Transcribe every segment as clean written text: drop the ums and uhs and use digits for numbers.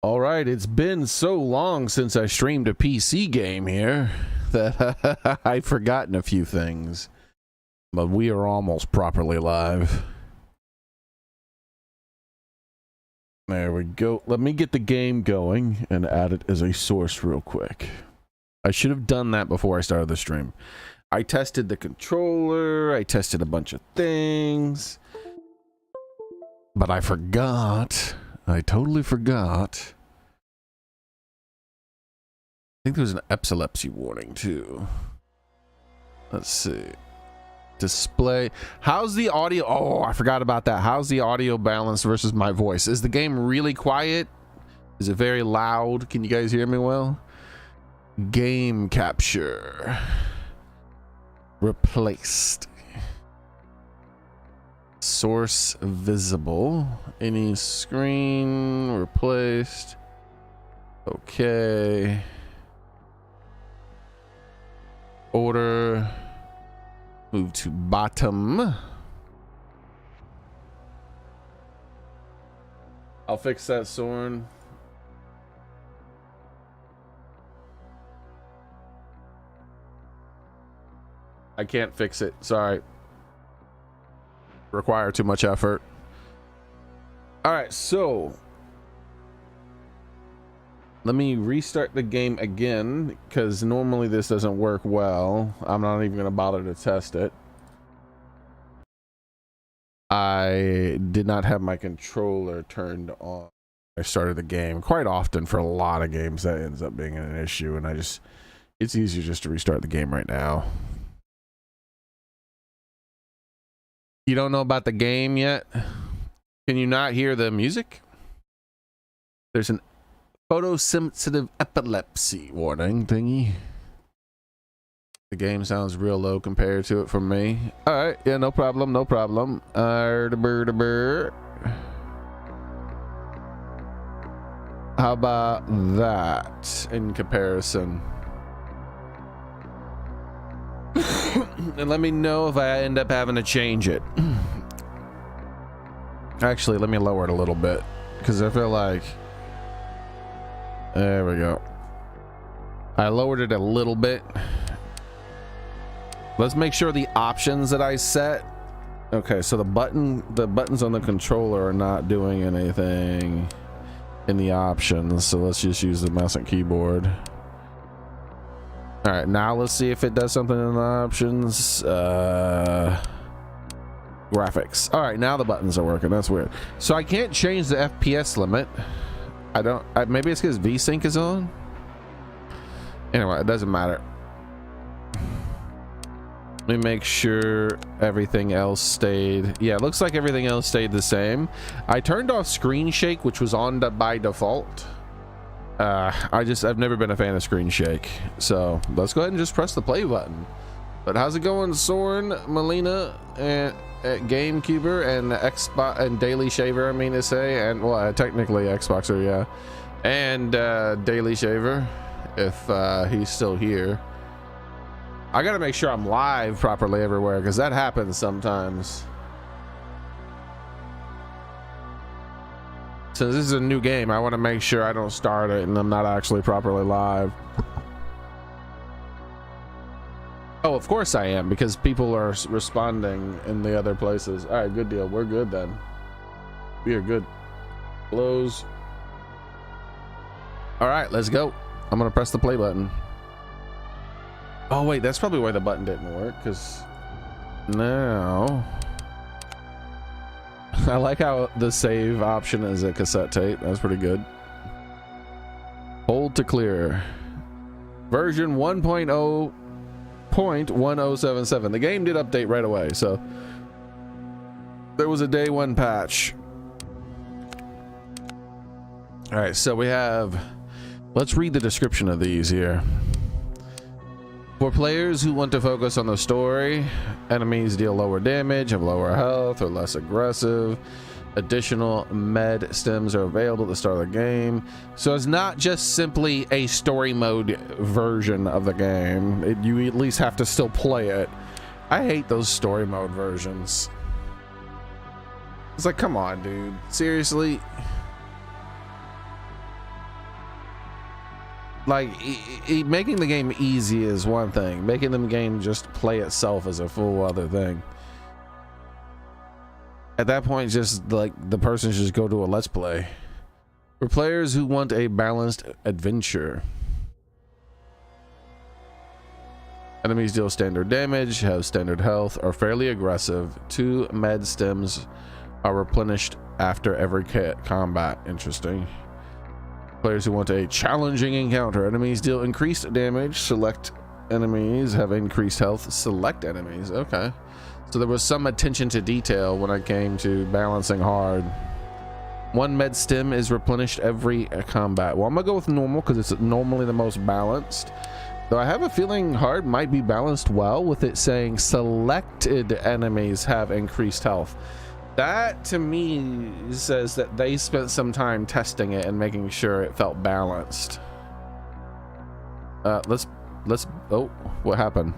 All right, it's been so long since I streamed a PC game here that I've forgotten a few things, but we are almost properly live. There we go. Let me get the game going and add it as a source real quick. I should have done that before I started the stream. I tested the controller, I tested a bunch of things, but I forgot. I totally forgot. I think there was an epilepsy warning too. Let's see. Display. How's the audio? Oh, I forgot about that. How's the audio balance versus my voice? Is the game really quiet? Is it very loud? Can you guys hear me well? Game capture. Replaced. Source visible. Any screen replaced. Okay. Order. Move to bottom. I'll fix that, Soren. I can't fix it. Sorry. Require too much effort. All right, so let me restart the game again because normally this doesn't work well. I'm not even going to bother to test it. I did not have my controller turned on. I started the game. Quite often for a lot of games that ends up being an issue, and it's easier just to restart the game right now. You don't know about the game yet? Can you not hear the music? There's an photosensitive epilepsy warning thingy. The game sounds real low compared to it for me. All right, yeah, no problem, no problem. How about that in comparison? And let me know if I end up having to change it. Actually, let me lower it a little bit because I feel like, there we go. I lowered it a little bit. Let's make sure the options that I set. Okay, so the buttons on the controller are not doing anything in the options. So let's just use the mouse and keyboard. All right, now let's see if it does something in the options. Graphics. All right, now the buttons are working. That's weird. So I can't change the FPS limit. Maybe it's because VSync is on. Anyway, it doesn't matter. Let me make sure everything else stayed. Yeah, it looks like everything else stayed the same. I turned off screen shake, which was on by default. I've never been a fan of screen shake, so let's go ahead and just press the play button. But how's it going, Soren, Melina, and GameCuber, and Xbox, and Daily Shaver, I mean to say, and well, technically Xboxer, yeah, and Daily Shaver, if he's still here. I gotta make sure I'm live properly everywhere because that happens sometimes. Since this is a new game, I want to make sure I don't start it and I'm not actually properly live. Oh, of course I am, because people are responding in the other places. All right, good deal. We're good then. We are good. Close. All right, let's go. I'm gonna press the play button. Oh wait, that's probably why the button didn't work, because now I like how the save option is a cassette tape. That's pretty good. Hold to clear. Version 1.0.1077. The game did update right away, so there was a day one patch. All right, so we have, let's read the description of these here. For players who want to focus on the story, enemies deal lower damage, have lower health, or less aggressive. Additional med stems are available at the start of the game. So it's not just simply a story mode version of the game. You at least have to still play it. I hate those story mode versions. It's like, come on, dude. Seriously? like making the game easy is one thing, making the game just play itself is a full other thing. At that point, just like the person should just go to a let's play. For players who want a balanced adventure, enemies deal standard damage, have standard health, are fairly aggressive. 2 med stems are replenished after every combat. Interesting. Players who want a challenging encounter, enemies deal increased damage. Select enemies have increased health. Select enemies. Okay. So there was some attention to detail when it came to balancing hard. 1 med stem is replenished every combat. Well, I'm gonna go with normal because it's normally the most balanced. Though I have a feeling hard might be balanced well with it saying selected enemies have increased health. That to me says that they spent some time testing it and making sure it felt balanced. Let's oh, what happened?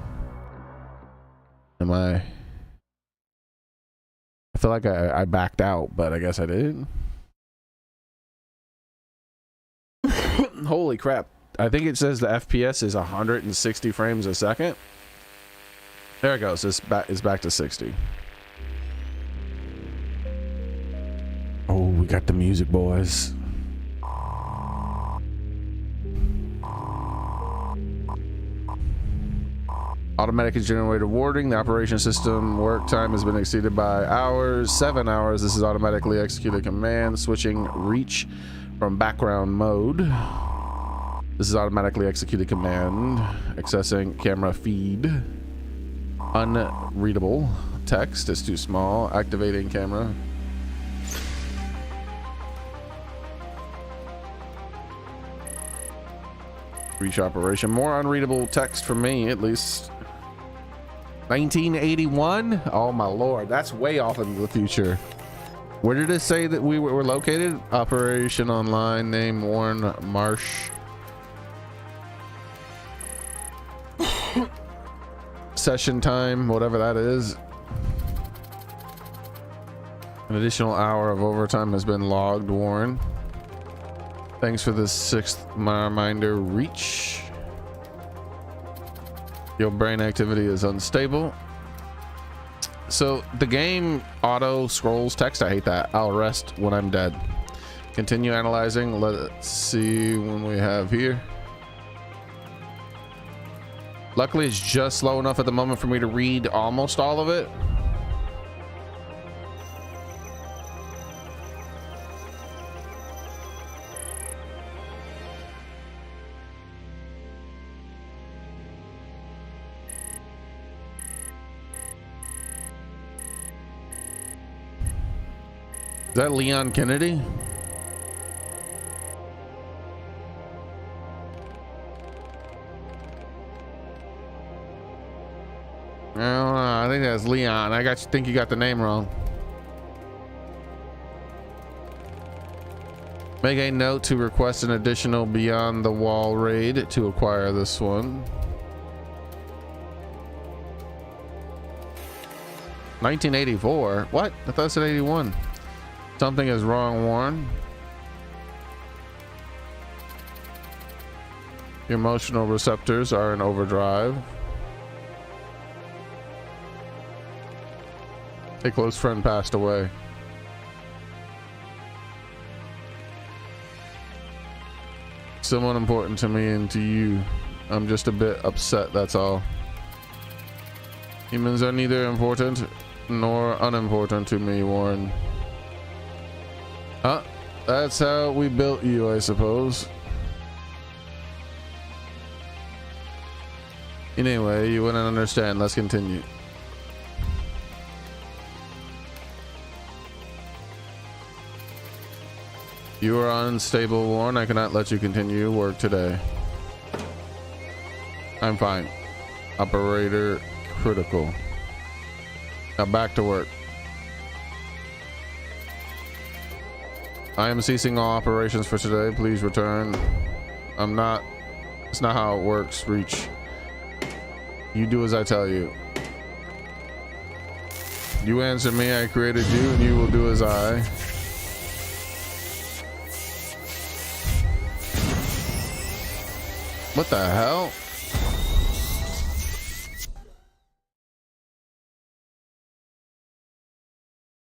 I feel like I backed out, but I guess I did. Holy crap. I think it says the FPS is 160 frames a second. There it goes. It's back to 60. Oh, we got the music, boys. Automatic generated warding. The operation system work time has been exceeded by hours. 7 hours. This is automatically executed command. Switching reach from background mode. This is automatically executed command. Accessing camera feed. Unreadable. Text is too small. Activating camera. Reach operation. More unreadable text for me, at least. 1981? Oh my lord, that's way off into the future. Where did it say that we were located? Operation online, name Warren Marsh. Session time, whatever that is. An additional hour of overtime has been logged, Warren. Thanks for the 6th reminder. Reach. Your brain activity is unstable. So the game auto scrolls text. I hate that. I'll rest when I'm dead. Continue analyzing. Let's see when we have here. Luckily, it's just slow enough at the moment for me to read almost all of it. Is that Leon Kennedy? I don't know. I think that's Leon. Think you got the name wrong. Make a note to request an additional Beyond the Wall raid to acquire this one. 1984? What? I thought it said 81. Something is wrong, Warren. Your emotional receptors are in overdrive. A close friend passed away. Someone important to me and to you. I'm just a bit upset, that's all. Humans are neither important nor unimportant to me, Warren. Huh? That's how we built you, I suppose. Anyway, you wouldn't understand. Let's continue. You are unstable, Warren. I cannot let you continue work today. I'm fine. Operator critical. Now back to work. I am ceasing all operations for today. Please return. It's not how it works, Reach. You do as I tell you. You answer me, I created you, and you will do as I. What the hell?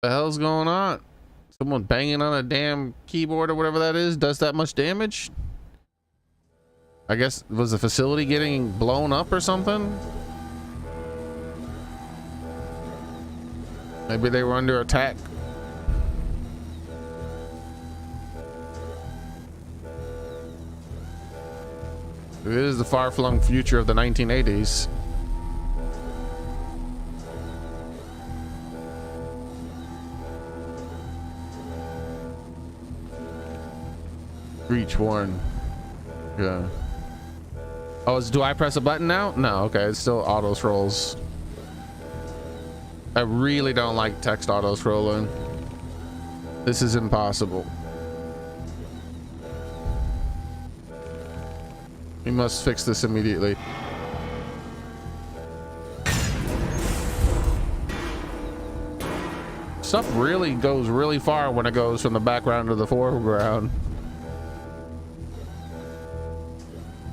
The hell's going on? Someone banging on a damn keyboard or whatever that is does that much damage? I guess, was the facility getting blown up or something? Maybe they were under attack. It is the far-flung future of the 1980s. Reach one. Yeah. Oh, do I press a button now? No, okay, it still auto scrolls. I really don't like text auto scrolling. This is impossible. We must fix this immediately. Stuff really goes really far when it goes from the background to the foreground.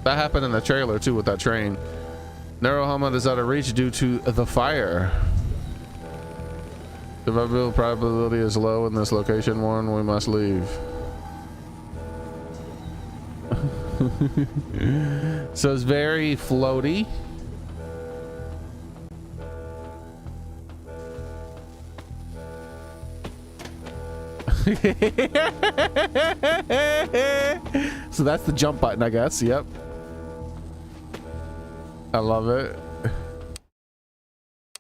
That happened in the trailer too with that train. Narrow helmet is out of reach due to the fire. Survival probability is low in this location. One, we must leave. So it's very floaty. So that's the jump button, I guess. Yep. I love it.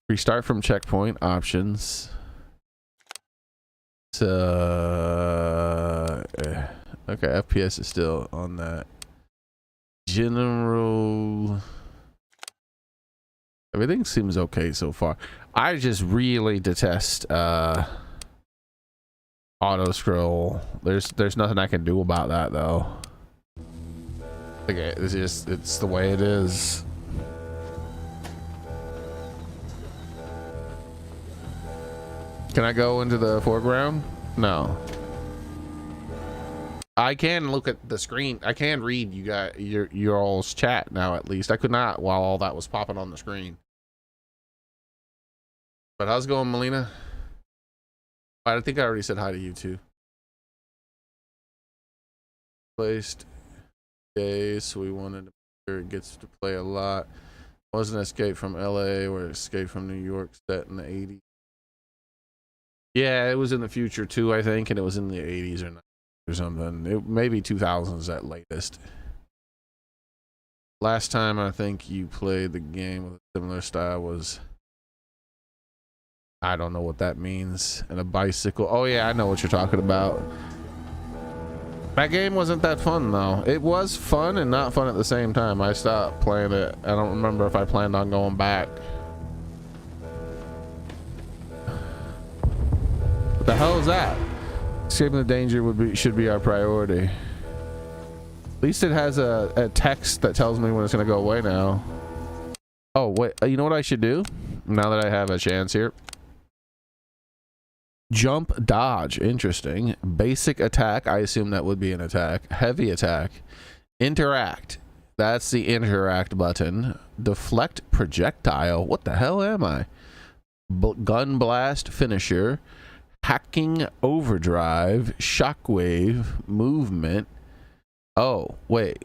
Restart from checkpoint options. So okay, FPS is still on that. General, everything seems okay so far. I just really detest auto scroll. There's nothing I can do about that though. Okay, it's the way it is. Can I go into the foreground? No. I can look at the screen. I can read you guys your all's chat now at least. I could not while all that was popping on the screen. But how's it going, Melina? I think I already said hi to you too. Placed days, so we wanted to make sure it gets to play a lot. Wasn't Escape from LA or Escape from New York set in the 80s. Yeah, it was in the future too, I think, and it was in the 80s or 90s or something. It maybe 2000s at latest. Last time I think you played the game with a similar style was, I don't know what that means. And a bicycle. Oh yeah, I know what you're talking about. That game wasn't that fun though. It was fun and not fun at the same time. I stopped playing it. I don't remember if I planned on going back. What the hell is that? Escaping the danger should be our priority. At least it has a text that tells me when it's gonna go away now. Oh wait, you know what I should do now that I have a chance here? Jump dodge. Interesting. Basic attack, I assume that would be an attack. Heavy attack. Interact, that's the interact button. Deflect projectile, what the hell am I? Gun blast finisher. Hacking overdrive. Shockwave movement. Oh wait,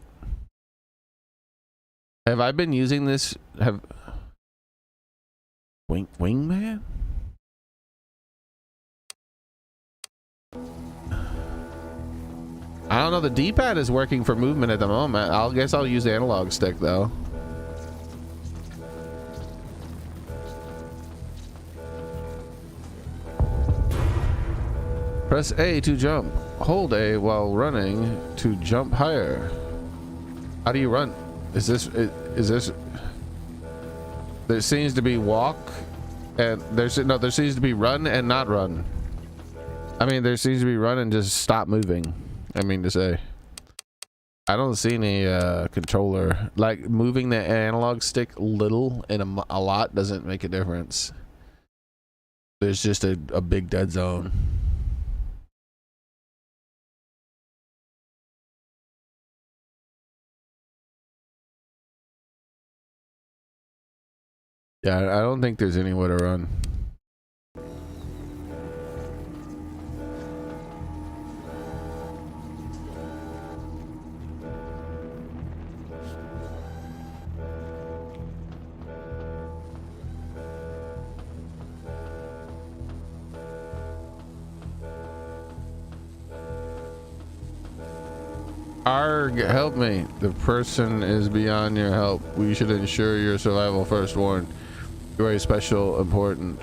have I been using this? Wingman? I don't know, the D-pad is working for movement at the moment. I guess I'll use the analog stick though. Press A to jump. Hold A while running to jump higher. How do you run? Is this there seems to be walk and there seems to be run and not run. I mean, there seems to be run and just stop moving. I mean to say, I don't see any controller, like moving the analog stick little and a lot doesn't make a difference. There's just a big dead zone. Yeah, I don't think there's anywhere to run. Arg, help me. The person is beyond your help. We should ensure your survival first warned. Very special, important.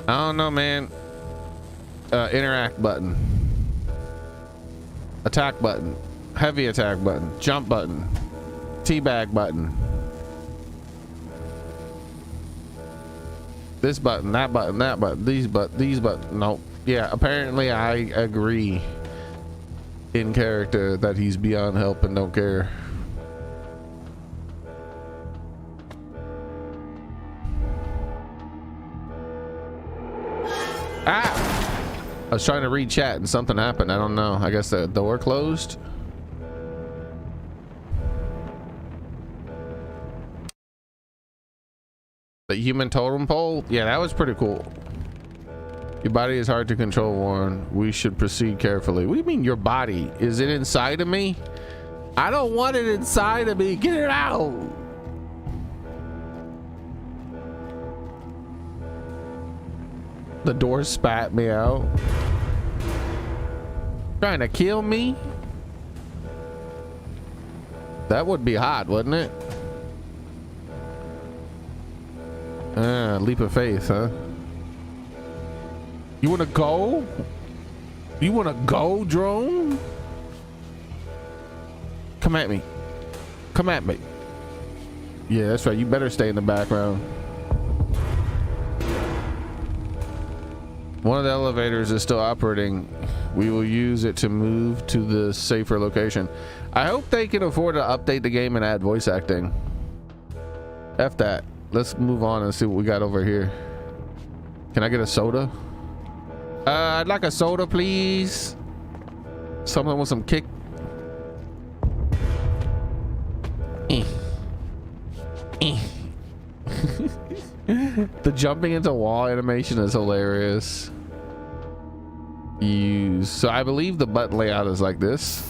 I don't know, man. Interact button. Attack button. Heavy attack button. Jump button. Teabag button. This button, that button, that button, these buttons. Nope. Yeah, apparently I agree in character that he's beyond help and don't care. Ah! I was trying to read chat and something happened. I don't know. I guess the door closed. The human totem pole? Yeah, that was pretty cool. Your body is hard to control, Warren. We should proceed carefully. What do you mean your body? Is it inside of me? I don't want it inside of me. Get it out. The door spat me out. Trying to kill me? That would be hot, wouldn't it? Leap of faith, huh? You wanna go? You wanna go, drone? Come at me. Come at me. Yeah, that's right. You better stay in the background. One of the elevators is still operating. We will use it to move to the safer location. I hope they can afford to update the game and add voice acting. F that. Let's move on and see what we got over here. Can I get a soda? I'd like a soda, please. Someone with some kick. The jumping into wall animation is hilarious. So I believe the button layout is like this.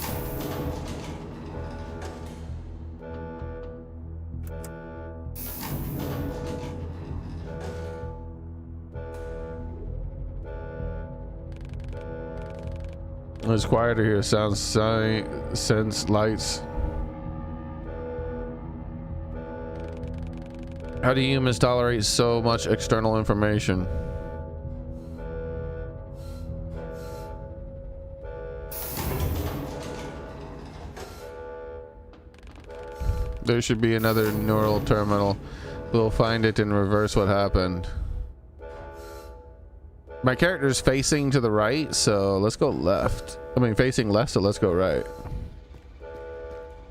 It's quieter here. Sounds, sense, lights. How do humans tolerate so much external information? There should be another neural terminal. We'll find it and reverse what happened. My character's facing to the right, so let's go left. I mean, facing left, so let's go right.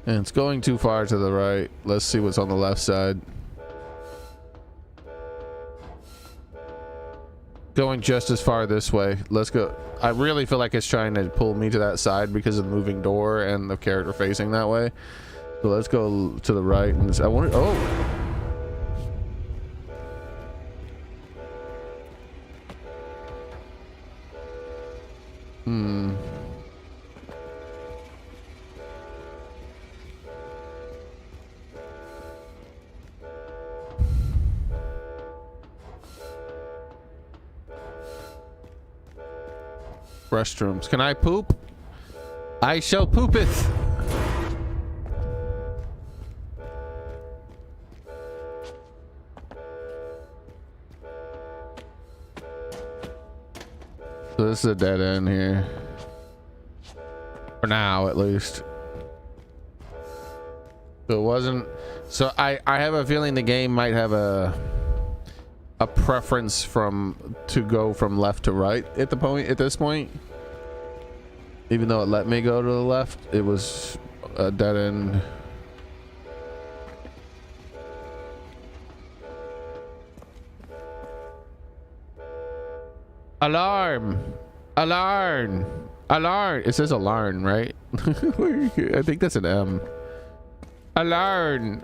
And it's going too far to the right. Let's see what's on the left side. Going just as far this way. Let's go. I really feel like it's trying to pull me to that side because of the moving door and the character facing that way. So let's go to the right. And I want to, oh. Restrooms. Can I poop? I shall poopeth. So this is a dead end here. For now, at least. So it wasn't. So I have a feeling the game might have a preference to go from left to right at this point. Even though it let me go to the left, it was a dead end. Alarm! Alarm! Alarm! It says alarm, right? I think that's an M. Alarm!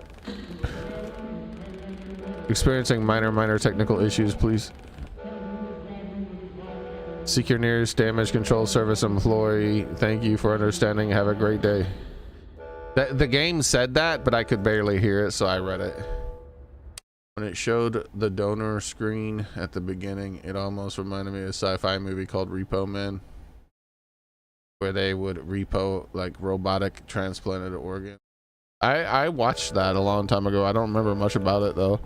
Experiencing minor technical issues, please. Seek your nearest damage control service employee. Thank you for understanding. Have a great day. The game said that, but I could barely hear it, so I read it. When it showed the donor screen at the beginning, it almost reminded me of a sci-fi movie called Repo Man, where they would repo like robotic transplanted organs. I watched that a long time ago. I don't remember much about it though.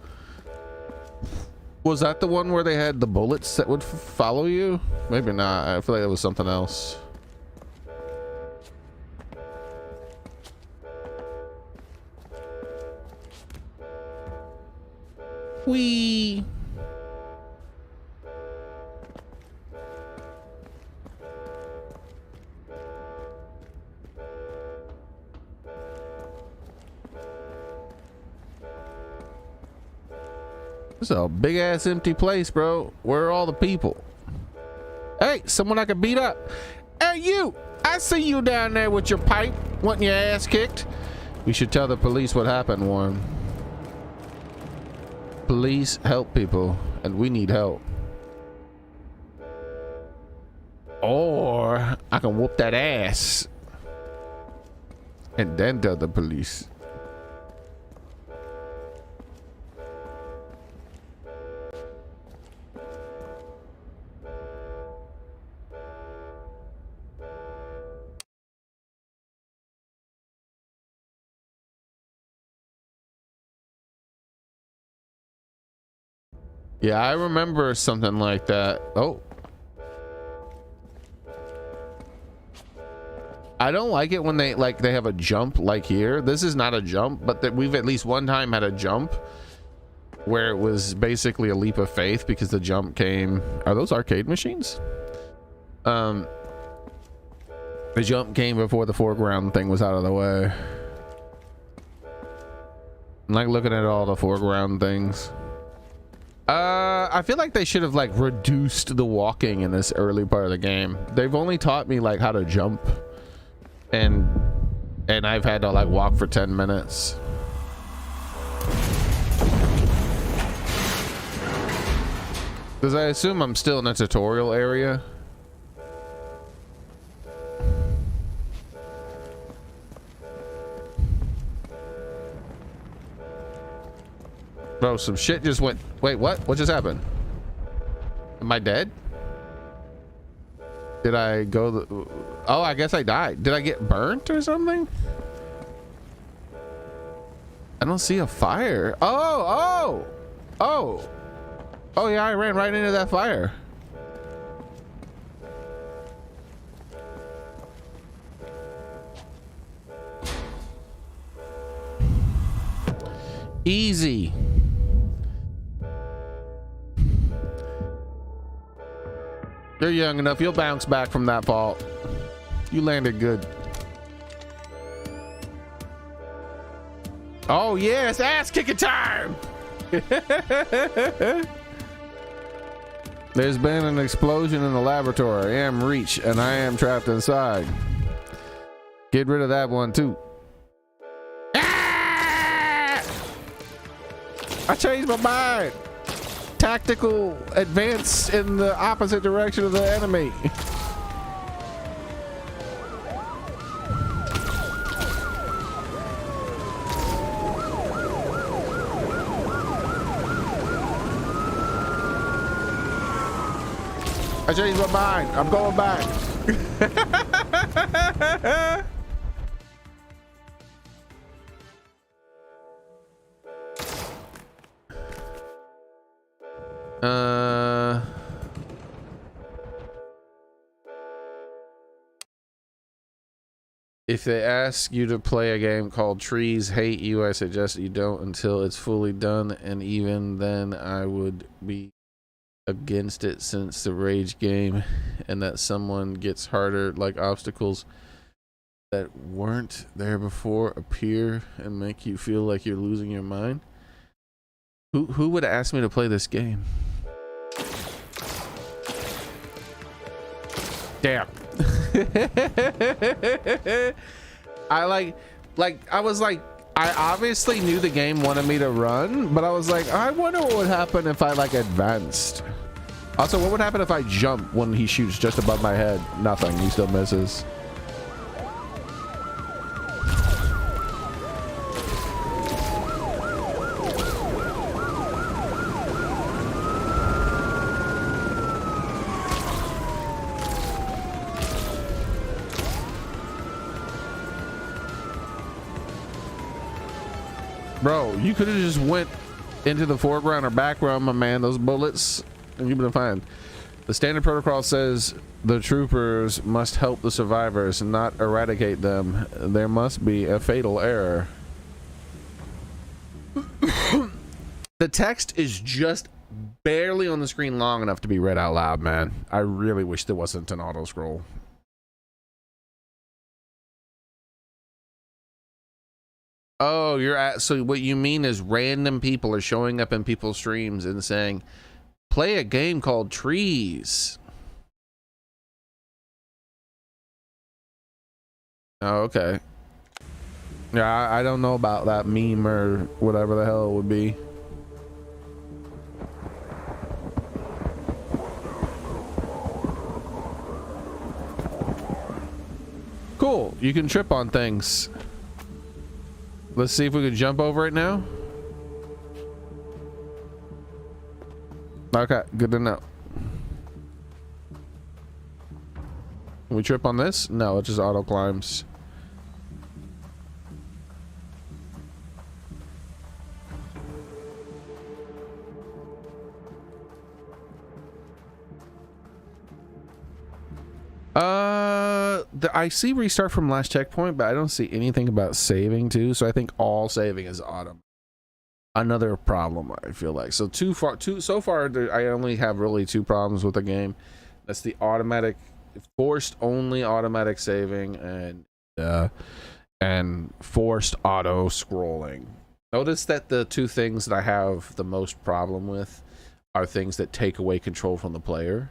Was that the one where they had the bullets that would follow you? Maybe not. I feel like it was something else. Whee! This is a big ass empty place, bro. Where are all the people? Hey, someone I can beat up. Hey, you! I see you down there with your pipe, wanting your ass kicked. We should tell the police what happened, Warren. Police help people, and we need help. Or I can whoop that ass and then tell the police. Yeah, I remember something like that. Oh. I don't like it when they have a jump like here. This is not a jump, but that we've at least one time had a jump where it was basically a leap of faith because the jump came. Are those arcade machines? The jump came before the foreground thing was out of the way. I'm like looking at all the foreground things. I feel like they should have like reduced the walking in this early part of the game. They've only taught me like how to jump, and I've had to like walk for 10 minutes. Because I assume I'm still in a tutorial area. Bro, some shit just went. Wait, what? What just happened? Am I dead? Did I go the... Oh, I guess I died. Did I get burnt or something? I don't see a fire. Oh, yeah, I ran right into that fire. Easy. You're young enough. You'll bounce back from that fall. You landed good. Oh, yes. Ass kicking time. There's been an explosion in the laboratory. I am Reach, and I am trapped inside. Get rid of that one, too. Ah! I changed my mind. Tactical advance in the opposite direction of the enemy. I changed my mind. I'm going back. If they ask you to play a game called Trees Hate You, I suggest you don't until it's fully done, and even then I would be against it since the rage game and that someone gets harder, like obstacles that weren't there before appear and make you feel like you're losing your mind. Who would ask me to play this game? Damn. I I obviously knew the game wanted me to run, but I was like, I wonder what would happen if I like advanced. Also, what would happen if I jump when he shoots just above my head? Nothing, he still misses. Bro, you could have just went into the foreground or background, my man, those bullets, and you've been fine. The standard protocol says the troopers must help the survivors, not eradicate them. There must be a fatal error. The text is just barely on the screen long enough to be read out loud, man. I really wish there wasn't an auto scroll. Oh, you're at, so what you mean is random people are showing up in people's streams and saying, play a game called Trees. Oh, okay. Yeah, I don't know about that meme or whatever the hell it would be. Cool, you can trip on things. Let's see if we can jump over it now. Okay, good to know. Can we trip on this? No, it just auto climbs. I see restart from last checkpoint, but I don't see anything about saving too. So I think all saving is auto. Another problem, I feel like. So so far, I only have really two problems with the game. That's the automatic, forced only automatic saving, and forced auto scrolling. Notice that the two things that I have the most problem with are things that take away control from the player.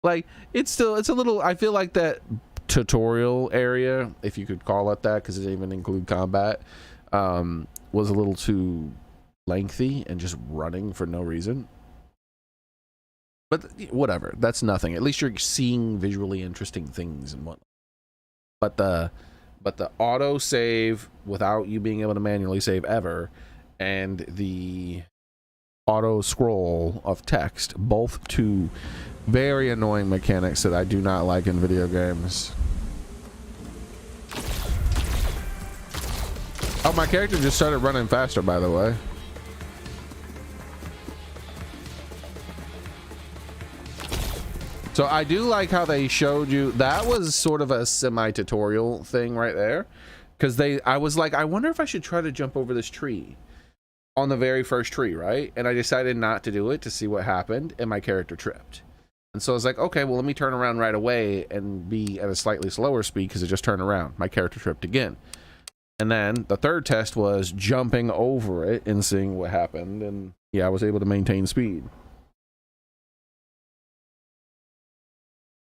Like, it's a little, I feel like that tutorial area, if you could call it that, because it didn't even include combat, was a little too lengthy and just running for no reason. But whatever, that's nothing. At least you're seeing visually interesting things and whatnot. But the auto save without you being able to manually save ever, and the auto scroll of text, both two very annoying mechanics that I do not like in video games. Oh, my character just started running faster, by the way. So I do like how they showed you, that was sort of a semi-tutorial thing right there, because I was like, I wonder if I should try to jump over this tree on the very first tree, right? And I decided not to do it to see what happened, and my character tripped. And so I was like, okay, well, let me turn around right away and be at a slightly slower speed, because it just turned around. My character tripped again. And then the third test was jumping over it and seeing what happened. And yeah, I was able to maintain speed.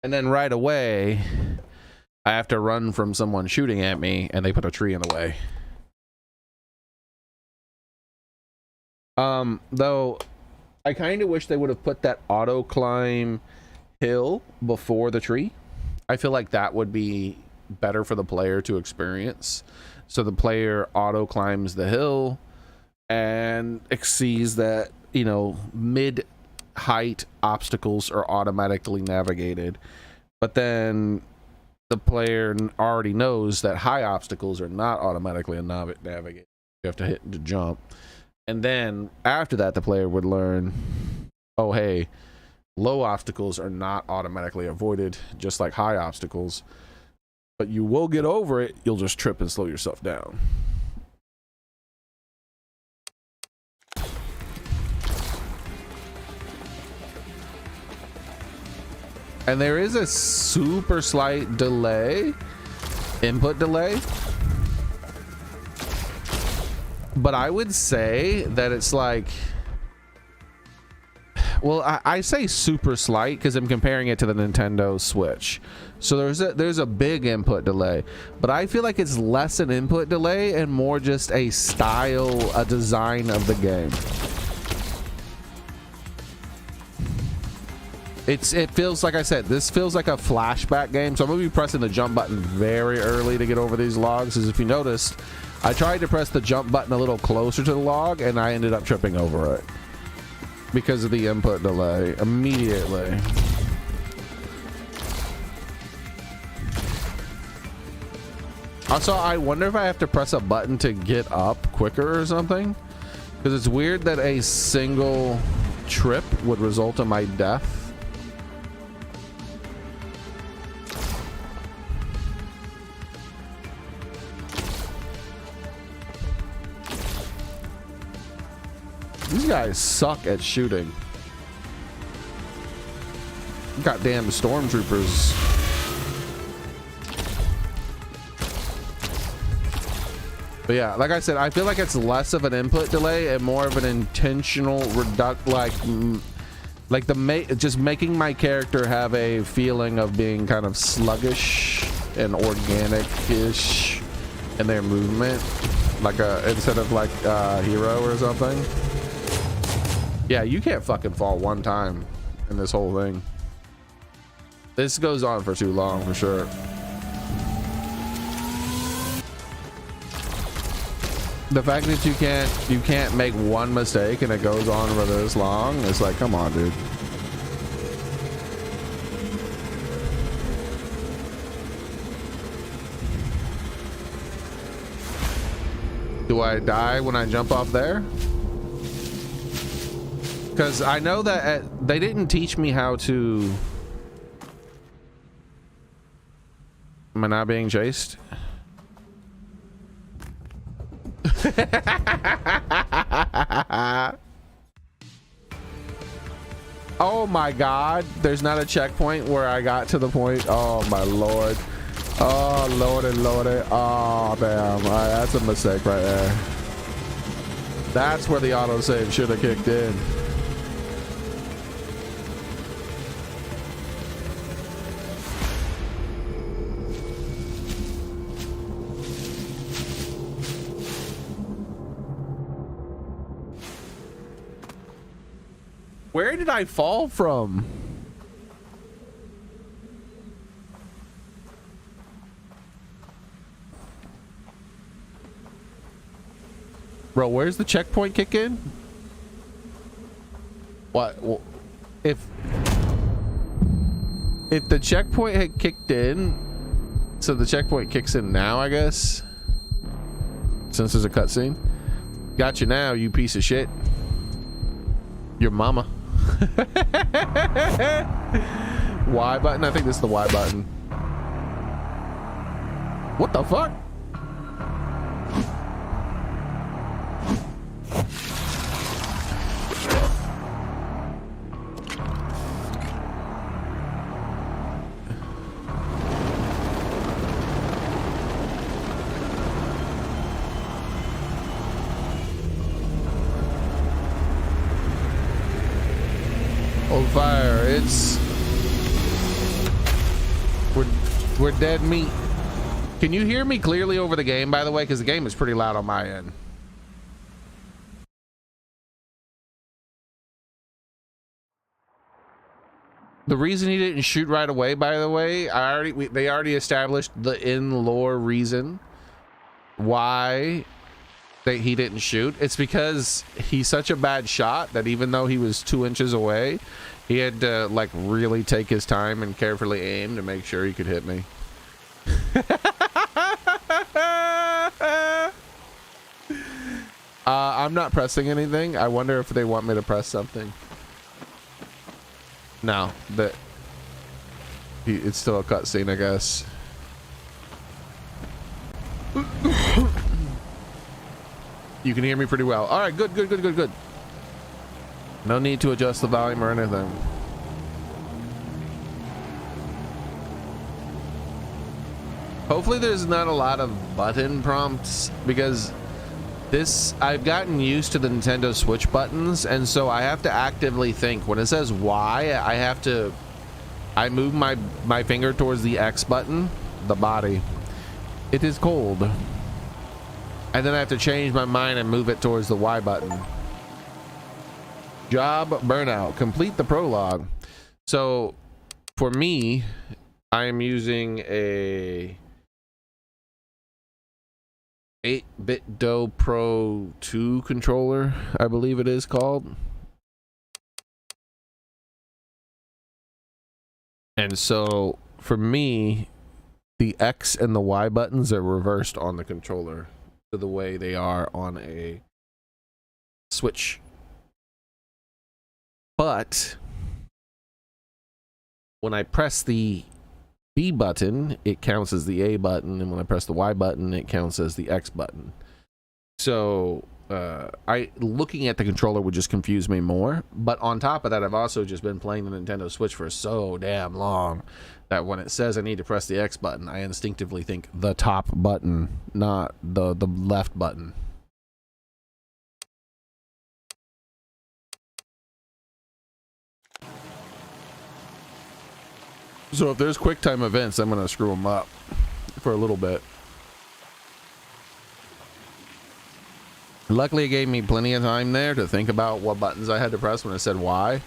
And then right away, I have to run from someone shooting at me, and they put a tree in the way. Though I kind of wish they would have put that auto climb hill before the tree. I feel like that would be better for the player to experience. So the player auto climbs the hill and sees that, you know, mid height obstacles are automatically navigated, but then the player already knows that high obstacles are not automatically navigated. You have to hit the jump. And then after that, the player would learn, oh, hey, low obstacles are not automatically avoided, just like high obstacles. But you will get over it. You'll just trip and slow yourself down. And there is a super slight delay, input delay. But I would say that it's like, well, I say super slight because I'm comparing it to the Nintendo Switch. So there's a big input delay, but I feel like it's less an input delay and more just a style, a design of the game. It feels like, I said, this feels like a flashback game. So I'm gonna be pressing the jump button very early to get over these logs, because if you noticed, I tried to press the jump button a little closer to the log and I ended up tripping over it because of the input delay immediately. Also, I wonder if I have to press a button to get up quicker or something, because it's weird that a single trip would result in my death. These guys suck at shooting. Goddamn stormtroopers. But yeah, like I said, I feel like it's less of an input delay and more of an intentional just making my character have a feeling of being kind of sluggish and organic-ish in their movement, like instead of like a hero or something. Yeah, you can't fucking fall one time in this whole thing. This goes on for too long for sure. The fact that you can't make one mistake and it goes on for this long, it's like, come on, dude. Do I die when I jump off there? Because I know that they didn't teach me how to... Am I not being chased? Oh my god, there's not a checkpoint where I got to the point. Oh my lord. Oh lordy lordy. Oh damn. All right, that's a mistake right there. That's where the autosave should have kicked in. Where did I fall from? Bro, where's the checkpoint kick in? What? Well, if the checkpoint had kicked in, so the checkpoint kicks in now, I guess, since there's a cutscene. Got you now, you piece of shit. Your mama. Y button? I think this is the Y button. What the fuck? Fire, it's we're dead meat. Can you hear me clearly over the game, by the way, because the game is pretty loud on my end? The reason he didn't shoot right away, by the way, they already established the in-lore reason why he didn't shoot. It's because he's such a bad shot that even though he was 2 inches away, he had to like really take his time and carefully aim to make sure he could hit me. I'm not pressing anything. I wonder if they want me to press something. No, it's still a cutscene, I guess. You can hear me pretty well. All right, good. No need to adjust the volume or anything. Hopefully there's not a lot of button prompts, because This, I've gotten used to the Nintendo Switch buttons, and so I have to actively think. When it says Y, I move my finger towards the X button, the body. It is cold. And then I have to change my mind and move it towards the Y button. Job burnout. Complete the prologue. So for me, I am using a 8-bit Do Pro 2 controller, I believe it is called. And so for me, the X and the Y buttons are reversed on the controller to the way they are on a Switch. But when I press the B button, it counts as the A button, and when I press the Y button, it counts as the X button. So looking at the controller would just confuse me more. But on top of that, I've also just been playing the Nintendo Switch for so damn long that when it says I need to press the X button, I instinctively think the top button, not the left button. So if there's QuickTime events, I'm gonna screw them up for a little bit. Luckily, it gave me plenty of time there to think about what buttons I had to press when it said Y.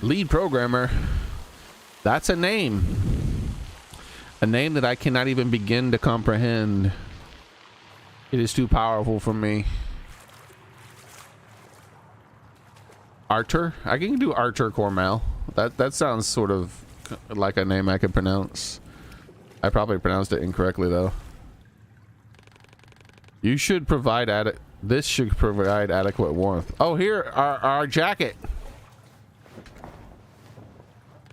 Lead programmer. That's a name. A name that I cannot even begin to comprehend. It is too powerful for me. Archer? I can do Archer Cormel. That sounds sort of like a name I could pronounce. I probably pronounced it incorrectly though. You should provide this should provide adequate warmth. Oh, here, our jacket.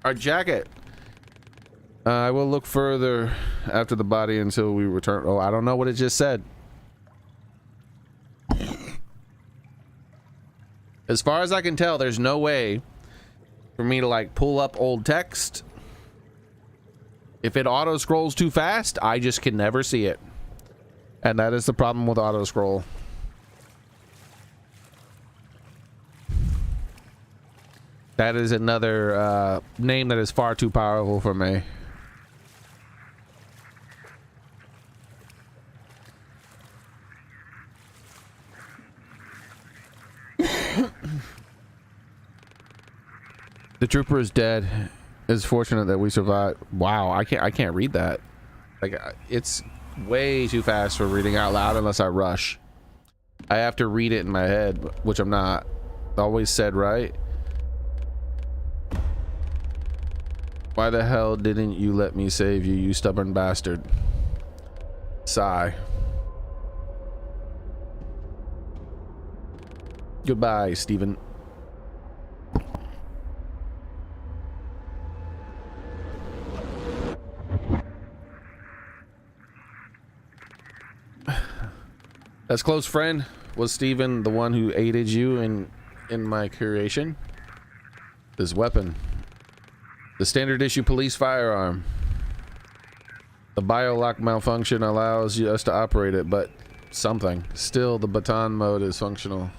Our jacket. I will look further after the body until we return. Oh, I don't know what it just said. As far as I can tell, there's no way for me to like pull up old text. If it auto scrolls too fast, I just can never see it. And that is the problem with auto scroll. That is another name that is far too powerful for me. The trooper is dead. It's fortunate that we survived. Wow, I can't read that. Like, it's way too fast for reading out loud unless I rush. I have to read it in my head, which I'm not. Always said right. Why the hell didn't you let me save you, you stubborn bastard? Sigh. Goodbye, Stephen. As close friend, was Stephen the one who aided you in my creation? This weapon. The standard issue police firearm. The biolock malfunction allows us to operate it, but something. Still, the baton mode is functional.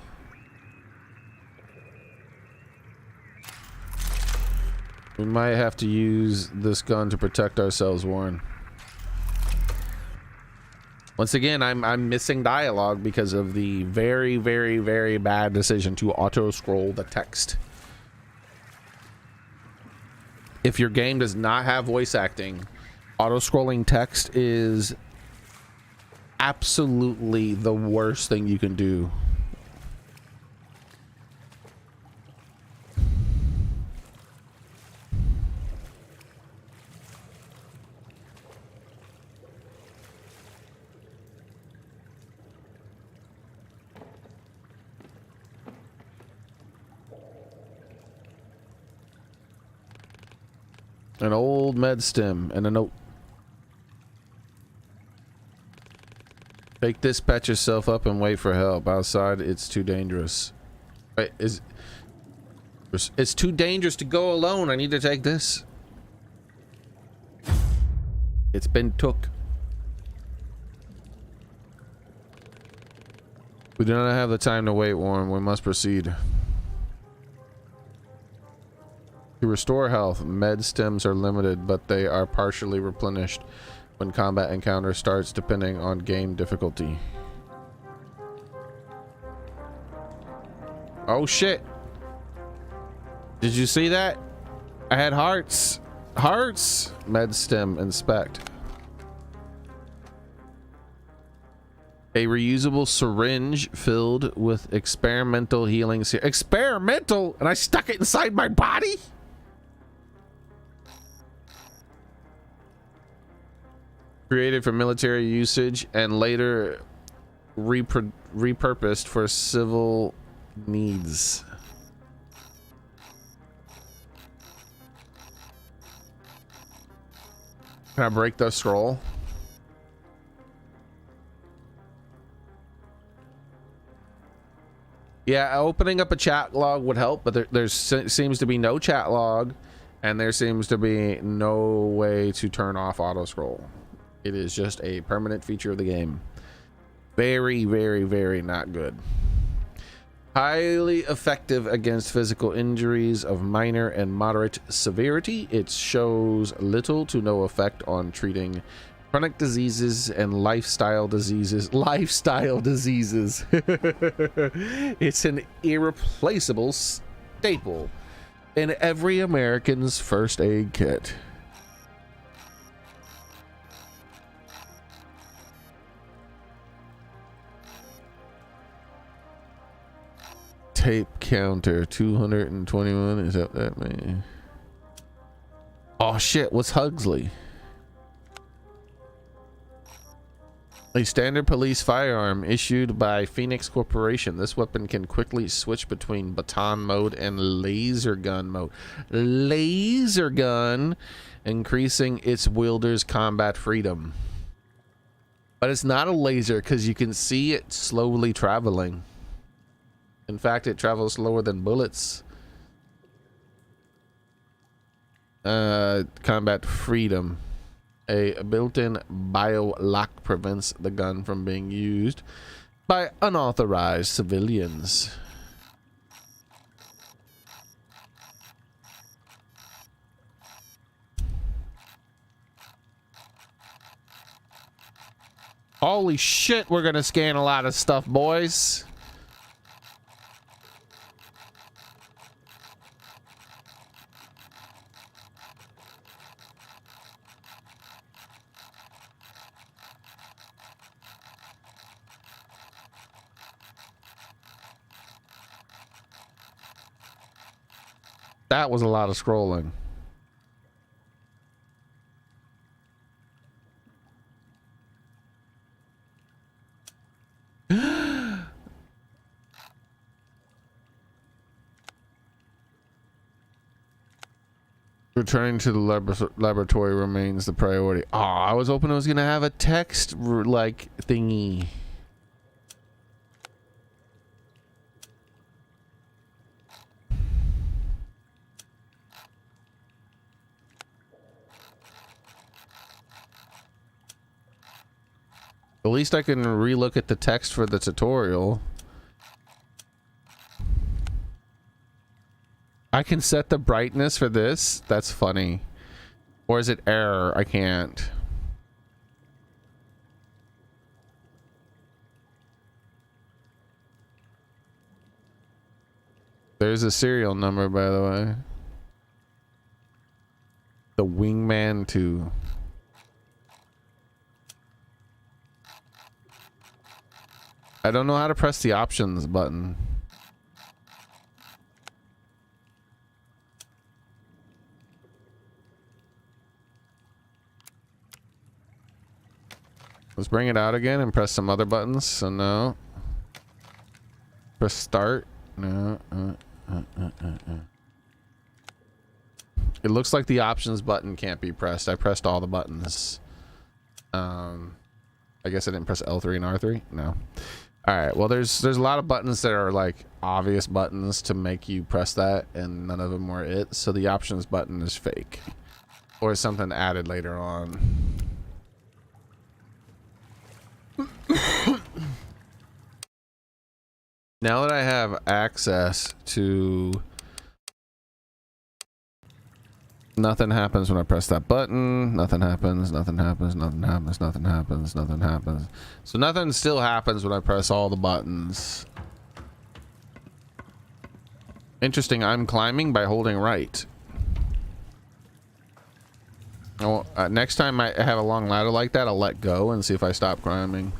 We might have to use this gun to protect ourselves, Warren. Once again, I'm missing dialogue because of the very, very, very bad decision to auto-scroll the text. If your game does not have voice acting, auto-scrolling text is absolutely the worst thing you can do. An old med stem and a note. Take this, patch yourself up, and wait for help. Outside, it's too dangerous. Wait, it's too dangerous to go alone. I need to take this. It's been took. We do not have the time to wait, Warren. We must proceed. To restore health, med stems are limited, but they are partially replenished when combat encounter starts, depending on game difficulty. Oh shit! Did you see that? I had hearts. Hearts! Med stem inspect. A reusable syringe filled with experimental healing serum. Experimental? And I stuck it inside my body? Created for military usage and later repurposed for civil needs. Can I break the scroll? Yeah, opening up a chat log would help, but there seems to be no chat log, and there seems to be no way to turn off auto scroll. It is just a permanent feature of the game. Very, very, very not good. Highly effective against physical injuries of minor and moderate severity. It shows little to no effect on treating chronic diseases and lifestyle diseases. It's an irreplaceable staple in every American's first aid kit. Tape counter 221. Is that many? Oh shit, what's Hugsley? A standard police firearm issued by Phoenix Corporation. This weapon can quickly switch between baton mode and laser gun mode. Laser gun, increasing its wielder's combat freedom. But it's not a laser because you can see it slowly traveling. In fact, it travels slower than bullets. Combat freedom. A built-in bio lock prevents the gun from being used by unauthorized civilians. Holy shit, we're gonna scan a lot of stuff, boys. That was a lot of scrolling. Returning to the laboratory remains the priority. Oh, I was hoping it was gonna have a text like thingy. At least I can relook at the text for the tutorial. I can set the brightness for this. That's funny. Or is it error? I can't. There's a serial number, by the way. The Wingman 2. I don't know how to press the options button. Let's bring it out again and press some other buttons. So no. Press start. No. It looks like the options button can't be pressed. I pressed all the buttons. I guess I didn't press L3 and R3. No. All right. Well, there's a lot of buttons that are like obvious buttons to make you press that, and none of them were it. So the options button is fake, or something added later on. Now that I have access to... Nothing happens when I press that button. Nothing happens, nothing happens, nothing happens, nothing happens, nothing happens. So nothing still happens when I press all the buttons. Interesting, I'm climbing by holding right. Well, next time I have a long ladder like that, I'll let go and see if I stop climbing.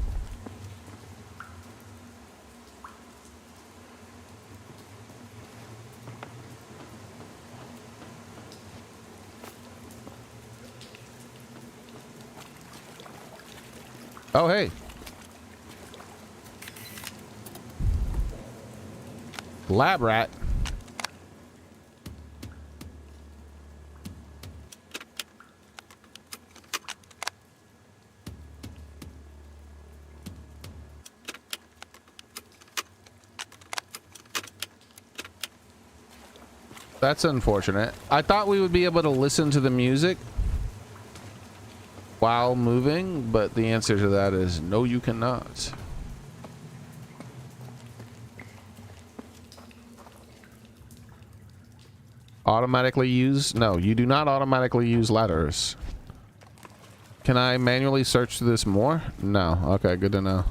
Oh, hey. Lab rat. That's unfortunate. I thought we would be able to listen to the music while moving, but the answer to that is no, you cannot. Automatically use? No, you do not automatically use letters. Can I manually search this more? No. Okay, good to know.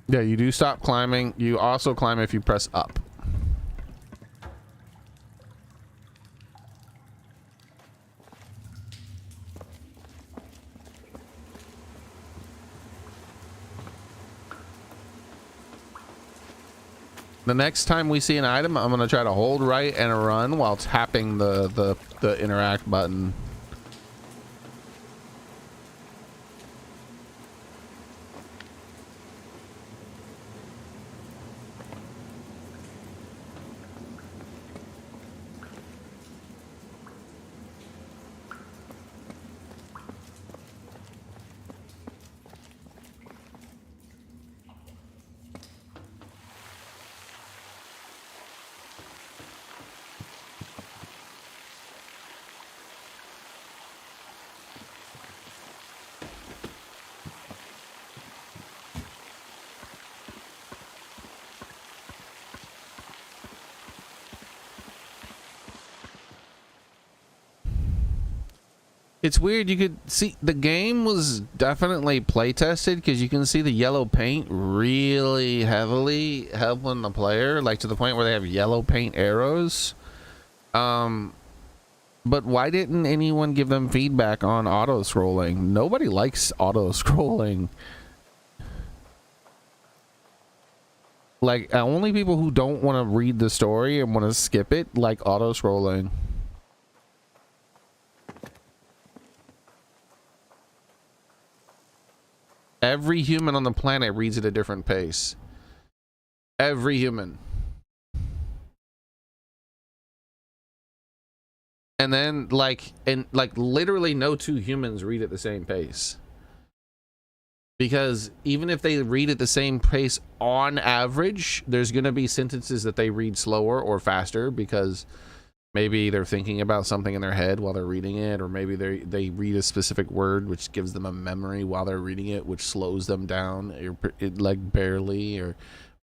Yeah, you do stop climbing. You also climb if you press up. The next time we see an item, I'm gonna try to hold right and run while tapping the interact button. It's weird. You could see the game was definitely play tested because you can see the yellow paint really heavily helping the player, like to the point where they have yellow paint arrows. But why didn't anyone give them feedback on auto scrolling? Nobody likes auto scrolling. Like only people who don't want to read the story and want to skip it like auto scrolling. Every human on the planet reads at a different pace. Every human. And then like literally no two humans read at the same pace. Because even if they read at the same pace on average, there's going to be sentences that they read slower or faster because maybe they're thinking about something in their head while they're reading it, or maybe they read a specific word which gives them a memory while they're reading it, which slows them down like barely, or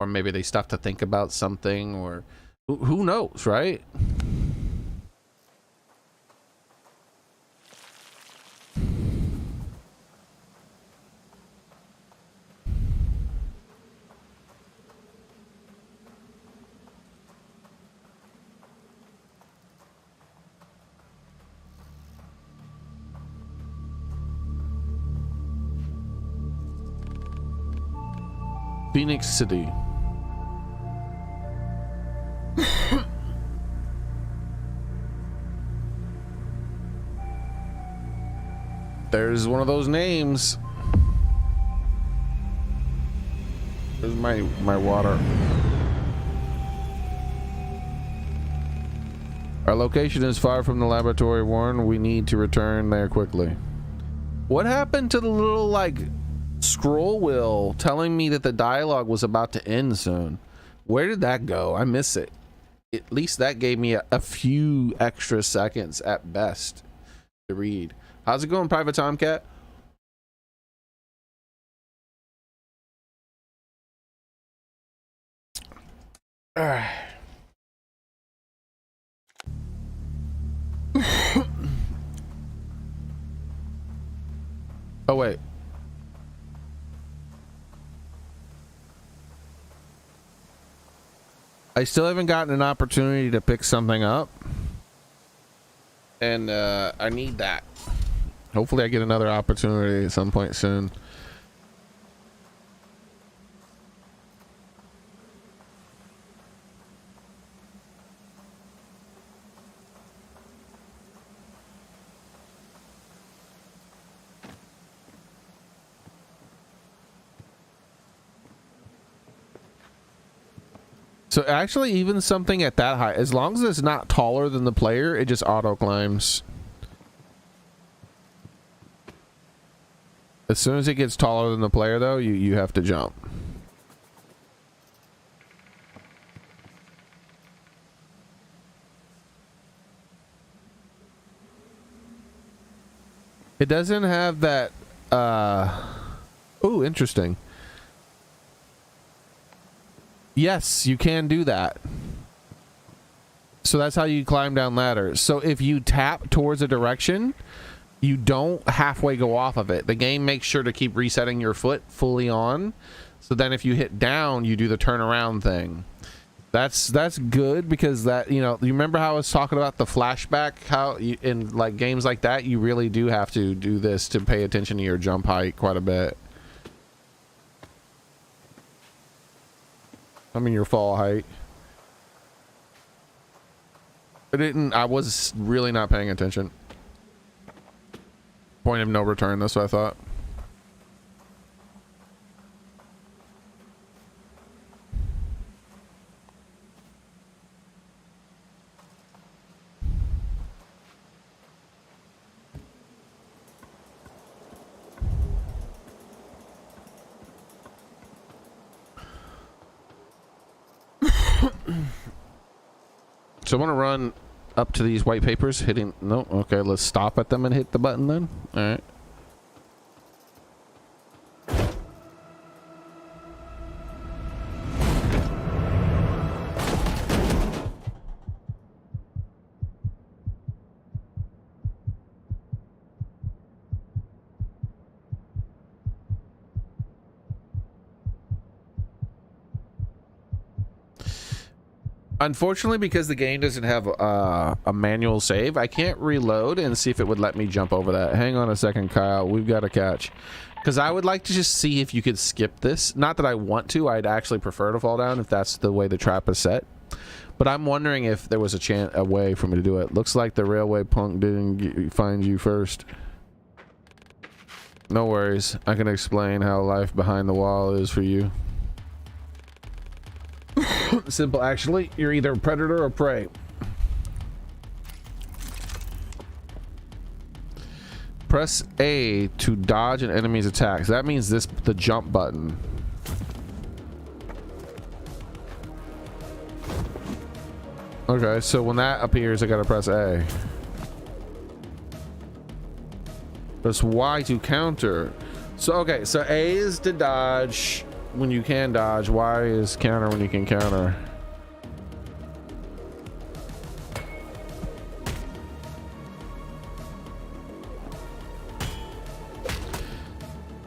maybe they stop to think about something, or who knows, right? Phoenix City. There's one of those names. There's my water. Our location is far from the laboratory, Warren. We need to return there quickly. What happened to the little like scroll wheel telling me that the dialogue was about to end soon? Where did that go? I miss it. At least that gave me a few extra seconds at best to read. How's it going, Private Tomcat? Oh wait. I still haven't gotten an opportunity to pick something up. And I need that. Hopefully I get another opportunity at some point soon. So actually, even something at that height, as long as it's not taller than the player, it just auto climbs. As soon as it gets taller than the player, though, you have to jump. It doesn't have that. Oh, interesting. Yes, you can do that. So that's how you climb down ladders. So if you tap towards a direction, you don't halfway go off of it. The game makes sure to keep resetting your foot fully on. So then if you hit down, you do the turnaround thing. That's good, because that, you know, you remember how I was talking about the flashback, how you, in like games like that, you really do have to do this to pay attention to your jump height quite a bit. I mean your fall height. I was really not paying attention. Point of no return, that's what I thought. So I want to run up to these white papers, hitting, no, okay, let's stop at them and hit the button then. All right. Unfortunately, because the game doesn't have a manual save, I can't reload and see if it would let me jump over that. Hang on a second, Kyle. We've got a catch. Because I would like to just see if you could skip this. Not that I want to. I'd actually prefer to fall down if that's the way the trap is set. But I'm wondering if there was a way for me to do it. Looks like the railway punk didn't find you first. No worries. I can explain how life behind the wall is for you. Simple, actually. You're either a predator or prey. Press A to dodge an enemy's attacks. That means the jump button. Okay, so when that appears, I gotta press A. Press Y to counter. So okay, so A is to dodge when you can dodge. Y is counter when you can counter.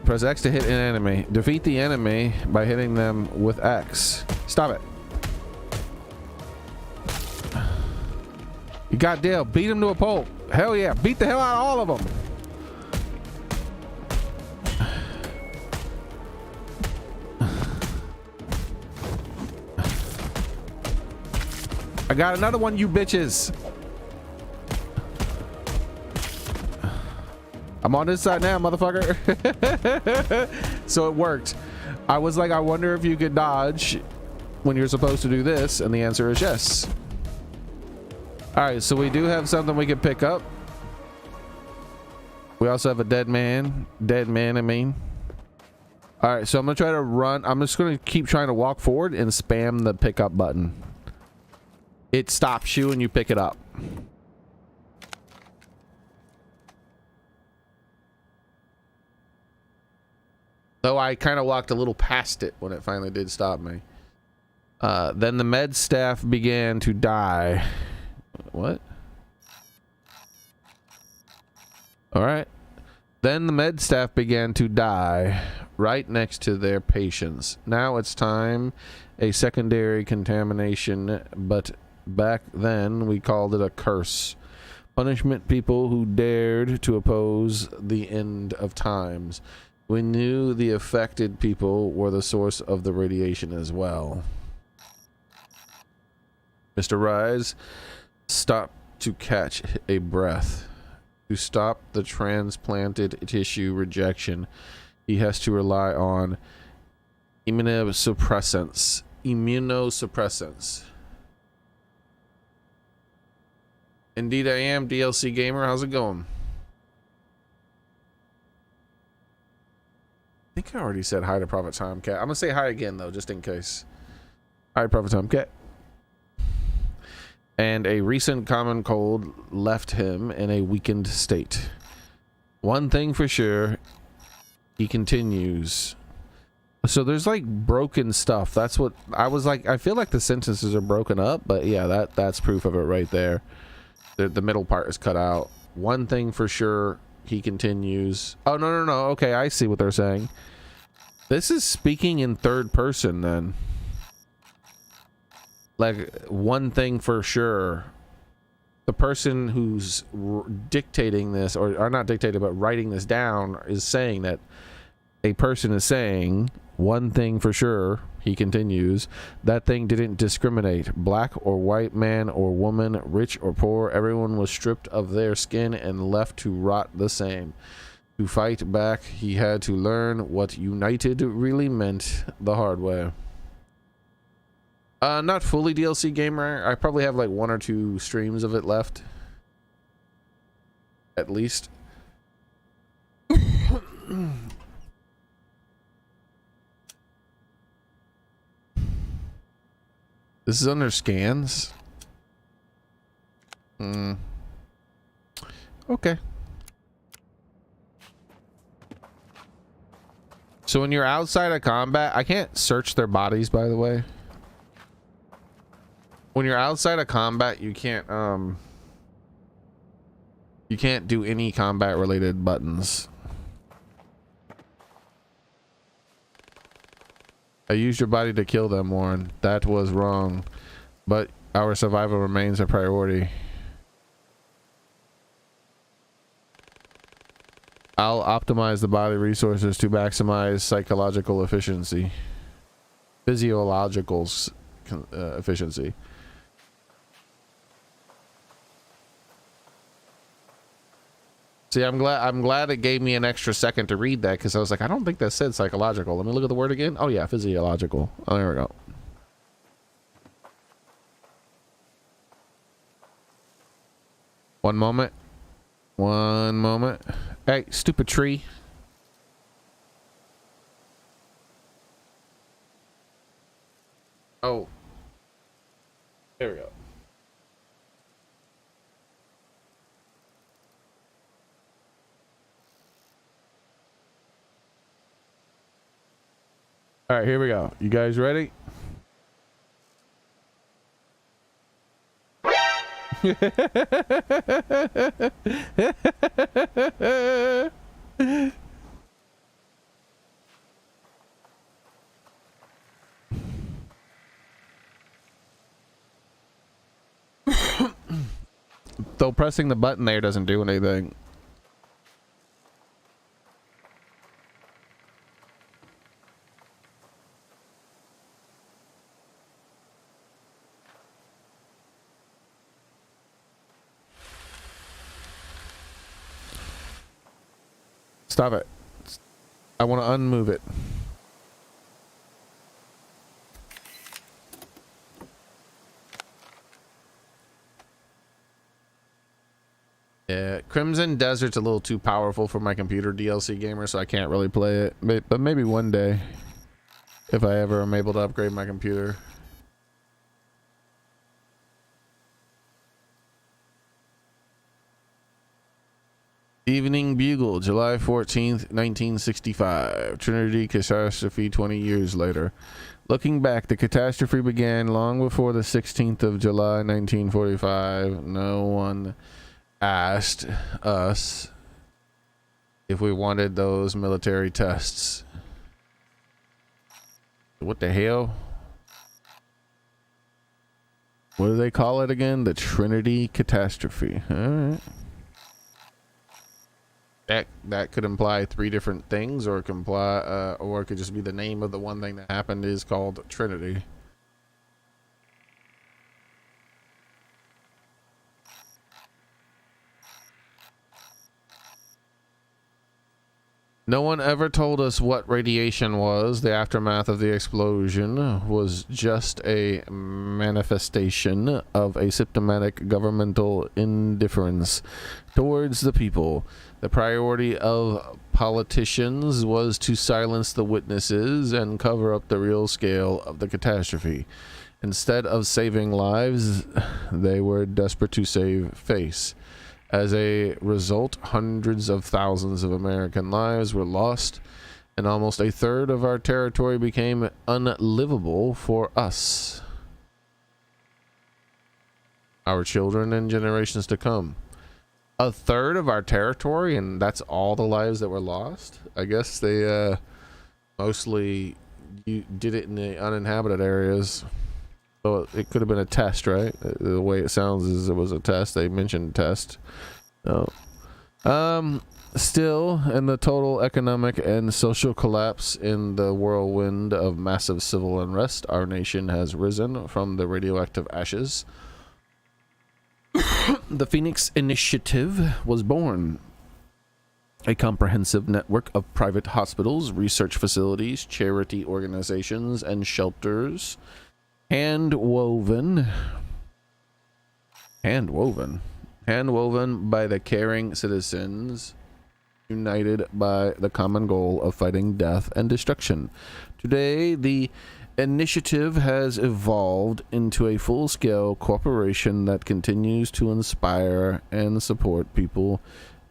Press X to hit an enemy. Defeat the enemy by hitting them with X. Stop it. You got Dale. Beat him to a pulp. Hell yeah. Beat the hell out of all of them. I got another one, you bitches. I'm on this side now, motherfucker. So it worked. I was like, I wonder if you could dodge when you're supposed to do this, and the answer is yes. All right, so we do have something we can pick up. We also have a dead man. I mean. All right, so I'm gonna try to run. I'm just gonna keep trying to walk forward and spam the pickup button. It stops you and you pick it up. Though I kind of walked a little past it when it finally did stop me. Then the med staff began to die. What? All right. Then the med staff began to die right next to their patients. Now it's time a secondary contamination, but back then we called it a curse. Punishment people who dared to oppose the end of times. We knew the affected people were the source of the radiation as well. Mr. Rise stopped to catch a breath. To stop the transplanted tissue rejection, he has to rely on immunosuppressants. Indeed I am, DLC Gamer. How's it going? I think I already said hi to Prophet Tomcat. I'm gonna say hi again though, just in case. Hi, Prophet Tomcat. And a recent common cold left him in a weakened state. One thing for sure, he continues. So there's like broken stuff. That's what I was like. I feel like the sentences are broken up, but yeah, that's proof of it right there. The middle part is cut out. One thing for sure, he continues. Oh, no. Okay, I see what they're saying. This is speaking in third person then. Like, one thing for sure, the person who's dictating this, or not dictating, but writing this down, is saying that a person is saying, one thing for sure, he continues, that thing didn't discriminate. Black or white, man or woman, rich or poor, everyone was stripped of their skin and left to rot the same. To fight back, he had to learn what united really meant the hard way. Not fully DLC Gamer. I probably have like 1 or 2 streams of it left. At least. This is under scans. Okay. So when you're outside of combat, I can't search their bodies, by the way. When you're outside of combat, you can't do any combat related buttons. I used your body to kill them, Warren. That was wrong, but our survival remains a priority. I'll optimize the body resources to maximize psychological efficiency. Physiological efficiency. See, I'm glad it gave me an extra second to read that, because I was like, I don't think that said psychological. Let me look at the word again. Oh yeah, physiological. Oh, there we go. One moment. Hey, stupid tree. Oh. There we go. All right, here we go. You guys ready? Though pressing the button there doesn't do anything. Stop it. I want to unmove it. Yeah, Crimson Desert's a little too powerful for my computer, DLC Gamer, so I can't really play it. But maybe one day, if I ever am able to upgrade my computer. Evening Bugle, July 14th, 1965. Trinity catastrophe 20 years later. Looking back, the catastrophe began long before the 16th of July, 1945. No one asked us if we wanted those military tests. What the hell? What do they call it again? The Trinity catastrophe. All right. That could imply three different things, or it could imply, or it could just be the name of the one thing that happened is called Trinity. No one ever told us what radiation was. The aftermath of the explosion was just a manifestation of a symptomatic governmental indifference towards the people. The priority of politicians was to silence the witnesses and cover up the real scale of the catastrophe. Instead of saving lives, they were desperate to save face. As a result, hundreds of thousands of American lives were lost, and almost a third of our territory became unlivable for us, our children, and generations to come. A third of our territory, and that's all the lives that were lost? I guess they mostly did it in the uninhabited areas. So it could have been a test, right? The way it sounds is it was a test. They mentioned test. No. Still, in the total economic and social collapse in the whirlwind of massive civil unrest, our nation has risen from the radioactive ashes. The Phoenix Initiative was born. A comprehensive network of private hospitals, research facilities, charity organizations, and shelters. Hand-woven by the caring citizens, united by the common goal of fighting death and destruction. Today, the initiative has evolved into a full-scale corporation that continues to inspire and support people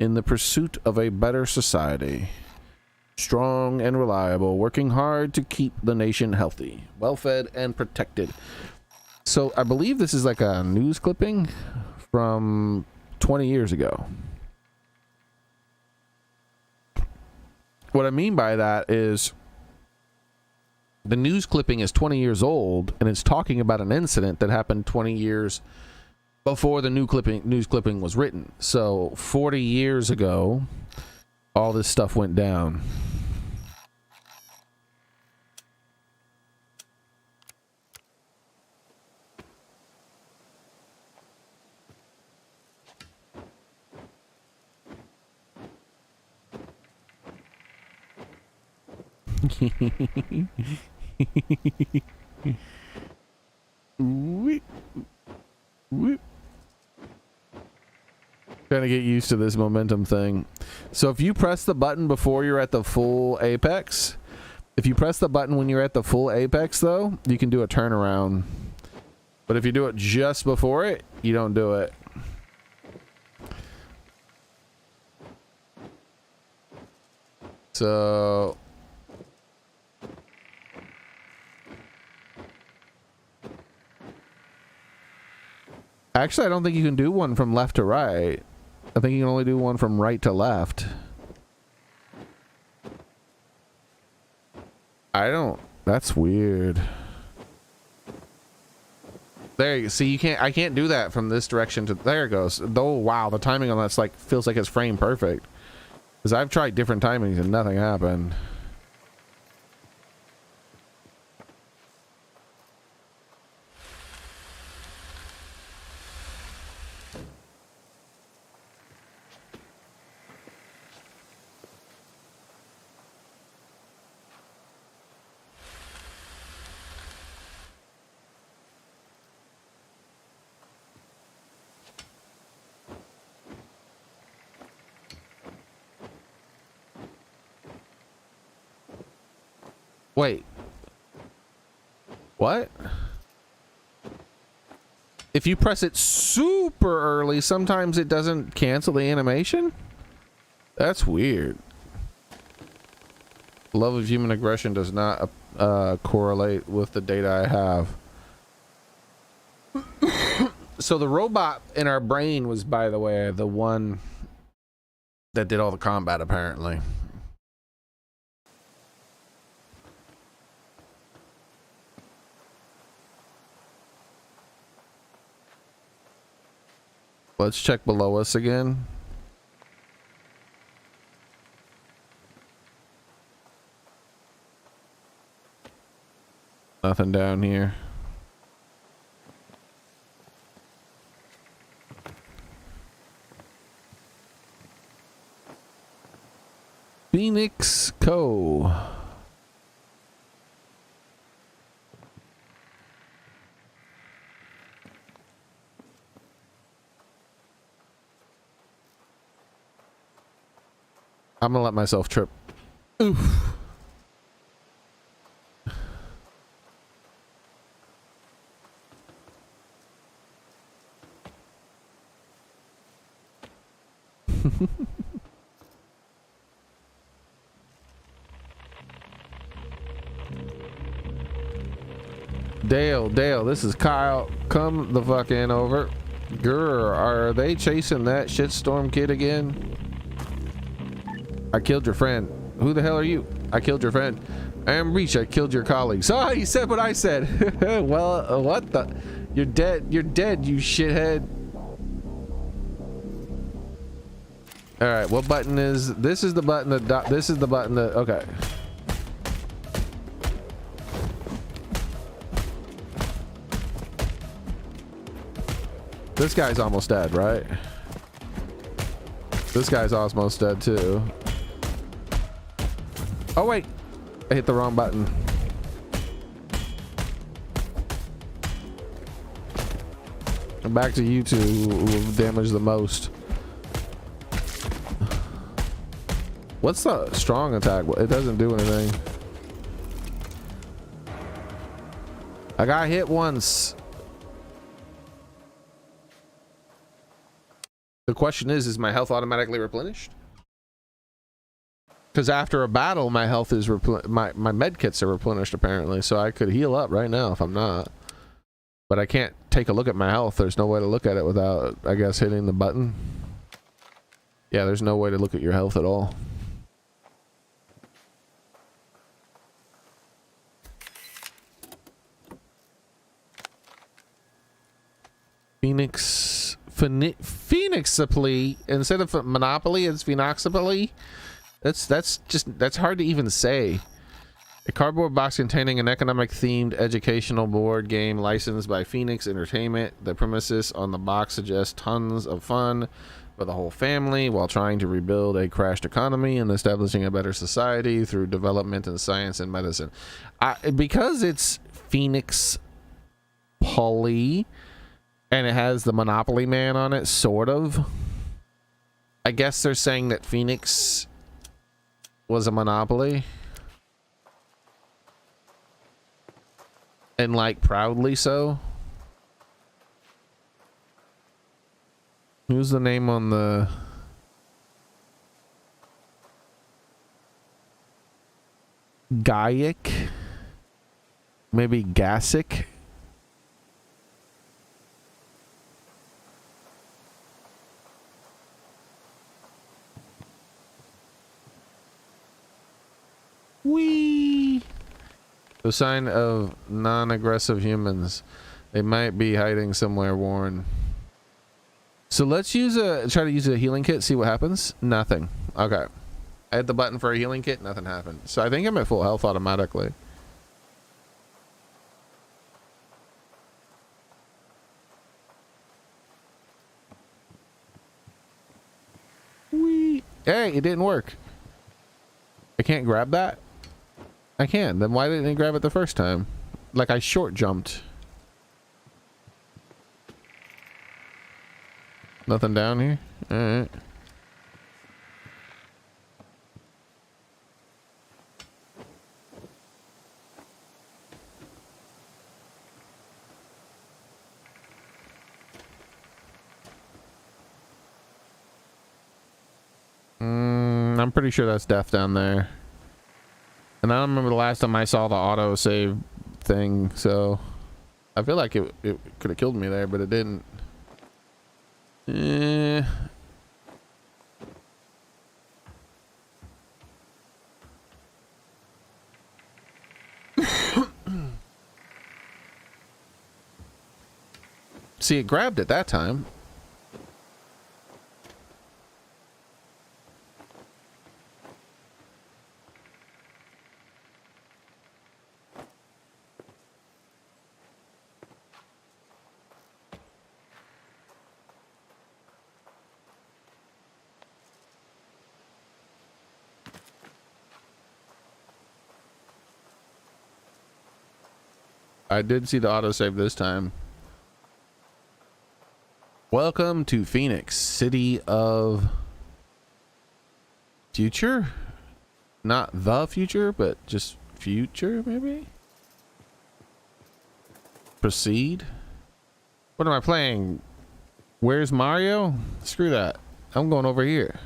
in the pursuit of a better society. Strong and reliable, working hard to keep the nation healthy, well-fed, and protected. So I believe this is like a news clipping from 20 years ago. What I mean by that is the news clipping is 20 years old, and it's talking about an incident that happened 20 years before the news clipping was written. So 40 years ago, all this stuff went down. Trying to get used to this momentum thing. So if you press the button before you're at the full apex, if you press the button when you're at the full apex though, you can do a turnaround. But if you do it just before it, you don't do it. So actually, I don't think you can do one from left to right. I think you can only do one from right to left. I don't. That's weird. There you see. You can't. I can't do that from this direction to there. It goes. Oh wow, the timing on that's like feels like it's frame perfect. Because I've tried different timings and nothing happened. Wait. What? If you press it super early, sometimes it doesn't cancel the animation? That's weird. Love of human aggression does not correlate with the data I have. So the robot in our brain was, by the way, the one that did all the combat, apparently. Let's check below us again. Nothing down here. Phoenix Co. I'm gonna let myself trip. Oof. Dale, this is Kyle. Come the fuck in over. Grr, are they chasing that shitstorm kid again? I killed your friend. Who the hell are you? I killed your friend. I am Reach. I killed your colleagues. Oh, he said what I said. Well, what the? You're dead. You're dead, you shithead. All right, what button is this? Is the button that this is the button that okay. This guy's almost dead, right? This guy's almost dead too. Oh wait, I hit the wrong button. And back to you two who damage the most. What's the strong attack? It doesn't do anything. I got hit once. The question is my health automatically replenished? Because after a battle, my health is my med kits are replenished apparently, so I could heal up right now if I'm not. But I can't take a look at my health. There's no way to look at it without, I guess, hitting the button. Yeah, there's no way to look at your health at all. Phoenixiply instead of Monopoly, it's Phoenixiply. That's hard to even say. A cardboard box containing an economic themed educational board game licensed by Phoenix Entertainment. The premises on the box suggests tons of fun for the whole family while trying to rebuild a crashed economy and establishing a better society through development in science and medicine. Because it's Phoenix Poly and it has the Monopoly Man on it, sort of. I guess they're saying that Phoenix was a monopoly. And like proudly so. Who's the name on the Xearrik? Maybe Gasic? Wee. The sign of non-aggressive humans. They might be hiding somewhere, Warren. So let's try to use a healing kit, see what happens. Nothing. Okay. I hit the button for a healing kit, nothing happened. So I think I'm at full health automatically. Wee. Hey, it didn't work. I can't grab that? I can. Then why didn't he grab it the first time? Like I short jumped. Nothing down here? Alright. I'm pretty sure that's death down there. And I don't remember the last time I saw the auto save thing, so I feel like it could have killed me there, but it didn't. See, it grabbed it that time. I did see the autosave this time. Welcome to Phoenix, city of future? Not the future, but just future, maybe? Proceed? What am I playing? Where's Mario? Screw that. I'm going over here.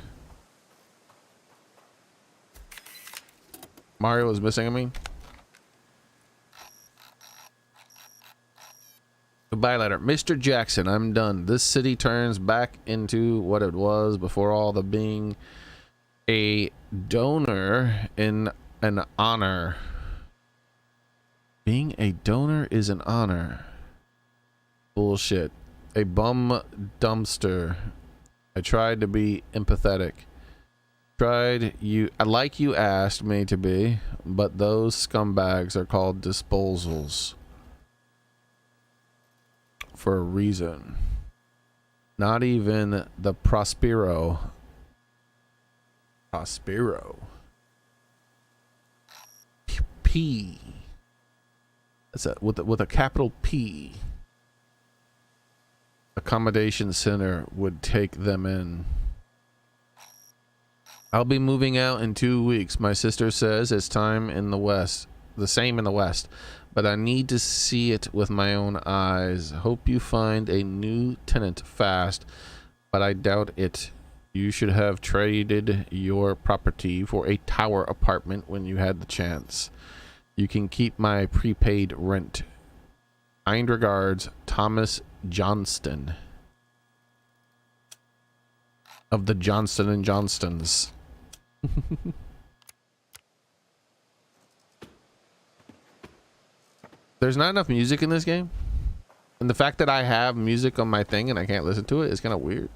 Mario is missing, I mean. Goodbye letter. Mr. Jackson, I'm done. This city turns back into what it was before all the being a donor in an honor. Being a donor is an honor. Bullshit. A bum dumpster. I tried to be empathetic. Tried you like you asked me to be, but those scumbags are called disposals. For a reason. Not even the Prospero. P. That's with a capital P. Accommodation center would take them in. I'll be moving out in 2 weeks. My sister says it's time in the West. The same in the West. But I need to see it with my own eyes. Hope you find a new tenant fast, but I doubt it. You should have traded your property for a tower apartment when you had the chance. You can keep my prepaid rent. Kind regards, Thomas Johnston. Of the Johnston and Johnstons. There's not enough music in this game, and the fact that I have music on my thing and I can't listen to it is kind of weird.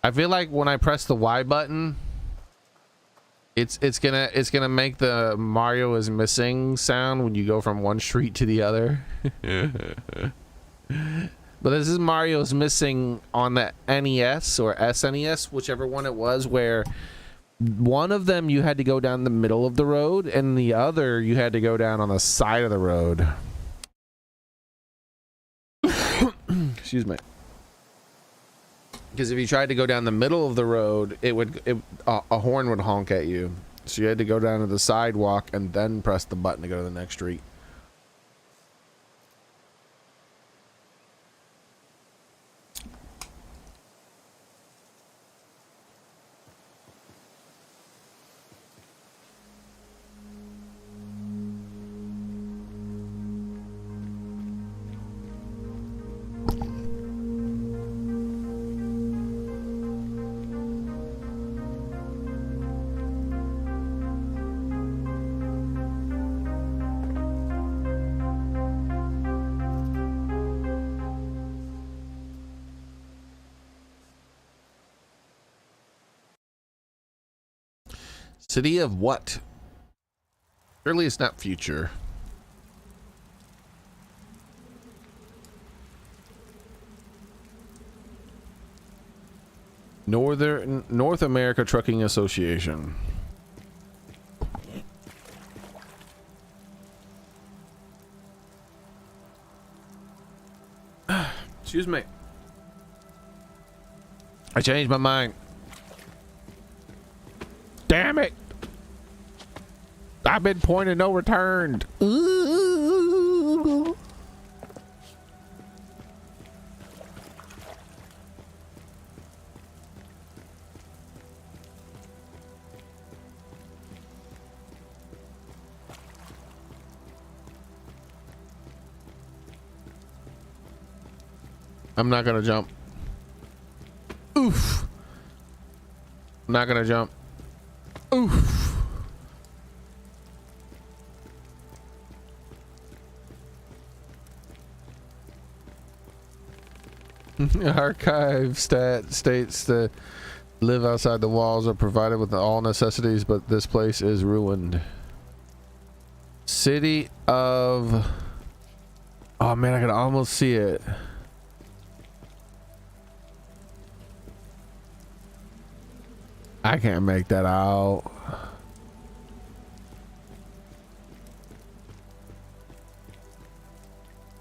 I feel like when I press the Y button, it's gonna make the Mario is missing sound when you go from one street to the other. But this is Mario's missing on the NES or SNES, whichever one it was, where one of them you had to go down the middle of the road and the other you had to go down on the side of the road. Excuse me. Because if you tried to go down the middle of the road, a horn would honk at you. So you had to go down to the sidewalk and then press the button to go to the next street. City of what? Surely it's not future. North America Trucking Association. Excuse me. I changed my mind. Damn it. I've been point of no return. Ooh. I'm not gonna jump. Oof. I'm not gonna jump. Oof. Archive states that live outside the walls are provided with all necessities, but this place is ruined. City of... Oh man, I can almost see it. I can't make that out.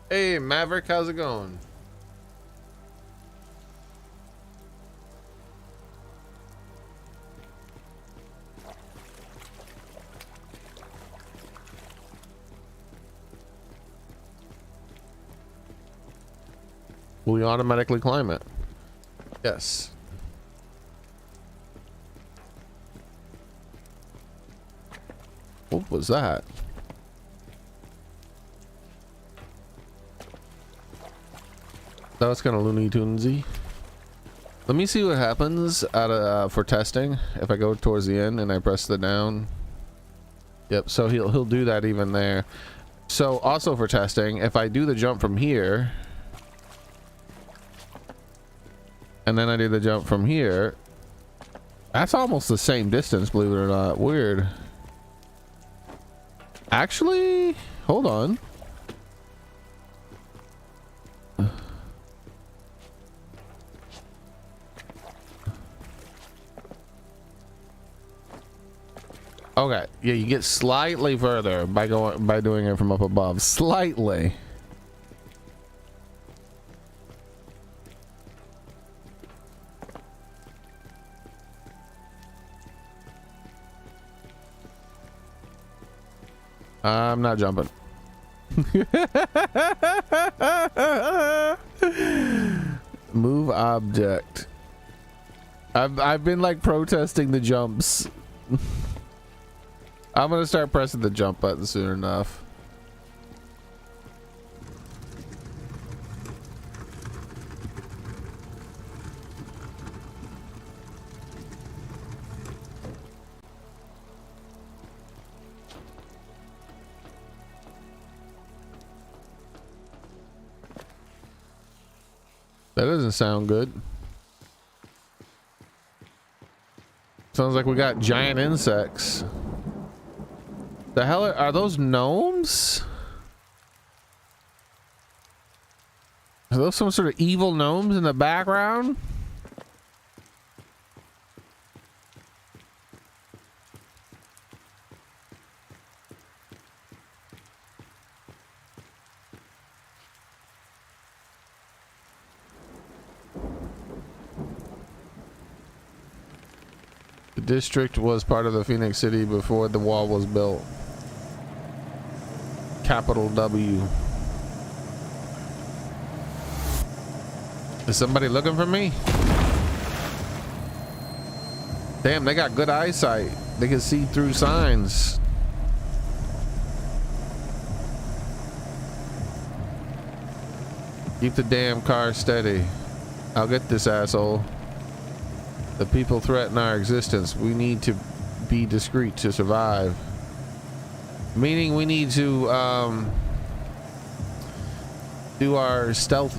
Hey Maverick, how's it going? Will we automatically climb it? Yes. What was that? That was kind of Looney Tunesy. Let me see what happens out of for testing if I go towards the end and I press the down. Yep, so he'll do that even there. So also for testing, if I do the jump from here and then I do the jump from here, that's almost the same distance, believe it or not. Weird. Actually, hold on. Okay, yeah, you get slightly further by doing it from up above. Slightly. I'm not jumping. Move object. I've been like protesting the jumps. I'm gonna start pressing the jump button soon enough. That doesn't sound good. Sounds like we got giant insects. The hell are those gnomes? Are those some sort of evil gnomes in the background? The district was part of the Phoenix City before the wall was built. Capital W. Is somebody looking for me? Damn, they got good eyesight. They can see through signs. Keep the damn car steady. I'll get this asshole. The people threaten our existence. We need to be discreet to survive. Meaning we need to do our stealth.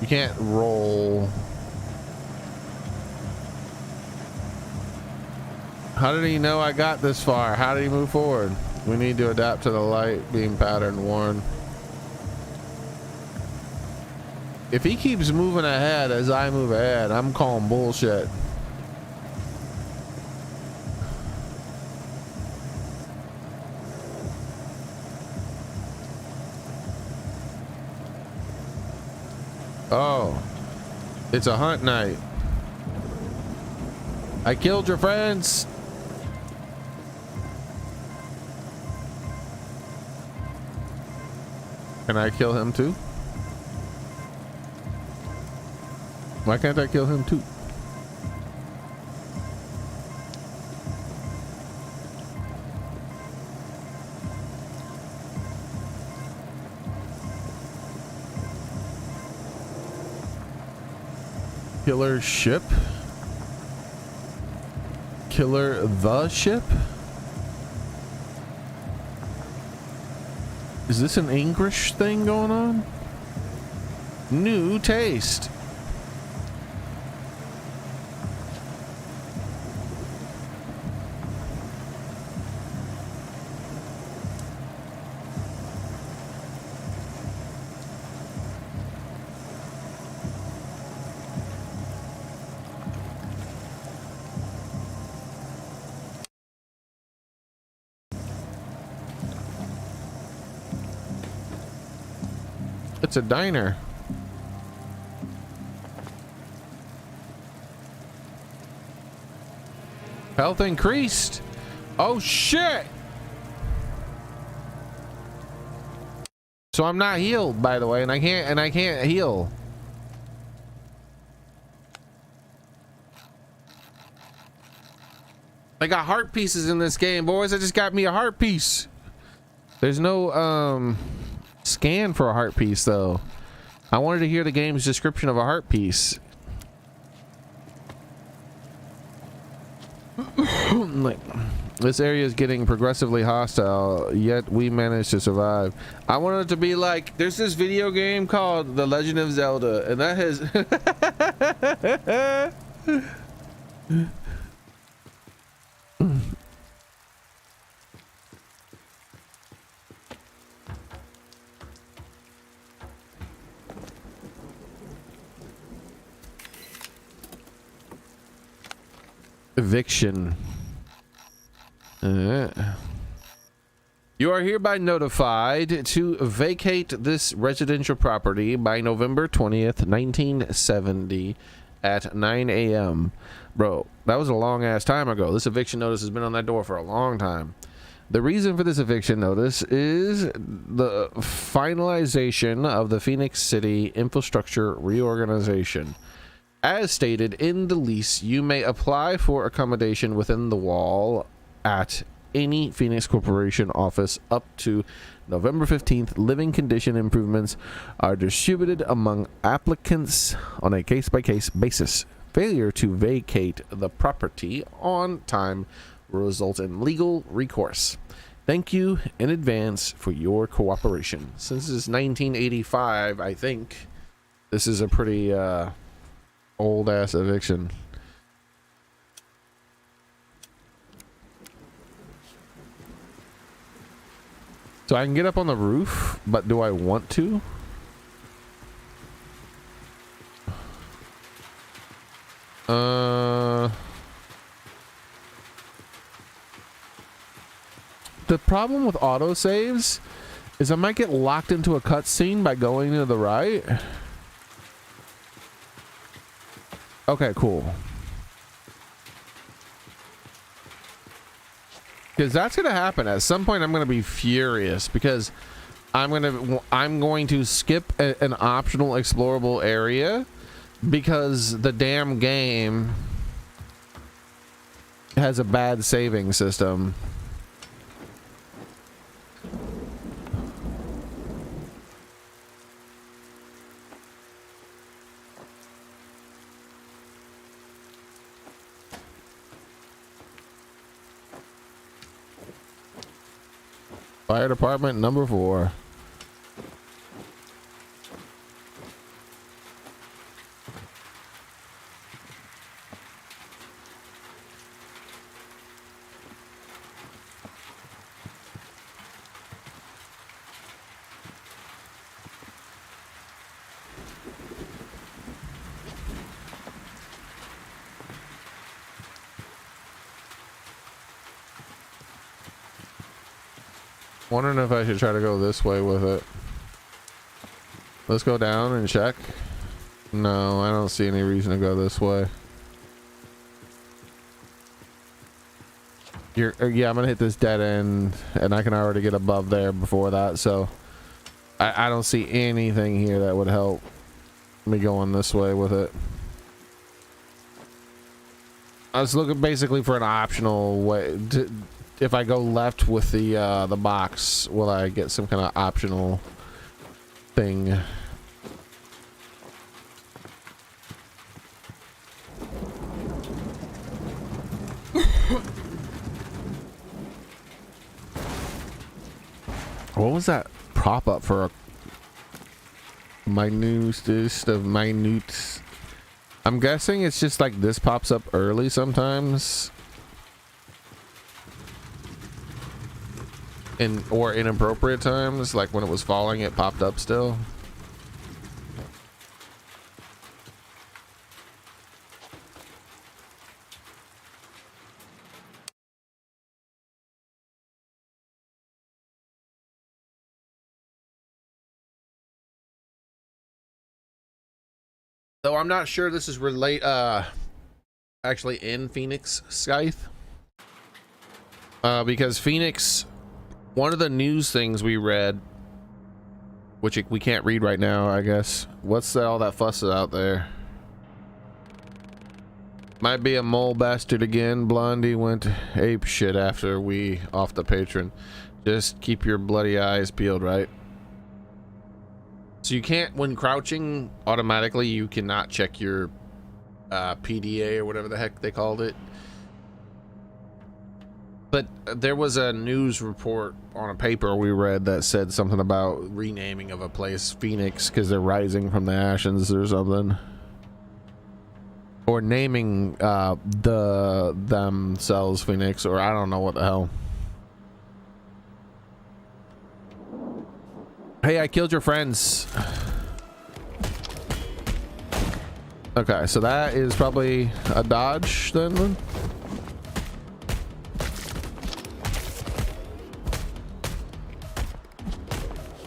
You can't roll. How did he know I got this far? How did he move forward? We need to adapt to the light beam pattern, Warren. If he keeps moving ahead as I move ahead, I'm calling bullshit. Oh. It's a hunt night. I killed your friends. Can I kill him too? Why can't I kill him too? Killer ship? Killer the ship? Is this an English thing going on? New taste. It's a diner. Health increased. Oh shit. So I'm not healed, by the way, and I can't heal. I got heart pieces in this game, boys. I just got me a heart piece. There's no scan for a heart piece though. I wanted to hear the game's description of a heart piece. Like, this area is getting progressively hostile, yet we managed to survive. I wanted it to be like, there's this video game called The Legend of Zelda, and that has eviction. You are hereby notified to vacate this residential property by November 20th, 1970 at 9 a.m. Bro, that was a long ass time ago. This eviction notice has been on that door for a long time. The reason for this eviction notice is the finalization of the Phoenix City infrastructure reorganization. As stated in the lease, you may apply for accommodation within the wall at any Phoenix Corporation office up to November 15th. Living condition improvements are distributed among applicants on a case-by-case basis. Failure to vacate the property on time will result in legal recourse. Thank you in advance for your cooperation. Since this is 1985, I think this is a pretty old ass eviction. So I can get up on the roof, but do I want to? The problem with autosaves is I might get locked into a cutscene by going to the right. Okay, cool. Because that's gonna happen at some point. I'm gonna be furious because I'm going to skip an optional explorable area because the damn game has a bad saving system. Fire department number 4. Wondering if I should try to go this way with it. Let's go down and check. No, I don't see any reason to go this way. Yeah, I'm gonna hit this dead end, and I can already get above there before that, so I don't see anything here that would help me going this way with it. I was looking basically for an optional way to, if I go left with the box, will I get some kind of optional thing? What was that prop up for? A minutest of minutes. I'm guessing it's just like this pops up early sometimes. Or inappropriate times, like when it was falling, it popped up still. Though I'm not sure this is actually in Phoenix, Scythe. Because Phoenix, one of the news things we read, which we can't read right now, I guess. What's all that fuss out there? Might be a mole bastard again. Blondie went ape shit after we off the patron. Just keep your bloody eyes peeled, right? So you can't, when crouching, automatically you cannot check your PDA or whatever the heck they called it. But there was a news report on a paper we read that said something about renaming of a place Phoenix because they're rising from the ashes or something. Or naming themselves Phoenix, or I don't know what the hell. Hey, I killed your friends. Okay, so that is probably a dodge then.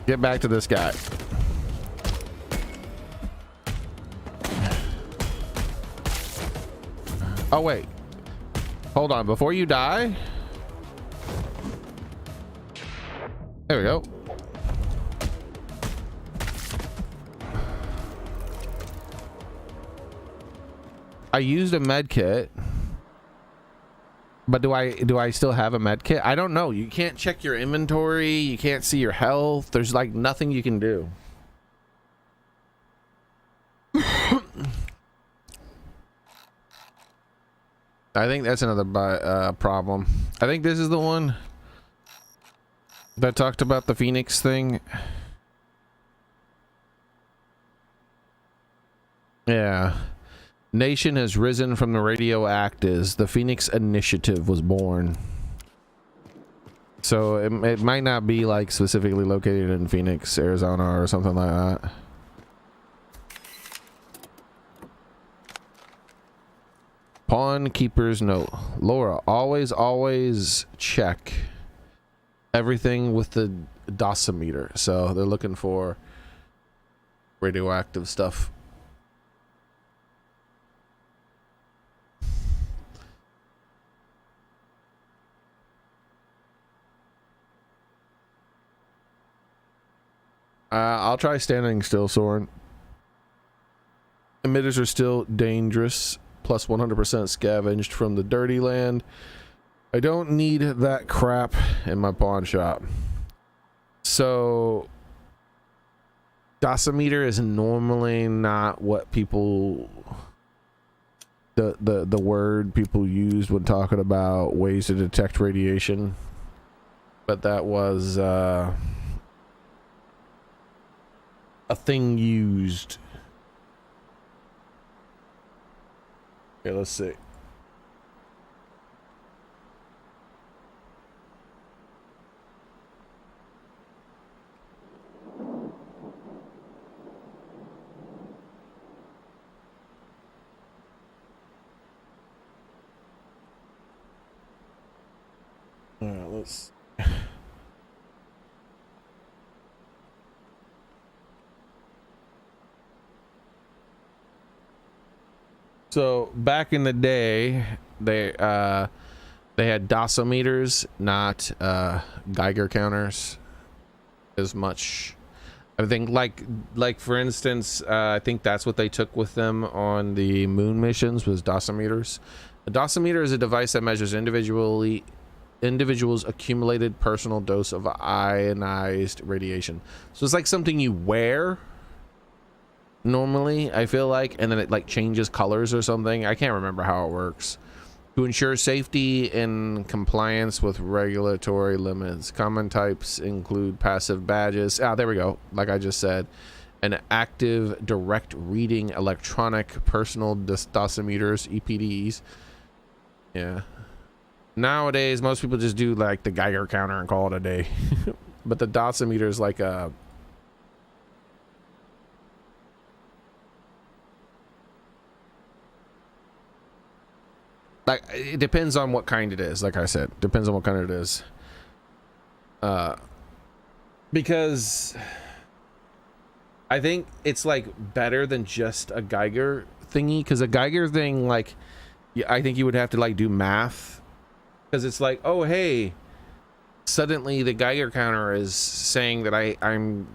Get back to this guy. Oh wait, hold on, before you die. There we go. I used a med kit, but do I still have a med kit? I don't know. You can't check your inventory, you can't see your health. There's like nothing you can do. I think that's another problem. I think this is the one that talked about the Phoenix thing. Yeah. Nation has risen from the radioactives. The Phoenix Initiative was born. So it might not be like specifically located in Phoenix, Arizona or something like that. Pawn keeper's note. Laura, always check everything with the dosimeter. So they're looking for radioactive stuff. I'll try standing still, Soren. Emitters are still dangerous. Plus 100% scavenged from the dirty land. I don't need that crap in my pawn shop. So dosimeter is normally not what people the word people used when talking about ways to detect radiation. But that was a thing used. Okay, let's see. All right, let's. So back in the day, they had dosimeters, not Geiger counters as much. I think like for instance, I think that's what they took with them on the moon missions was dosimeters. A dosimeter is a device that measures individuals' accumulated personal dose of ionized radiation. So it's like something you wear normally, I feel like, and then it like changes colors or something. I can't remember how it works. To ensure safety and compliance with regulatory limits, common types include passive badges. There we go. Like I just said, an active direct reading electronic personal dosimeters, EPDs. Yeah. Nowadays, most people just do like the Geiger counter and call it a day. But the dosimeter is like a it depends on what kind it is. Like I said, depends on what kind it is. Because I think it's like better than just a Geiger thingy. Because a Geiger thing, like, I think you would have to like do math. Because it's like, oh hey, suddenly the Geiger counter is saying that I'm,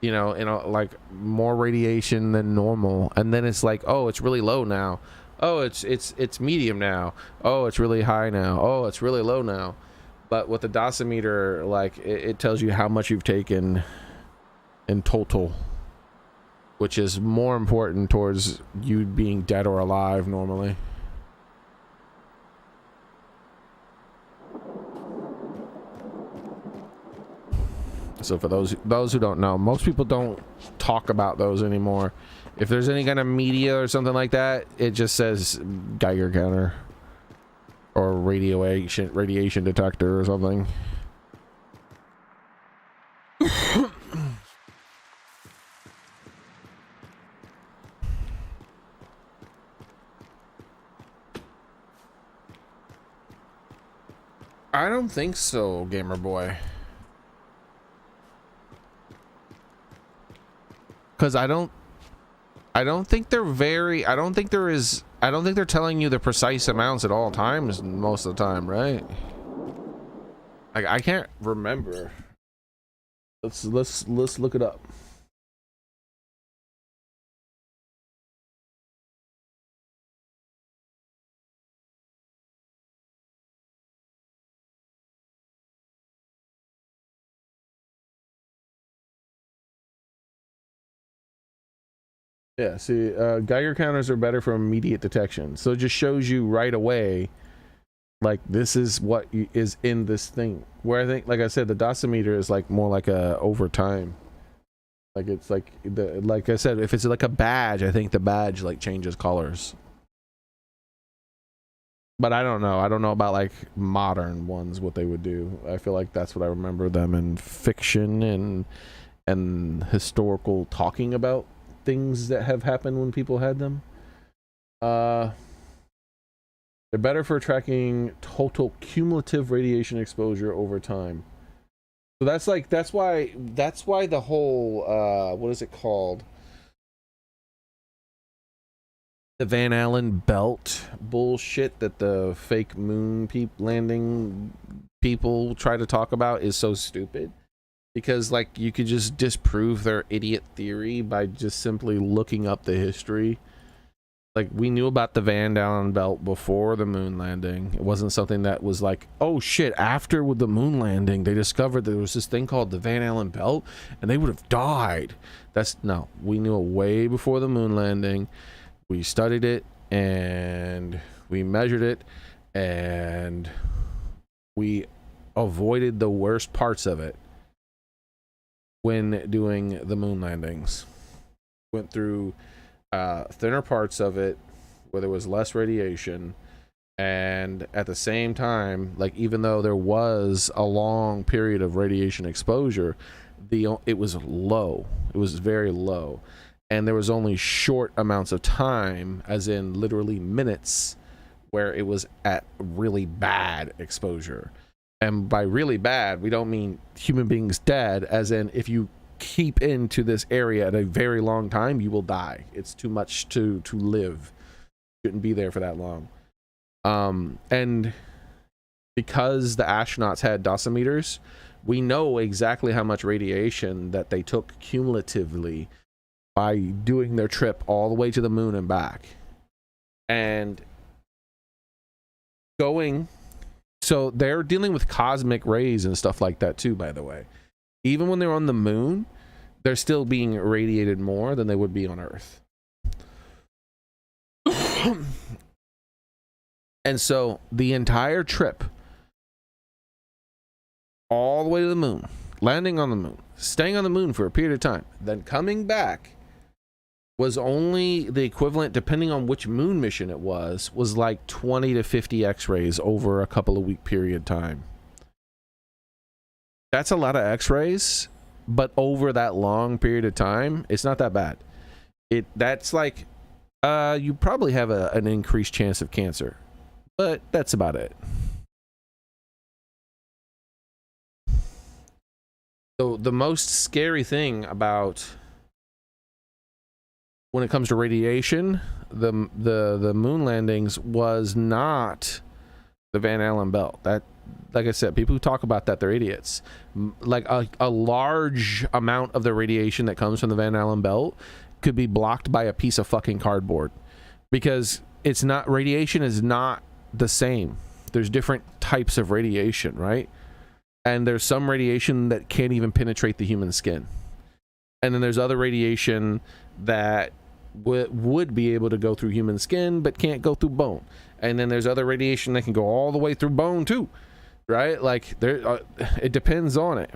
you know, like more radiation than normal, and then it's like, oh, it's really low now. Oh, it's medium now. Oh, it's really high now. Oh, it's really low now. But with the dosimeter, like it tells you how much you've taken in total, which is more important towards you being dead or alive normally. So for those who don't know, most people don't talk about those anymore. If there's any kind of media or something like that, it just says Geiger counter or radiation detector or something. I don't think so, gamer boy. Because I don't think they're I don't think they're telling you the precise amounts at all times most of the time, right? I can't remember. Let's look it up. Yeah, see, Geiger counters are better for immediate detection. So it just shows you right away, like, this is what is in this thing. Where I think, like I said, the dosimeter is like more like a over time. Like it's like like I said, if it's like a badge, I think the badge like changes colors. But I don't know. I don't know about like modern ones, what they would do. I feel like that's what I remember them in fiction and historical talking about things that have happened when people had them. They're better for tracking total cumulative radiation exposure over time. So that's why the whole what is it called? The Van Allen belt bullshit that the fake moon landing people try to talk about is so stupid. Because like you could just disprove their idiot theory by just simply looking up the history. Like we knew about the Van Allen belt before the moon landing. It wasn't something that was like, oh shit, after with the moon landing they discovered there was this thing called the Van Allen belt and they would have died. No, we knew it way before the moon landing. We studied it and we measured it and we avoided the worst parts of it when doing the moon landings. Went through thinner parts of it where there was less radiation, and at the same time, like even though there was a long period of radiation exposure, it was low. It was very low, and there was only short amounts of time, as in literally minutes, where it was at really bad exposure. And by really bad, we don't mean human beings dead, as in if you keep into this area at a very long time, you will die. It's too much to live. shouldn't be there for that long. And because the astronauts had dosimeters, we know exactly how much radiation that they took cumulatively by doing their trip all the way to the moon and back. And so they're dealing with cosmic rays and stuff like that too, by the way. Even when they're on the moon, they're still being irradiated more than they would be on Earth. And so the entire trip, all the way to the moon, landing on the moon, staying on the moon for a period of time, then coming back, was only the equivalent, depending on which moon mission it was like 20 to 50 x-rays over a couple of week period time. That's a lot of x-rays, but over that long period of time, it's not that bad. That's like you probably have an increased chance of cancer, but that's about it. So the most scary thing about when it comes to radiation, the moon landings was not the Van Allen belt. That, like I said, people who talk about that, they're idiots. Like a large amount of the radiation that comes from the Van Allen belt could be blocked by a piece of fucking cardboard, because it's not, radiation is not the same. There's different types of radiation, right? And there's some radiation that can't even penetrate the human skin. And then there's other radiation that would be able to go through human skin but can't go through bone. And then there's other radiation that can go all the way through bone too, right? Like there it depends on it.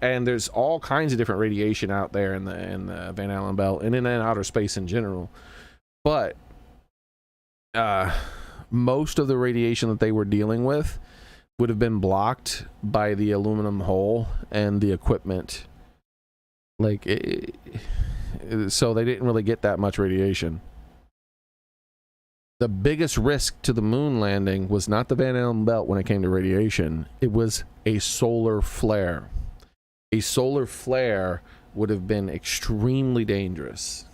And there's all kinds of different radiation out there in the Van Allen belt and in outer space in general. But most of the radiation that they were dealing with would have been blocked by the aluminum hull and the equipment. Like so they didn't really get that much radiation. The biggest risk to the moon landing was not the Van Allen belt when it came to radiation. It was a solar flare. A solar flare would have been extremely dangerous.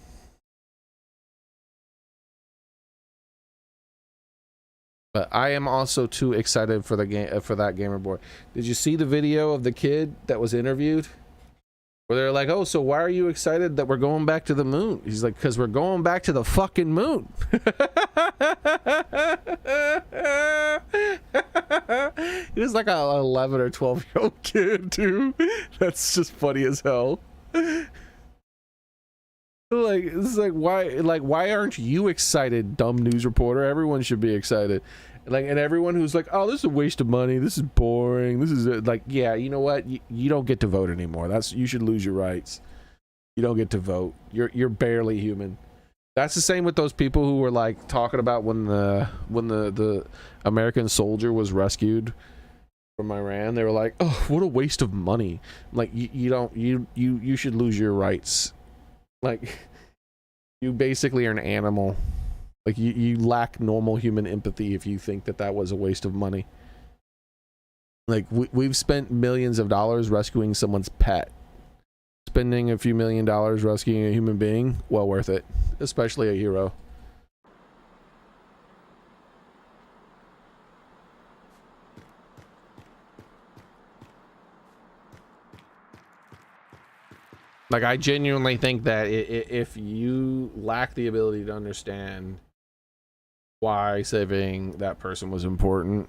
But I am also too excited for the game, for that gamer board. Did you see the video of the kid that was interviewed? Where they're like, oh, so why are you excited that we're going back to the moon? He's like, because we're going back to the fucking moon. He was like an 11 or 12-year-old kid, too. That's just funny as hell. Like, it's like, why aren't you excited, dumb news reporter? Everyone should be excited. Like, and everyone who's like, oh, this is a waste of money, this is boring, this is like, yeah, you know what, you don't get to vote anymore. You should lose your rights. You don't get to vote. You're barely human. That's the same with those people who were like talking about when the American soldier was rescued from Iran. They were like, oh, what a waste of money. Like, you should lose your rights. Like, you basically are an animal. Like, you lack normal human empathy if you think that was a waste of money. Like, we've spent millions of dollars rescuing someone's pet. Spending a few $1 million rescuing a human being, well worth it. Especially a hero. Like, I genuinely think that if you lack the ability to understand why saving that person was important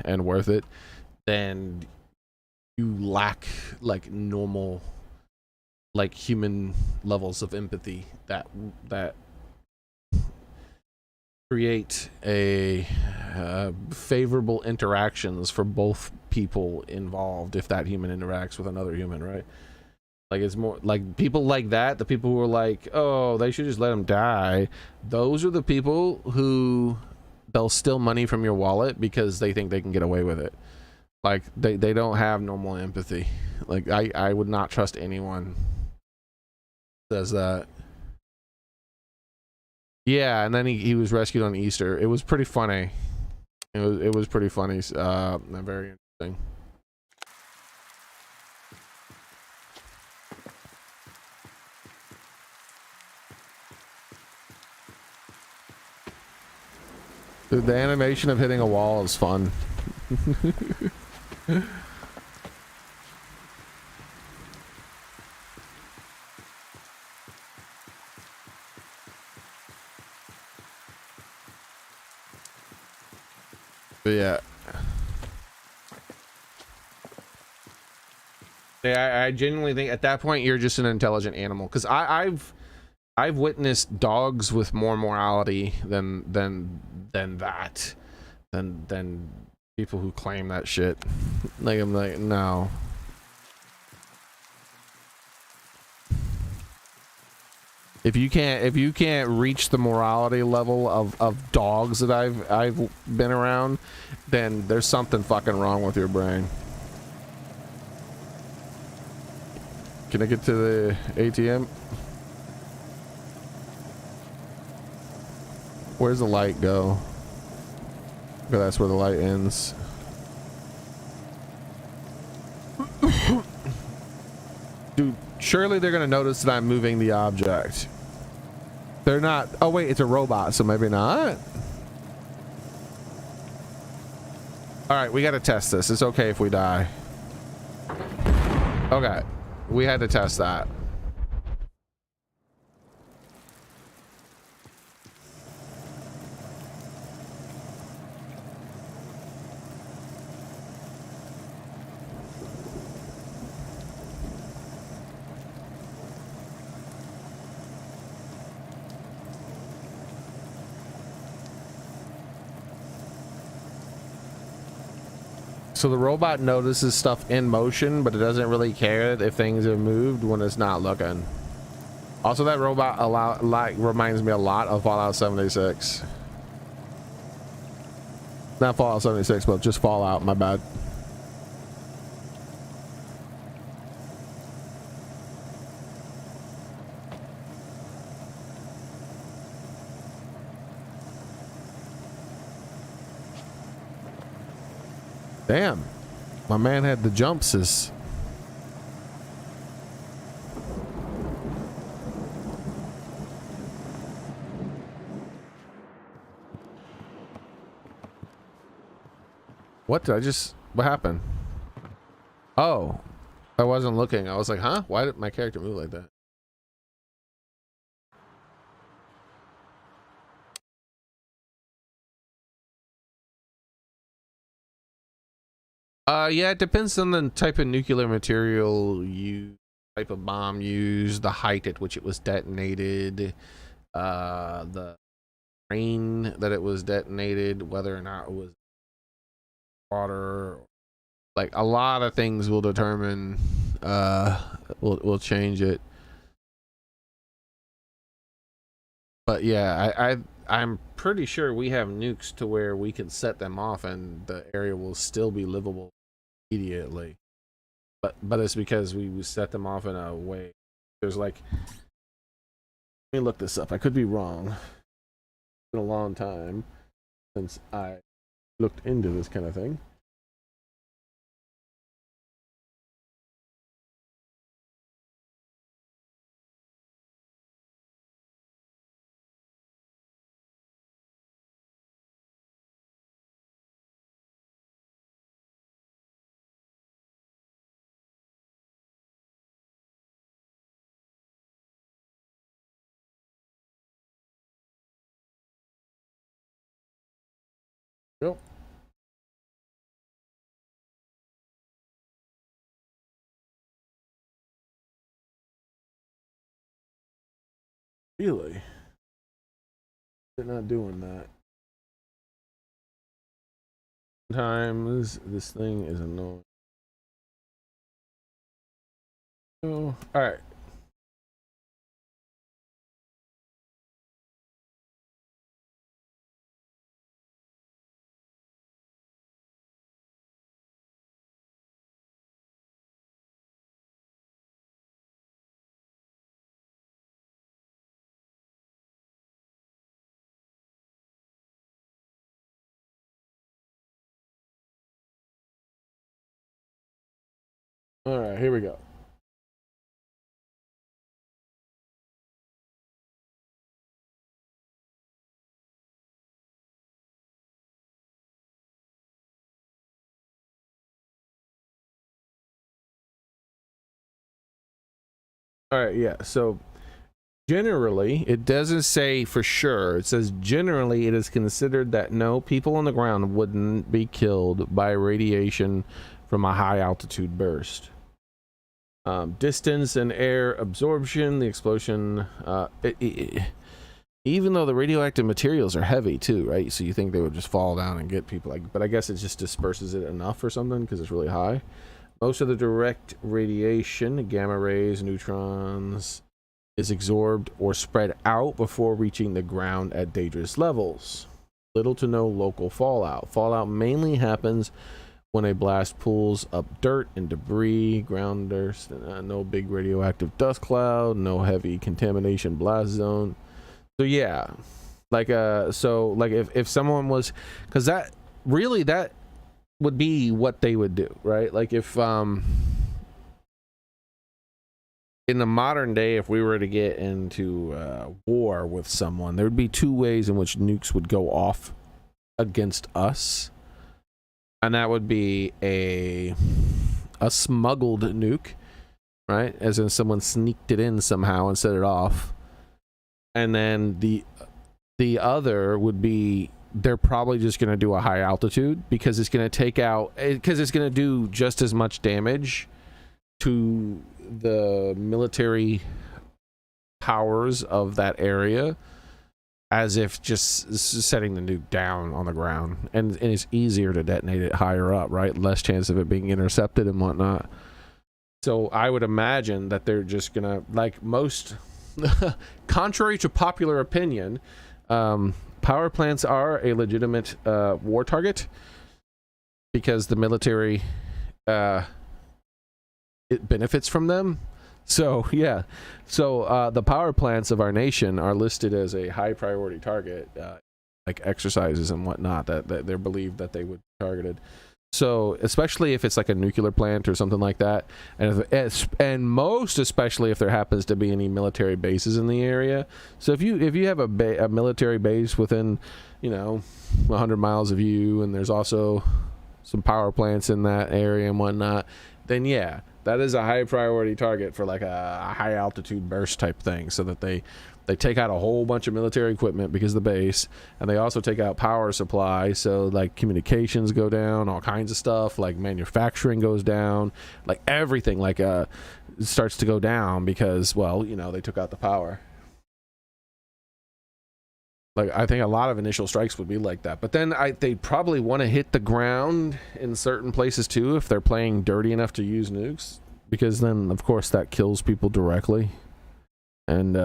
and worth it, then you lack like normal, like human levels of empathy that create a favorable interactions for both people involved if that human interacts with another human, right? Like, it's more like people like that, the people who are like, oh, they should just let them die. Those are the people who they'll steal money from your wallet because they think they can get away with it. Like, they don't have normal empathy. Like, I would not trust anyone who does that. Yeah, and then he was rescued on Easter. It was pretty funny. It was pretty funny. Very interesting. Dude, the animation of hitting a wall is fun. But yeah. Yeah, I genuinely think at that point you're just an intelligent animal. Because I've witnessed dogs with more morality than people who claim that shit. Like I'm like, no. If you can't reach the morality level of dogs that I've been around, then there's something fucking wrong with your brain. Can I get to the ATM? Where's the light go? Okay, that's where the light ends. Dude, surely they're gonna notice that I'm moving the object. They're not. Oh wait, it's a robot, so maybe not. All right, we gotta test this. It's okay if we die. Okay, we had to test that. So the robot notices stuff in motion, but it doesn't really care if things have moved when it's not looking. Also, that robot reminds me a lot of Fallout 76. Not Fallout 76, but just Fallout, my bad. Damn, my man had the jumpses. What did I just, what happened? Oh, I wasn't looking. I was like, huh? Why did my character move like that? Yeah, it depends on the type of nuclear material you, type of bomb used, the height at which it was detonated, the rain that it was detonated, whether or not it was water. Like a lot of things will determine, will change it. But yeah, I'm pretty sure we have nukes to where we can set them off and the area will still be livable immediately. But it's because we set them off in a way. There's like, let me look this up. I could be wrong. It's been a long time since I looked into this kind of thing. Yep. Really? They're not doing that. Sometimes this thing is annoying. Oh, all right. All right, here we go. All right, yeah. So generally, it doesn't say for sure. It says generally it is considered that no, people on the ground wouldn't be killed by radiation from a high altitude burst. Distance and air absorption, the explosion, even though the radioactive materials are heavy too, right? So you think they would just fall down and get people, like, but I guess it just disperses it enough or something because it's really high. Most of the direct radiation, gamma rays, neutrons, is absorbed or spread out before reaching the ground at dangerous levels. Little to no local fallout. Fallout mainly happens when a blast pulls up dirt and debris, grounders, no big radioactive dust cloud, no heavy contamination blast zone. So yeah, like so like if someone was, because that really that would be what they would do, right? Like if in the modern day, if we were to get into war with someone, there would be two ways in which nukes would go off against us. And that would be a smuggled nuke, right? As in someone sneaked it in somehow and set it off. And then the other would be they're probably just going to do a high altitude because it's going to take out, because it's going to do just as much damage to the military powers of that area as if just setting the nuke down on the ground, and it's easier to detonate it higher up, right? Less chance of it being intercepted and whatnot. So I would imagine that they're just gonna, like most contrary to popular opinion, power plants are a legitimate war target because the military it benefits from them. So yeah, so the power plants of our nation are listed as a high priority target, like exercises and whatnot, that they're believed that they would be targeted. So especially if it's like a nuclear plant or something like that, and most especially if there happens to be any military bases in the area. So if you have a military base within, 100 miles of you, and there's also some power plants in that area and whatnot, then yeah, that is a high priority target for like a high altitude burst type thing, so that they take out a whole bunch of military equipment because of the base, and they also take out power supply, so like communications go down, all kinds of stuff, like manufacturing goes down, like everything like starts to go down because, well, they took out the power. Like I think a lot of initial strikes would be like that, but then they probably want to hit the ground in certain places too if they're playing dirty enough to use nukes, because then of course that kills people directly, and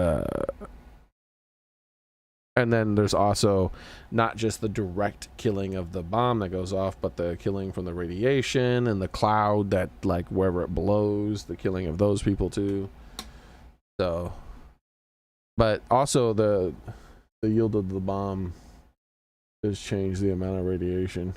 then there's also not just the direct killing of the bomb that goes off, but the killing from the radiation and the cloud that, like, wherever it blows, the killing of those people too. So, but also the yield of the bomb does change the amount of radiation.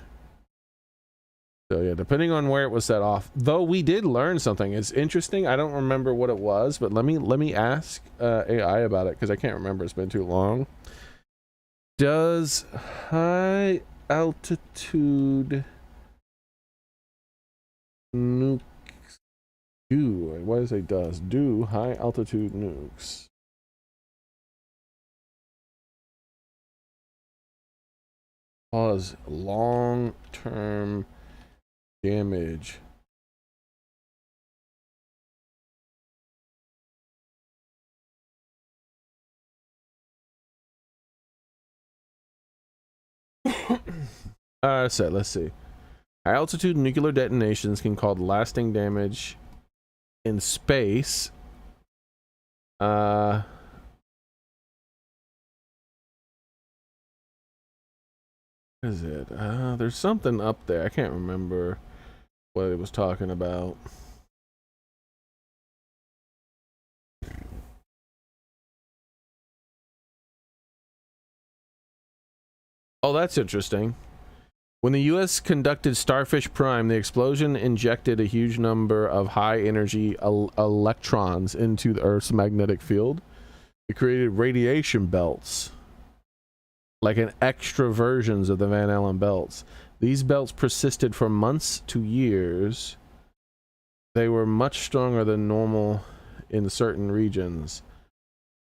So yeah, depending on where it was set off. Though we did learn something. It's interesting. I don't remember what it was, but let me ask AI about it because I can't remember. It's been too long. Does high altitude nukes do? What does it does? Do high altitude nukes cause long-term damage? So let's see. High altitude nuclear detonations can cause lasting damage in space. What is it? There's something up there. I can't remember what it was talking about. Oh, that's interesting. When the U.S. conducted Starfish Prime, the explosion injected a huge number of high-energy electrons into the Earth's magnetic field. It created radiation belts, like an extra versions of the Van Allen belts. These belts persisted for months to years. They were much stronger than normal in certain regions.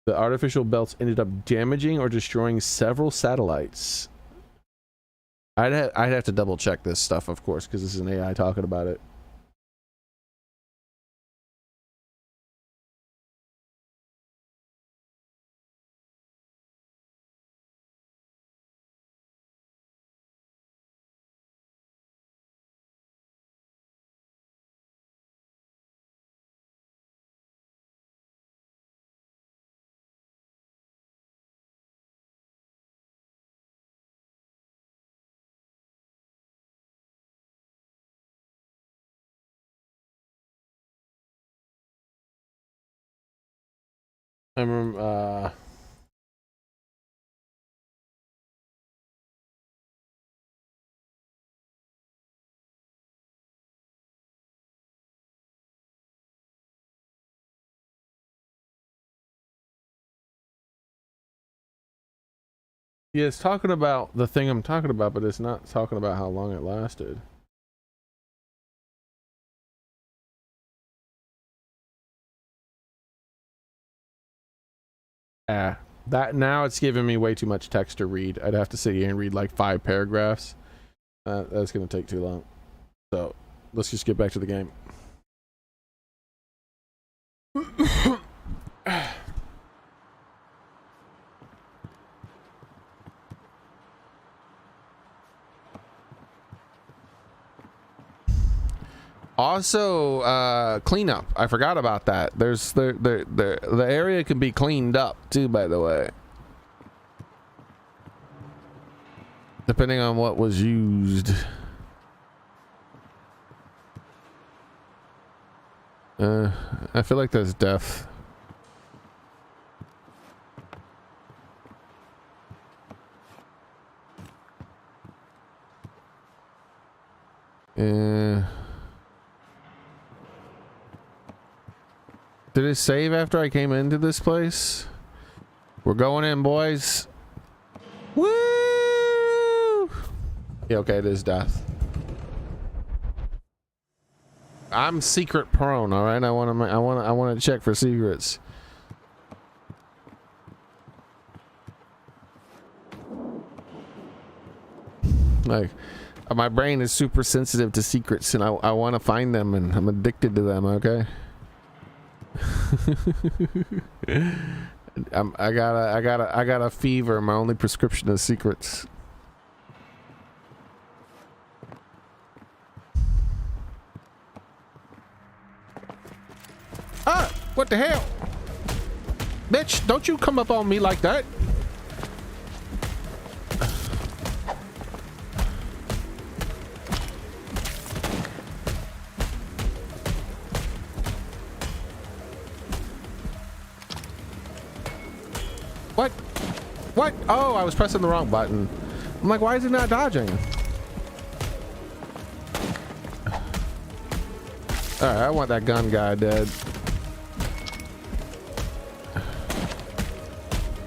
The artificial belts ended up damaging or destroying several satellites. I'd have to double check this stuff, of course, because this is an AI talking about it. I remember, yeah, it's talking about the thing I'm talking about, but it's not talking about how long it lasted. That now it's giving me way too much text to read. I'd have to sit here and read like 5 paragraphs. That's gonna take too long. So let's just get back to the game. Also, cleanup. I forgot about that. There's the area can be cleaned up too, by the way. Depending on what was used. I feel like there's death. Did it save after I came into this place? We're going in, boys. Woo! Yeah, okay, it is death. I'm secret prone, all right. I want to check for secrets. Like, my brain is super sensitive to secrets, and I want to find them, and I'm addicted to them. Okay. I got a fever. My only prescription is secrets. Ah, what the hell? Bitch, don't you come up on me like that. What? What? Oh, I was pressing the wrong button. I'm like, why is it not dodging? Alright, I want that gun guy dead.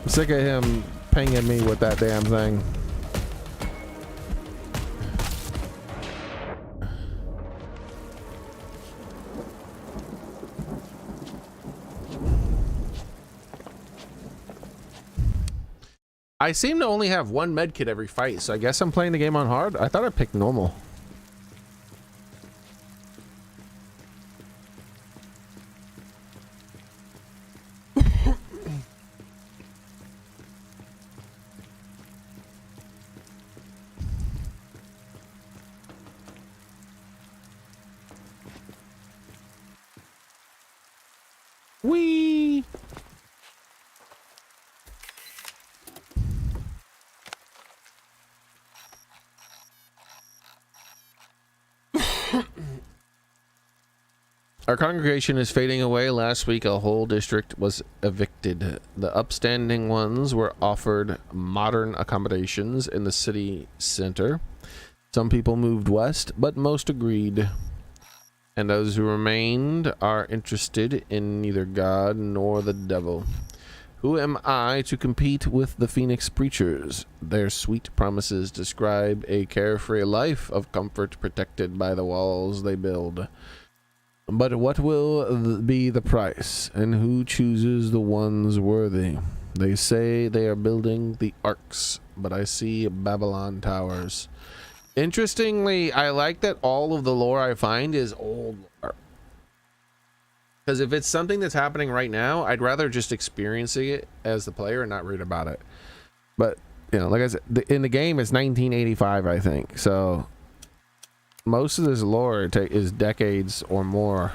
I'm sick of him pinging me with that damn thing. I seem to only have one med kit every fight, so I guess I'm playing the game on hard. I thought I picked normal. Whee! Our congregation is fading away. Last week, a whole district was evicted. The upstanding ones were offered modern accommodations in the city center. Some people moved west, but most agreed. And those who remained are interested in neither God nor the devil. Who am I to compete with the Phoenix preachers? Their sweet promises describe a carefree life of comfort protected by the walls they build. But what will be the price, and who chooses the ones worthy? They say they are building the arcs, but I see Babylon towers. Interestingly, I like that all of the lore I find is old lore. Because if it's something that's happening right now, I'd rather just experiencing it as the player and not read about it. But, you know, like I said, in the game it's 1985, I think. So most of this lore is decades or more.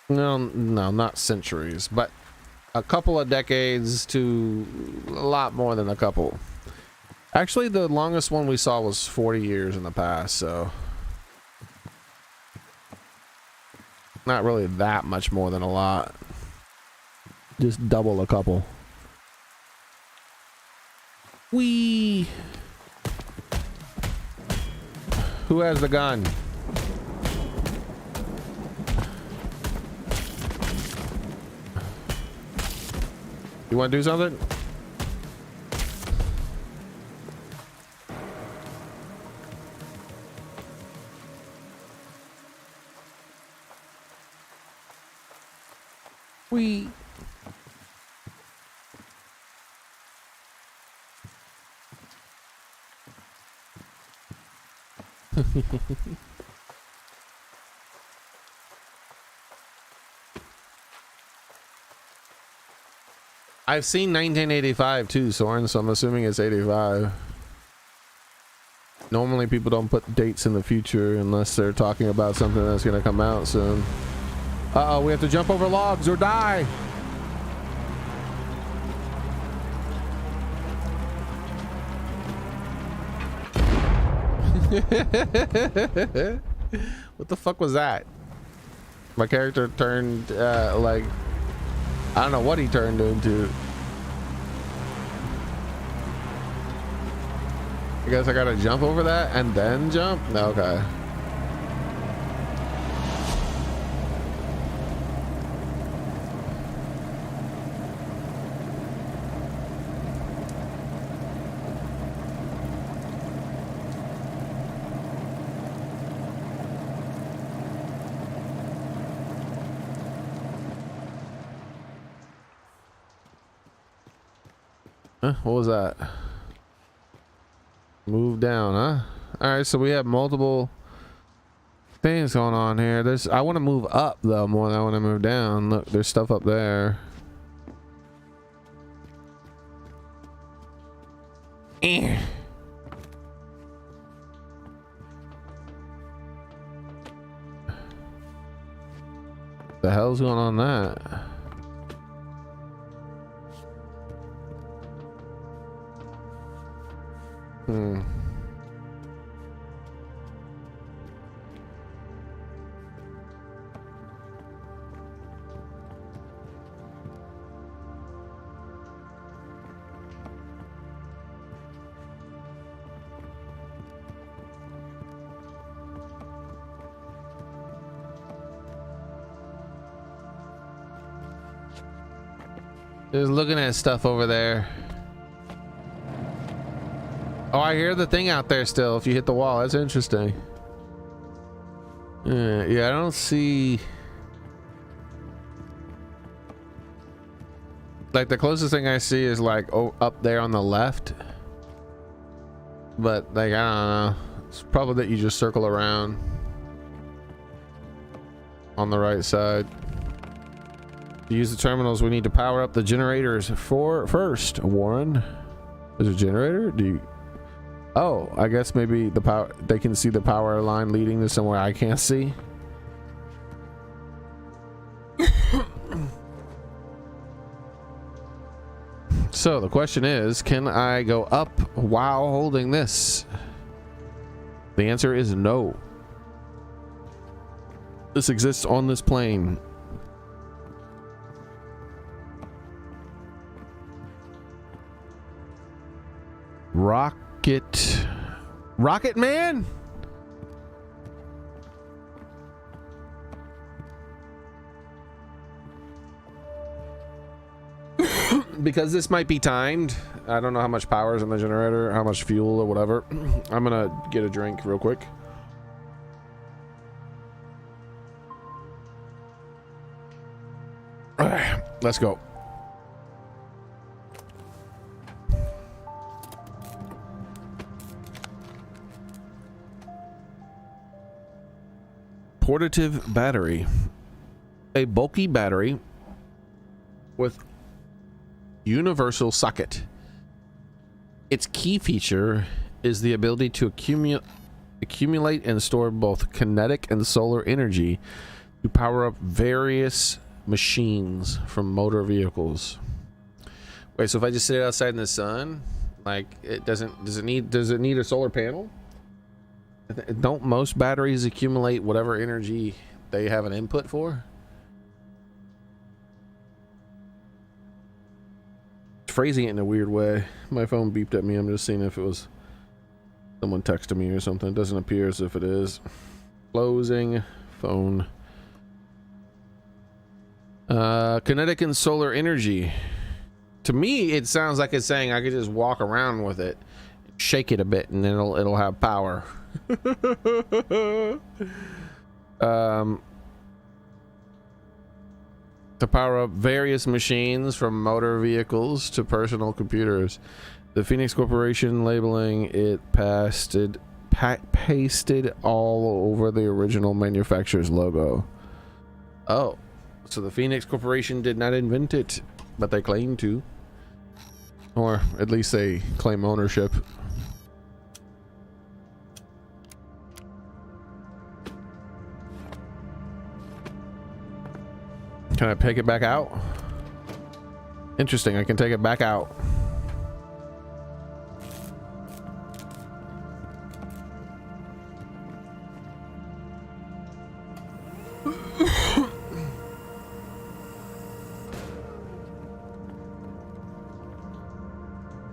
No, not centuries, but a couple of decades to a lot more than a couple. Actually, the longest one we saw was 40 years in the past, so not really that much more than a lot. Just double a couple. Whee! Who has the gun? You want to do something? Whee! I've seen 1985 too, Soren, so I'm assuming it's 85. Normally people don't put dates in the future unless they're talking about something that's going to come out soon. Uh-oh, we have to jump over logs or die. What the fuck was that? My character turned like, I don't know what he turned into. I guess I gotta jump over that and then jump? Okay. What was that? Move down, huh? All right, so we have multiple things going on here. I want to move up though more than I want to move down. Look, there's stuff up there. The hell's going on that? Just looking at stuff over there. Oh, I hear the thing out there still. If you hit the wall, that's interesting. Yeah, I don't see. Like the closest thing I see is like up there on the left. But like, I don't know. It's probably that you just circle around on the right side. To use the terminals, we need to power up the generators first, Warren. There's a generator? Do you? Oh, I guess maybe the power, they can see the power line leading to somewhere I can't see. So the question is, can I go up while holding this? The answer is no. This exists on this plane. Rocket Man? Because this might be timed. I don't know how much power is in the generator, how much fuel or whatever. I'm gonna get a drink real quick. Let's go. Portative battery. A bulky battery with universal socket. Its key feature is the ability to accumulate and store both kinetic and solar energy to power up various machines from motor vehicles. Wait, so if I just sit outside in the sun, like it does it need a solar panel? Don't most batteries accumulate whatever energy they have an input for? Phrasing it in a weird way. My phone beeped at me. I'm just seeing if it was someone texted me or something. It doesn't appear as if it is. Closing phone. Kinetic and solar energy. To me, it sounds like it's saying I could just walk around with it, shake it a bit, and then it'll have power. To power up various machines from motor vehicles to personal computers. The Phoenix Corporation labeling it pasted all over the original manufacturer's logo. Oh, so the Phoenix Corporation did not invent it, but they claim to. Or at least they claim ownership. Can I take it back out? Interesting, I can take it back out.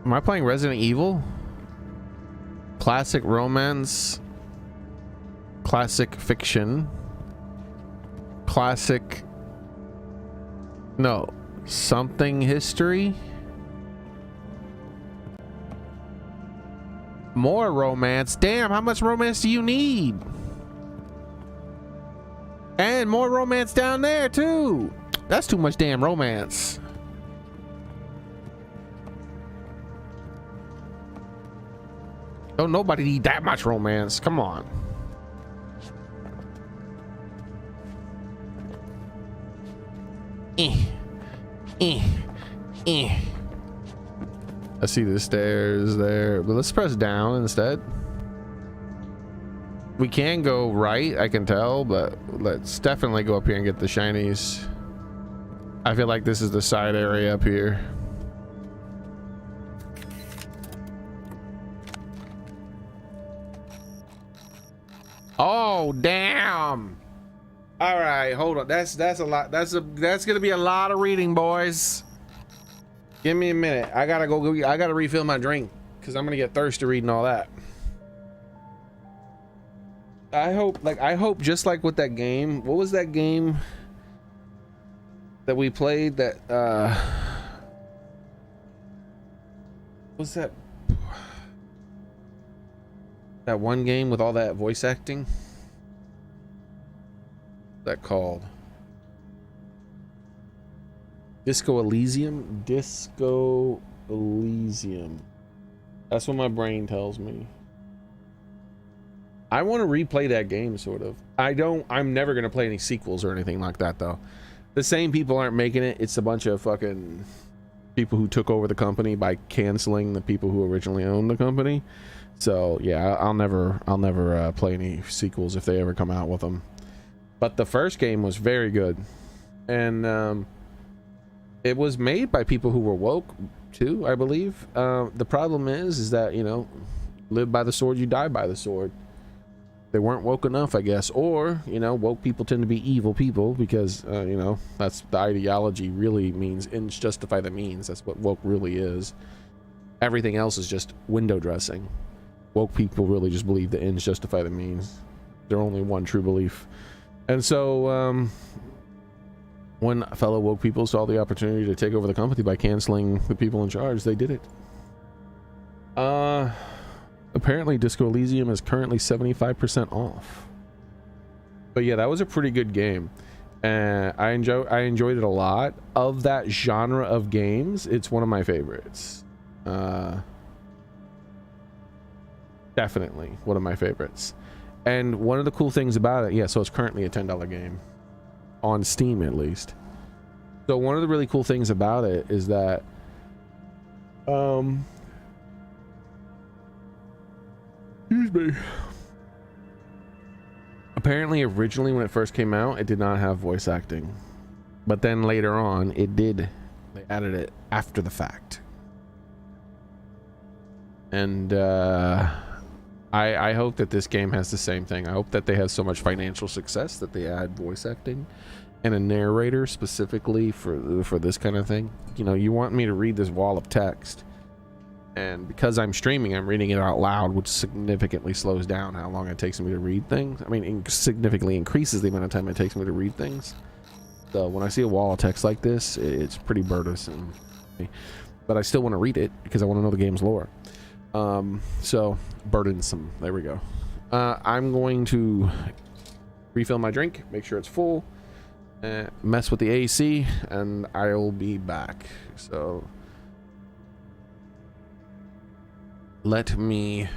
Am I playing Resident Evil? Classic romance, classic fiction, classic... No, something history. More romance. Damn, how much romance do you need? And more romance down there too. That's too much damn romance. Don't nobody need that much romance. Come on. I see the stairs there, but let's press down instead. We can go right, I can tell, but let's definitely go up here and get the shinies. I feel like this is the side area up here. Oh, damn. All right, hold on. That's a lot. That's gonna be a lot of reading, boys. Give me a minute. I gotta go. I gotta refill my drink because I'm gonna get thirsty reading all that. I hope just like with that game. What was that game that we played? That was that one game with all that voice acting? That called Disco Elysium. Disco Elysium. That's what my brain tells me. I want to replay that game, sort of. I'm never gonna play any sequels or anything like that, though. The same people aren't making it. It's a bunch of fucking people who took over the company by canceling the people who originally owned the company. So yeah, I'll never play any sequels if they ever come out with them. But the first game was very good, and it was made by people who were woke too, I believe. The problem is that, you know, live by the sword, you die by the sword. They weren't woke enough, I guess, or, you know, woke people tend to be evil people because, you know, that's the ideology really means. Ends justify the means. That's what woke really is. Everything else is just window dressing. Woke people really just believe the ends justify the means. They're only one true belief. And so when fellow woke people saw the opportunity to take over the company by canceling the people in charge, they did it. Apparently Disco Elysium is currently 75% off. But yeah, that was a pretty good game. and I enjoyed it a lot. Of that genre of games, it's one of my favorites. Definitely one of my favorites. And one of the cool things about it, yeah, so it's currently a $10 game on Steam, at least. So one of the really cool things about it is that excuse me. Apparently, originally when it first came out, it did not have voice acting, but then later on it did. They added it after the fact. And I hope that this game has the same thing. I hope that they have so much financial success that they add voice acting and a narrator specifically for this kind of thing. You know, you want me to read this wall of text, and because I'm streaming, I'm reading it out loud, which significantly slows down how long it takes me to read things. I mean, it significantly increases the amount of time it takes me to read things. So when I see a wall of text like this, it's pretty burdensome. But I still want to read it because I want to know the game's lore. So burdensome. There we go. I'm going to refill my drink, make sure it's full, mess with the AC, and I'll be back. So let me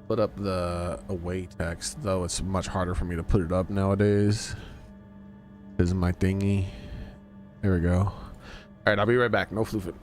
put up the away text, though it's much harder for me to put it up nowadays because of my thingy. There we go. All right, I'll be right back. No floofing.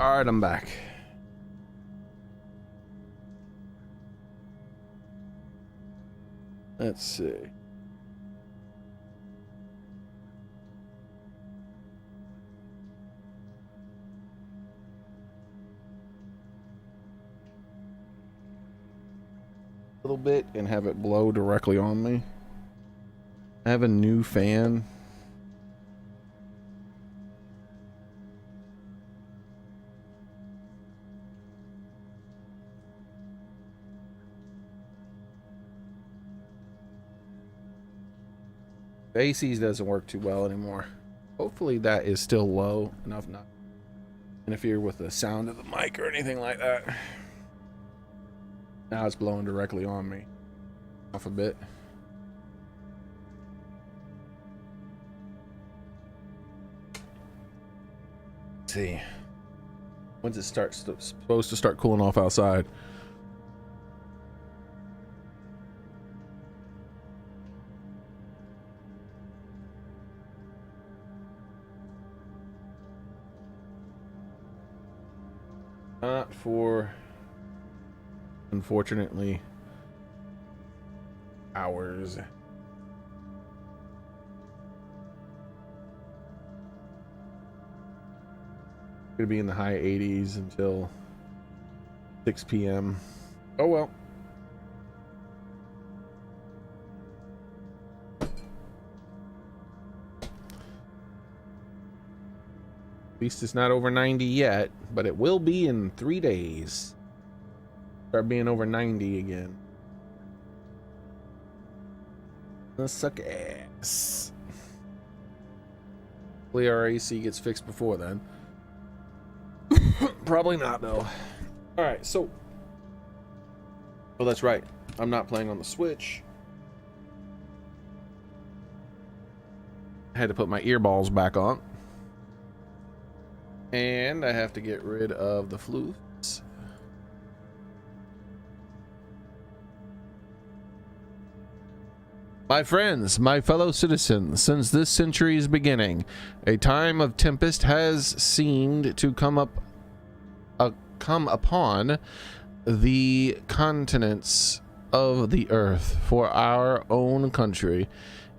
All right, I'm back. Let's see. A little bit and have it blow directly on me. I have a new fan. The ACs doesn't work too well anymore. Hopefully that is still low enough not to interfere with the sound of the mic or anything like that. Now it's blowing directly on me. Off a bit. Let's see. When's it supposed to start cooling off outside? Not for, unfortunately, hours. Gonna be in the high 80s until 6 p.m. Oh well. At least it's not over 90 yet, but it will be in 3 days. Start being over 90 again. Let's suck ass. Hopefully our AC gets fixed before then. Probably not though. All right, so. Oh, that's right. I'm not playing on the Switch. I had to put my earballs back on. And I have to get rid of the flutes. My friends, my fellow citizens, since this century's beginning, a time of tempest has seemed to come upon the continents of the earth. For our own country,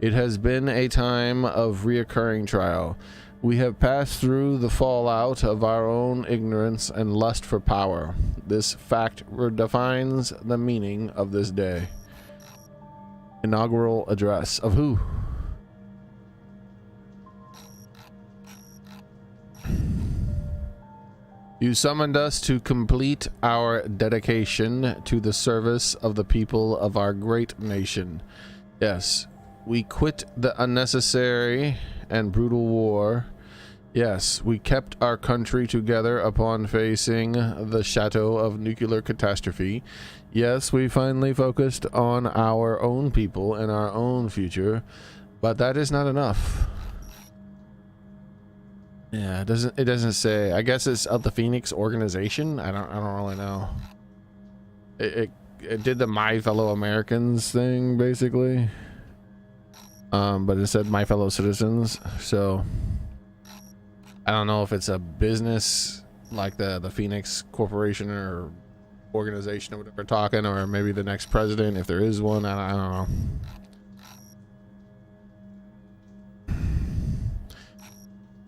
it has been a time of reoccurring trial. We have passed through the fallout of our own ignorance and lust for power. This fact defines the meaning of this day. Inaugural address of who? You summoned us to complete our dedication to the service of the people of our great nation. Yes, we quit the unnecessary and brutal war. Yes, we kept our country together upon facing the shadow of nuclear catastrophe. Yes, we finally focused on our own people and our own future, but that is not enough. Yeah, it doesn't say. I guess it's of the Phoenix organization. I don't really know. It did the My Fellow Americans thing basically. But it said My Fellow Citizens, so I don't know if it's a business like the Phoenix Corporation or organization or whatever we're talking, or maybe the next president, if there is one. I don't know.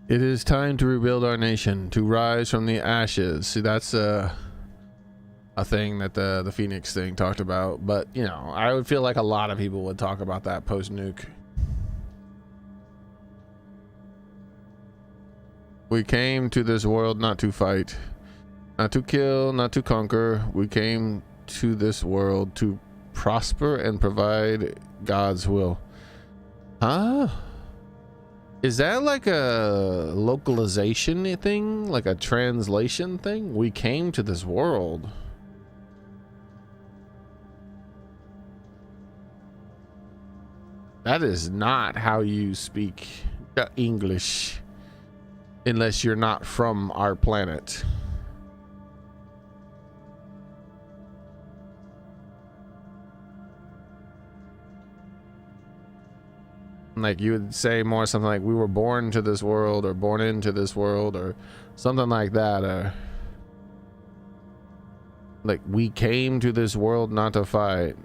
It is time to rebuild our nation, to rise from the ashes. See, that's a thing that the Phoenix thing talked about, but you know, I would feel like a lot of people would talk about that post nuke. We came to this world not to fight, not to kill, not to conquer. We came to this world to prosper and provide God's will. Huh? Is that like a localization thing? Like a translation thing? We came to this world. That is not how you speak English. Unless you're not from our planet. Like you would say more something like we were born to this world or born into this world or something like that, or like we came to this world not to fight.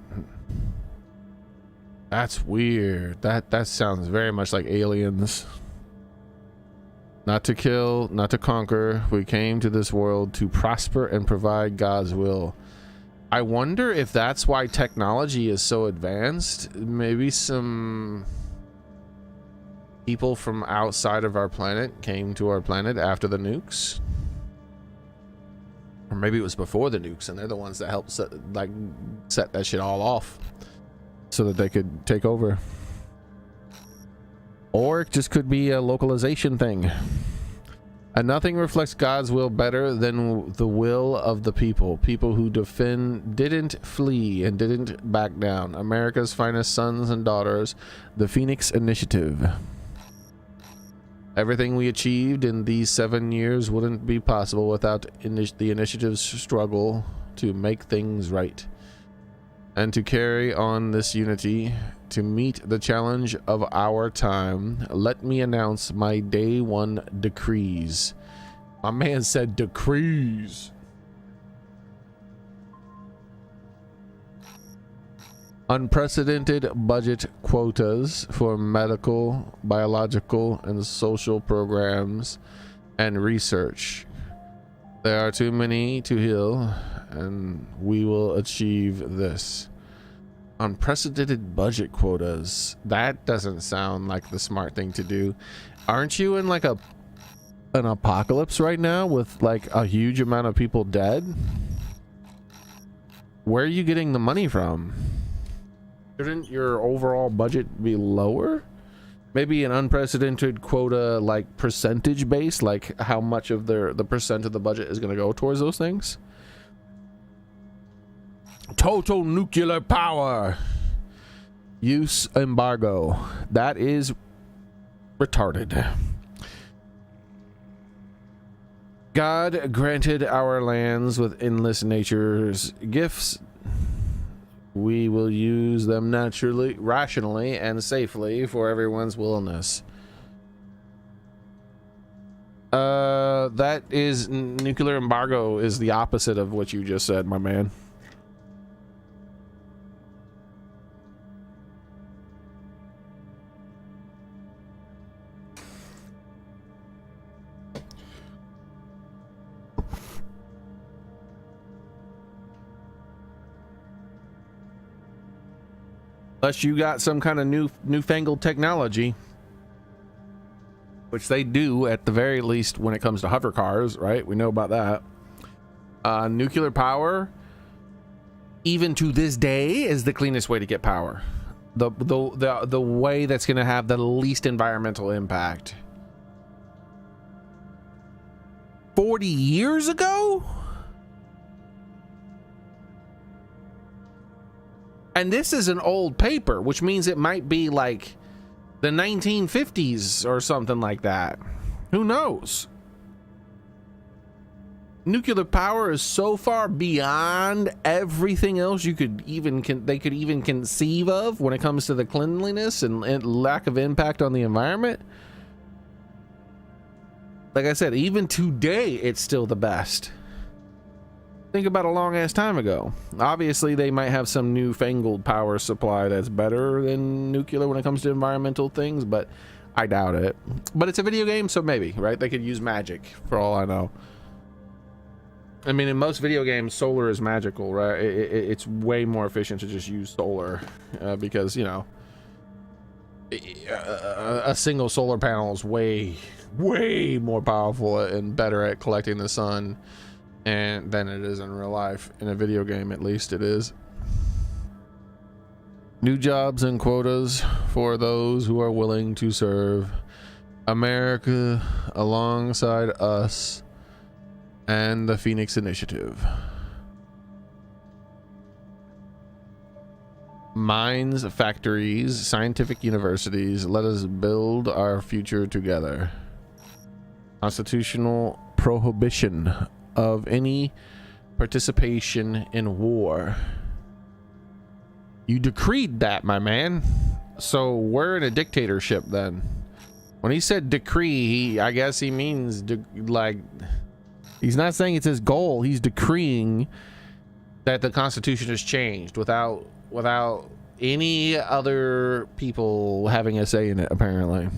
That's weird. That sounds very much like aliens. Not to kill, not to conquer. We came to this world to prosper and provide God's will. I wonder if that's why technology is so advanced. Maybe some people from outside of our planet came to our planet after the nukes. Or maybe it was before the nukes and they're the ones that helped set that shit all off so that they could take over. Or it just could be a localization thing. And nothing reflects God's will better than the will of the people. People who didn't flee and didn't back down. America's finest sons and daughters, the Phoenix Initiative. Everything we achieved in these 7 years wouldn't be possible without the initiative's struggle to make things right. And to carry on this unity, to meet the challenge of our time, let me announce my day one decrees. My man said decrees. Unprecedented budget quotas for medical, biological, and social programs and research. There are too many to heal, and we will achieve this. Unprecedented budget quotas. That doesn't sound like the smart thing to do. Aren't you in like an apocalypse right now with like a huge amount of people dead? Where are you getting the money from? Shouldn't your overall budget be lower? Maybe an unprecedented quota, like percentage based, like how much of the percent of the budget is going to go towards those things. Total nuclear power use embargo. That is retarded. God granted our lands with endless nature's gifts. We will use them naturally, rationally, and safely for everyone's wellness. That is nuclear embargo is the opposite of what you just said, my man. Unless you got some kind of newfangled technology, which they do at the very least when it comes to hover cars, right? We know about that. Nuclear power, even to this day, is the cleanest way to get power. The way that's going to have the least environmental impact. 40 years ago? And this is an old paper, which means it might be like the 1950s or something like that. Who knows? Nuclear power is so far beyond everything else they could even conceive of when it comes to the cleanliness and lack of impact on the environment. Like I said, even today, it's still the best. Think about a long ass time ago. Obviously, they might have some newfangled power supply that's better than nuclear when it comes to environmental things, but I doubt it. But it's a video game, so maybe, right? They could use magic for all I know. I mean, in most video games, solar is magical, right? It's way more efficient to just use solar because, you know, a single solar panel is way more powerful and better at collecting the sun and than it is in real life. In a video game, at least it is. New jobs and quotas for those who are willing to serve America alongside us and the Phoenix Initiative. Mines, factories, scientific universities, let us build our future together. Constitutional prohibition of any participation in war. You decreed that, my man. So we're in a dictatorship then. When he said decree, I guess he means like, he's not saying it's his goal. He's decreeing that the Constitution has changed without any other people having a say in it, apparently.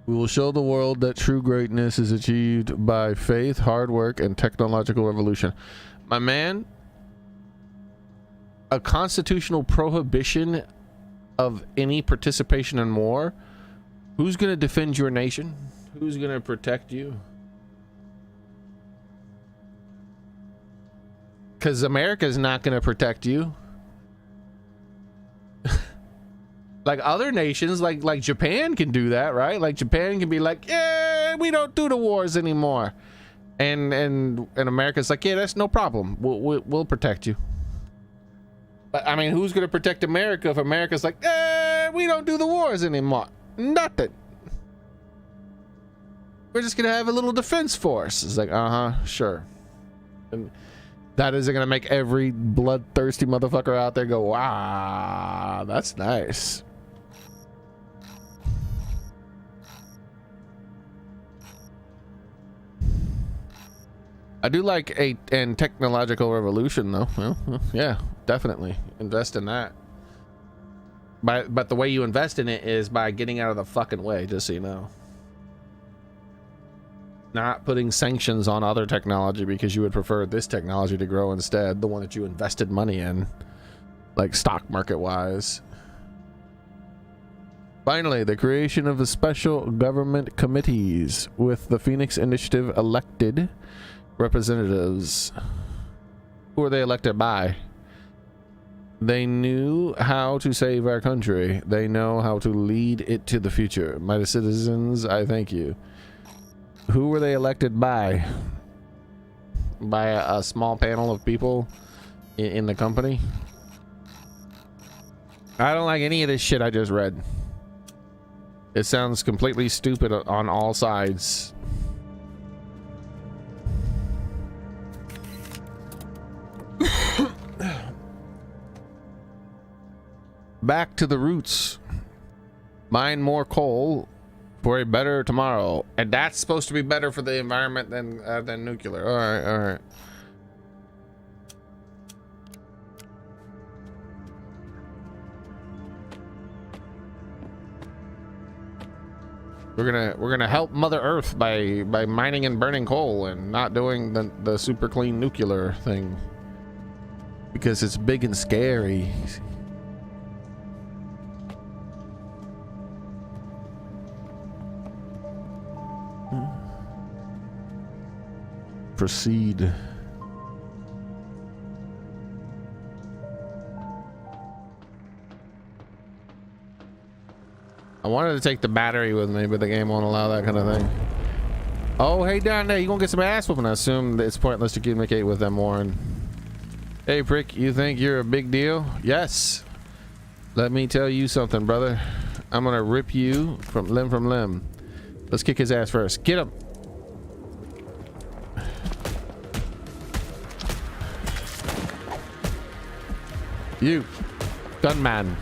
We will show the world that true greatness is achieved by faith, hard work, and technological revolution. My man, a constitutional prohibition of any participation in war. Who's going to defend your nation? Who's going to protect you? Because America's not going to protect you. Like other nations, like Japan can do that, right? Like Japan can be like, yeah, we don't do the wars anymore. And America's like, yeah, that's no problem. We'll protect you. But I mean, who's going to protect America if America's like, eh, we don't do the wars anymore? Nothing. We're just gonna have a little defense force. It's like, sure. And that is gonna make every bloodthirsty motherfucker out there go, wow, that's nice. I do like a technological revolution though. Well, yeah, definitely invest in that. But the way you invest in it is by getting out of the fucking way, just so you know. Not putting sanctions on other technology because you would prefer this technology to grow instead, the one that you invested money in, like stock market wise. Finally, the creation of the special government committees with the Phoenix Initiative elected representatives. Who are they elected by? They knew how to save our country. They know how to lead it to the future. My citizens, I thank you. Who were they elected by? By a small panel of people in the company? I don't like any of this shit I just read. It sounds completely stupid on all sides. Back to the roots. Mine more coal for a better tomorrow, and that's supposed to be better for the environment than nuclear. All right. We're gonna help Mother Earth by mining and burning coal and not doing the super clean nuclear thing because it's big and scary. Proceed. I wanted to take the battery with me, but the game won't allow that kind of thing. Oh, hey, down there, you gonna get some ass whooping? I assume it's pointless to communicate with them, Warren. Hey, prick, you think you're a big deal? Yes. Let me tell you something, brother. I'm gonna rip you from limb. Let's kick his ass first. Get him. You, gunman.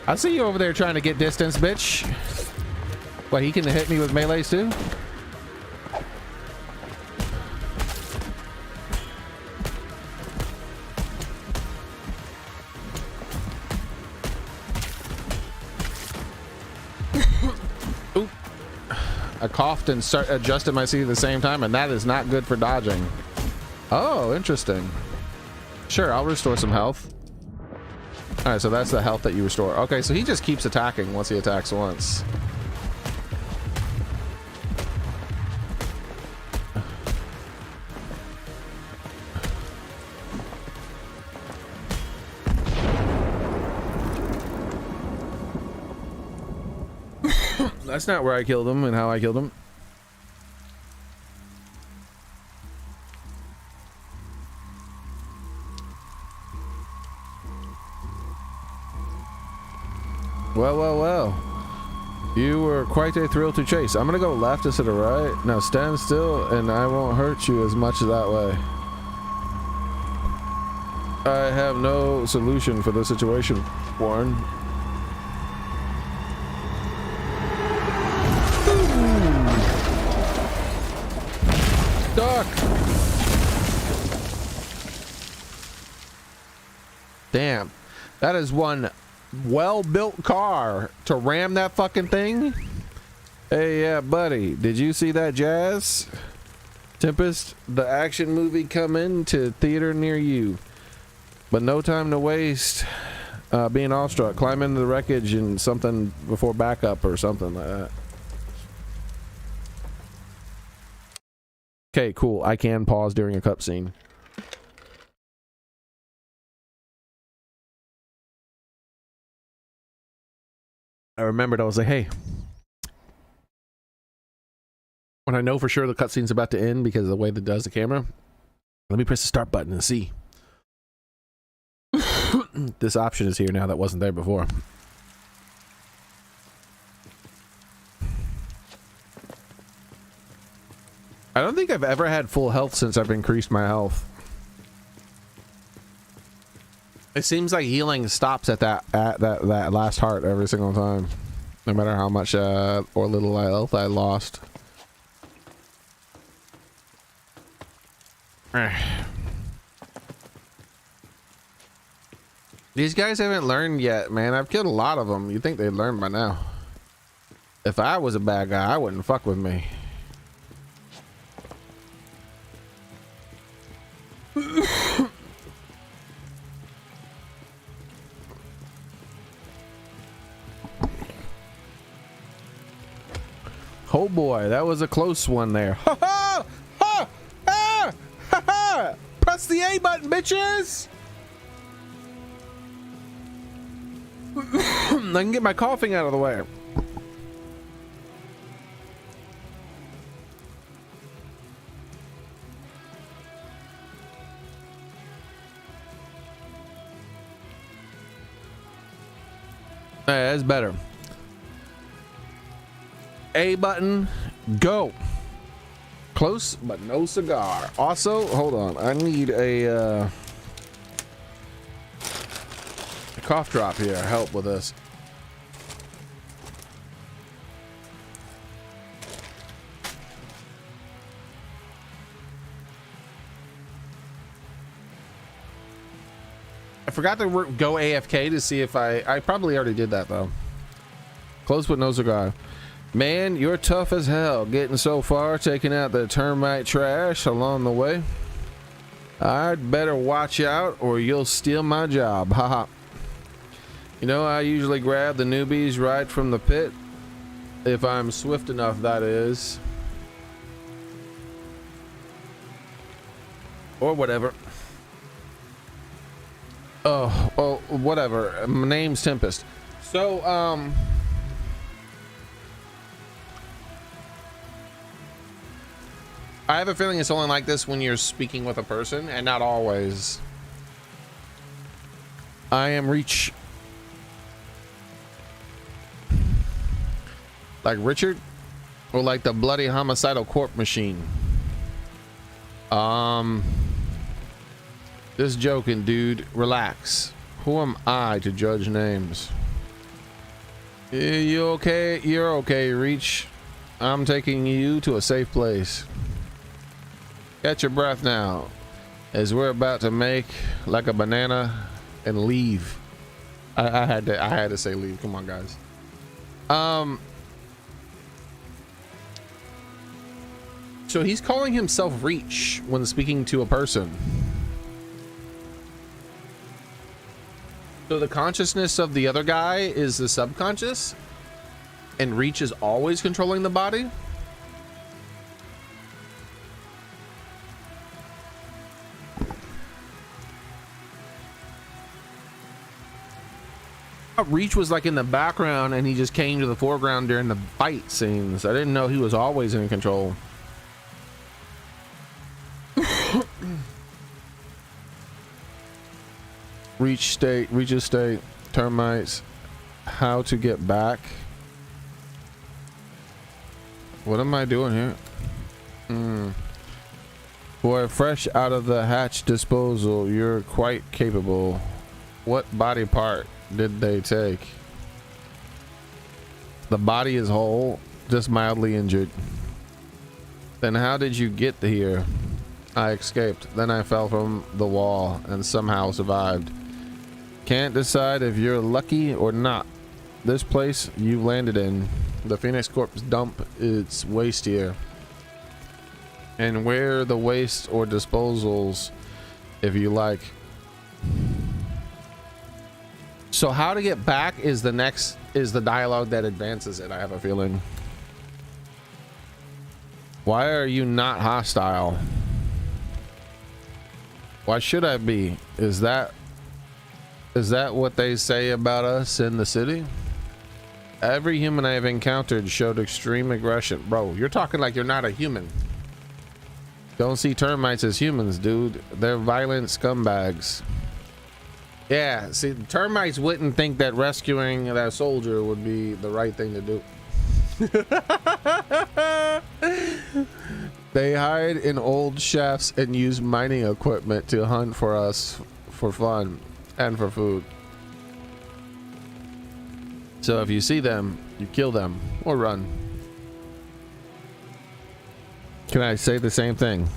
I see you over there trying to get distance, bitch. What, he can hit me with melees too? Oop. I coughed and adjusted my seat at the same time, and that is not good for dodging. Oh, interesting. Sure, I'll restore some health. All right, so that's the health that you restore. Okay, so he just keeps attacking once he attacks once. That's not where I killed him and how I killed him. Well, well, well. You were quite a thrill to chase. I'm gonna go left instead of right. Now stand still and I won't hurt you as much that way. I have no solution for the situation, Warren. Duck! Damn. That is one well-built car to ram that fucking thing. Hey, yeah, buddy. Did you see that, Jazz? Tempest, the action movie coming to theater near you. But no time to waste being awestruck. Climb into the wreckage and something before backup or something like that. Okay, cool. I can pause during a cutscene. I remembered, I was like, hey, when I know for sure the cutscene's about to end because of the way that does the camera, let me press the start button and see. This option is here now that wasn't there before. I don't think I've ever had full health since I've increased my health. It seems like healing stops at that last heart every single time, no matter how much or little health I lost. These guys haven't learned yet, man. I've killed a lot of them. You'd think they'd learn by now. If I was a bad guy, I wouldn't fuck with me. Oh boy, that was a close one there. Ha ha! Ha! Ha! Ha ha! Press the A button, bitches! I can get my coughing out of the way. Hey, that's better. A button, go. Close, but no cigar. Also, hold on. I need a cough drop here. Help with this. I forgot to go AFK to see if I probably already did that though. Close but no cigar. Man, you're tough as hell getting so far, taking out the termite trash along the way. I'd better watch out or you'll steal my job. Haha. You know, I usually grab the newbies right from the pit. If I'm swift enough, that is. Or whatever. Oh, whatever. My name's Tempest. So, I have a feeling it's only like this when you're speaking with a person, and not always. I am Reach. Like Richard? Or like the bloody homicidal corpse machine? Just joking, dude. Relax. Who am I to judge names? You okay? You're okay, Reach. I'm taking you to a safe place. Catch your breath now, as we're about to make like a banana and leave. I had to say leave. Come on, guys. So he's calling himself Reach when speaking to a person. So the consciousness of the other guy is the subconscious, and Reach is always controlling the body. Reach was like in the background and he just came to the foreground during the fight scenes. I didn't know he was always in control. Reach's state, termites. How to get back. What am I doing here? Boy, fresh out of the hatch disposal, you're quite capable. What body part did they take? The body is whole, just mildly injured. Then how did you get here? I escaped. Then I fell from the wall and somehow survived. Can't decide if you're lucky or not. This place you landed in, the Phoenix Corp's dump its waste here. And where the waste or disposals, if you like. So how to get back is the dialogue that advances it, I have a feeling. Why are you not hostile? Why should I be? Is that what they say about us in the city? Every human I have encountered showed extreme aggression. Bro, you're talking like you're not a human. Don't see termites as humans, dude. They're violent scumbags. Yeah, see, termites wouldn't think that rescuing that soldier would be the right thing to do. They hide in old shafts and use mining equipment to hunt for us for fun and for food. So if you see them, you kill them or run. Can I say the same thing?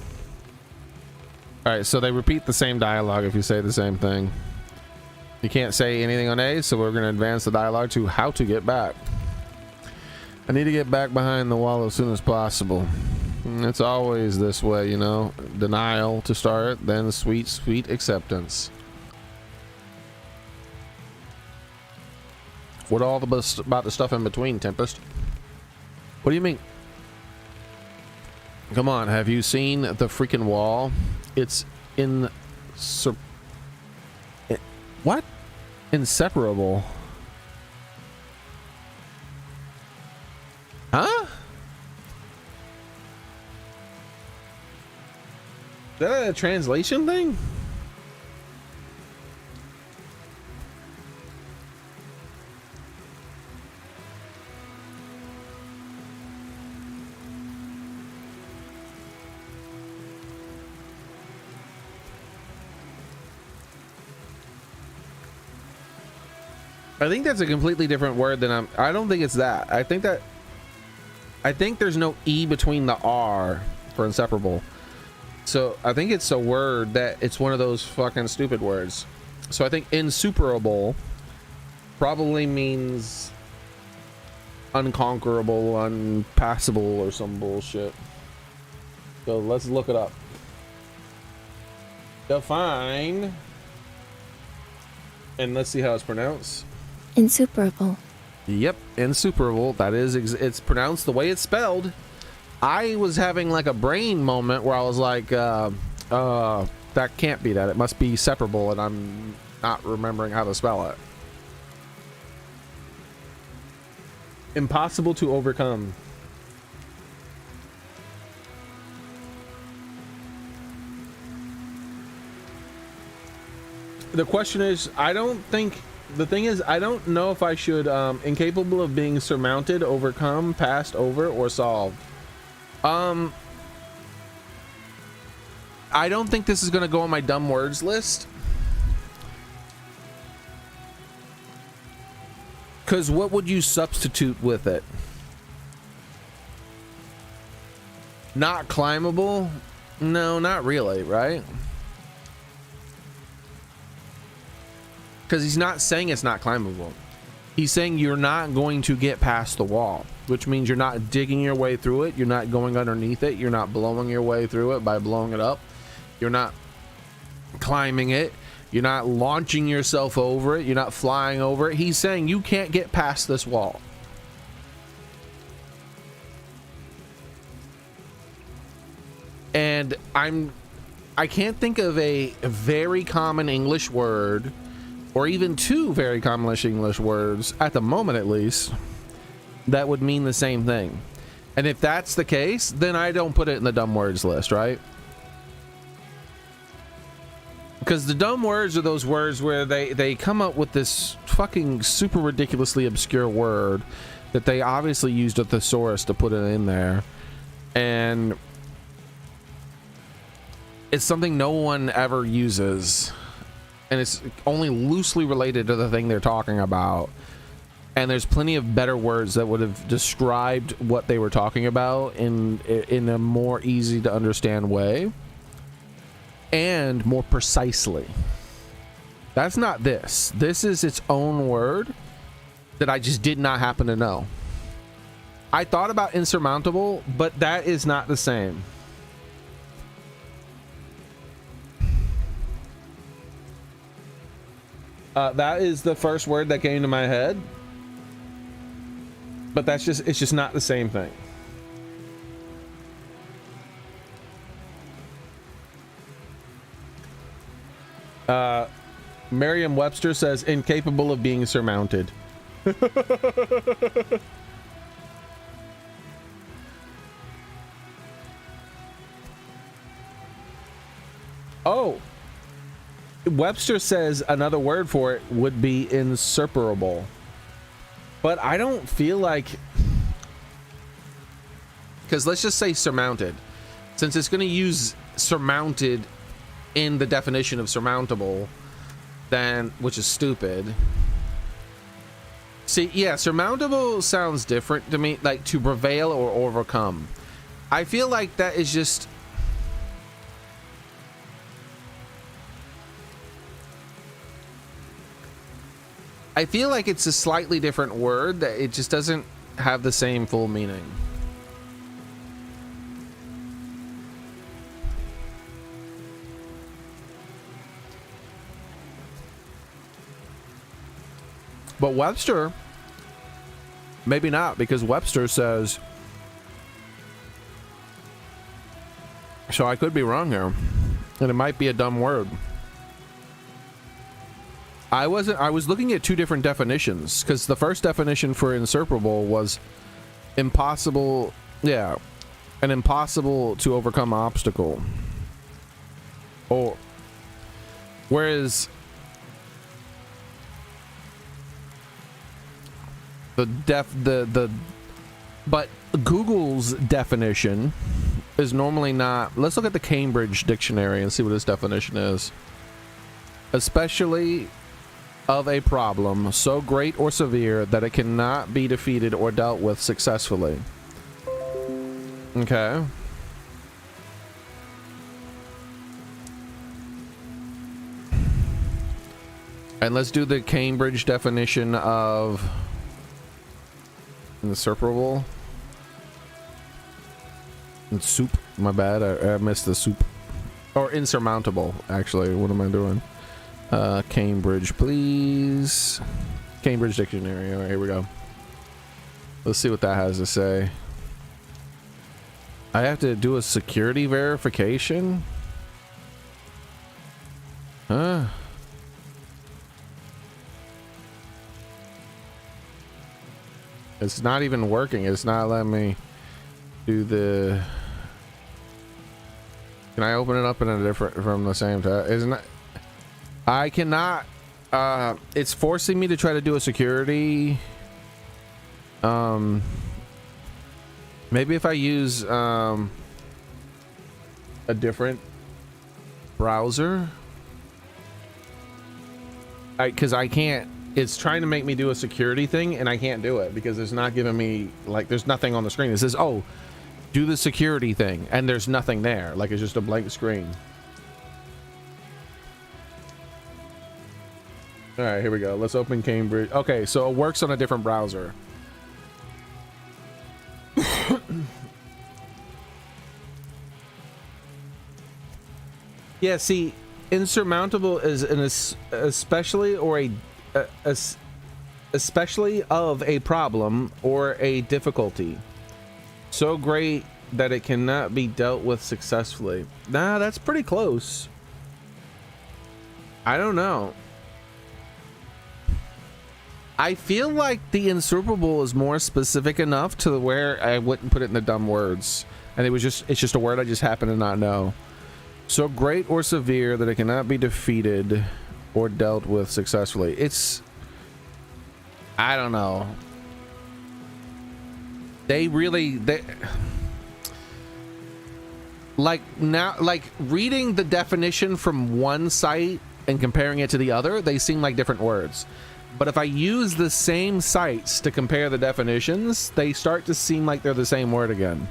All right, so they repeat the same dialogue if you say the same thing. You can't say anything on A, so we're going to advance the dialogue to how to get back. I need to get back behind the wall as soon as possible. It's always this way, you know. Denial to start, then sweet, sweet acceptance. What all about the stuff in between, Tempest? What do you mean? Come on, have you seen the freaking wall? It's what? Inseparable. Huh? Is that a translation thing? I think that's a completely different word than I don't think it's that. I think there's no E between the R for inseparable. So I think it's a word that it's one of those fucking stupid words. So I think insuperable probably means unconquerable, unpassable, or some bullshit. So let's look it up. Define. And let's see how it's pronounced. Insuperable. Yep, insuperable. That is, it's pronounced the way it's spelled. I was having like a brain moment where I was like, that can't be that. It must be separable, and I'm not remembering how to spell it. Impossible to overcome. The question is, the thing is, I don't know if I should, incapable of being surmounted, overcome, passed over, or solved. I don't think this is going to go on my dumb words list. Because what would you substitute with it? Not climbable? No, not really, right? Because he's not saying it's not climbable. He's saying you're not going to get past the wall, which means you're not digging your way through it. You're not going underneath it. You're not blowing your way through it by blowing it up. You're not climbing it. You're not launching yourself over it. You're not flying over it. He's saying you can't get past this wall. And I can't think of a very common English word, or even two very common English words, at the moment at least, that would mean the same thing. And if that's the case, then I don't put it in the dumb words list, right? Because the dumb words are those words where they come up with this fucking super ridiculously obscure word that they obviously used a thesaurus to put it in there, and it's something no one ever uses, and it's only loosely related to the thing they're talking about. And there's plenty of better words that would have described what they were talking about in a more easy to understand way and more precisely. That's not this. This is its own word that I just did not happen to know. I thought about insurmountable, but that is not the same. That is the first word that came to my head. But that's just, it's just not the same thing. Merriam-Webster says incapable of being surmounted. Oh, Webster says another word for it would be insuperable. But I don't feel like, because let's just say surmounted, since it's going to use surmounted in the definition of surmountable, then, which is stupid. See, yeah, surmountable sounds different to me, like to prevail or overcome. I feel like that is just, I feel like it's a slightly different word, that it just doesn't have the same full meaning. But Webster, maybe not, because Webster says, so I could be wrong here, and it might be a dumb word. I was looking at two different definitions, because the first definition for insuperable was impossible, yeah, an impossible to overcome obstacle. Or whereas but Google's definition is normally not. Let's look at the Cambridge dictionary and see what its definition is. Especially of a problem so great or severe that it cannot be defeated or dealt with successfully. Okay. And let's do the Cambridge definition of insuperable. And soup. My bad. I missed the soup. Or insurmountable, actually. What am I doing? Cambridge, please. Cambridge dictionary. All right, here we go. Let's see what that has to say. I have to do a security verification? Huh? It's not even working. It's not letting me do the... Can I open it up in a different, from the same tab? Isn't it? I cannot. It's forcing me to try to do a security. Maybe if I use a different browser. Because I can't. It's trying to make me do a security thing, and I can't do it because it's not giving me, like, there's nothing on the screen. It says, oh, do the security thing, and there's nothing there. Like, it's just a blank screen. All right, here we go. Let's open Cambridge. Okay, so it works on a different browser. Yeah, see, insurmountable is an especially or especially of a problem or a difficulty so great that it cannot be dealt with successfully. Nah, that's pretty close. I don't know. I feel like the insuperable is more specific enough to where I wouldn't put it in the dumb words, and it's just a word I just happen to not know. So great or severe that it cannot be defeated or dealt with successfully. It's I don't know. They like now, like reading the definition from one site and comparing it to the other, they seem like different words. But if I use the same sites to compare the definitions, they start to seem like they're the same word again.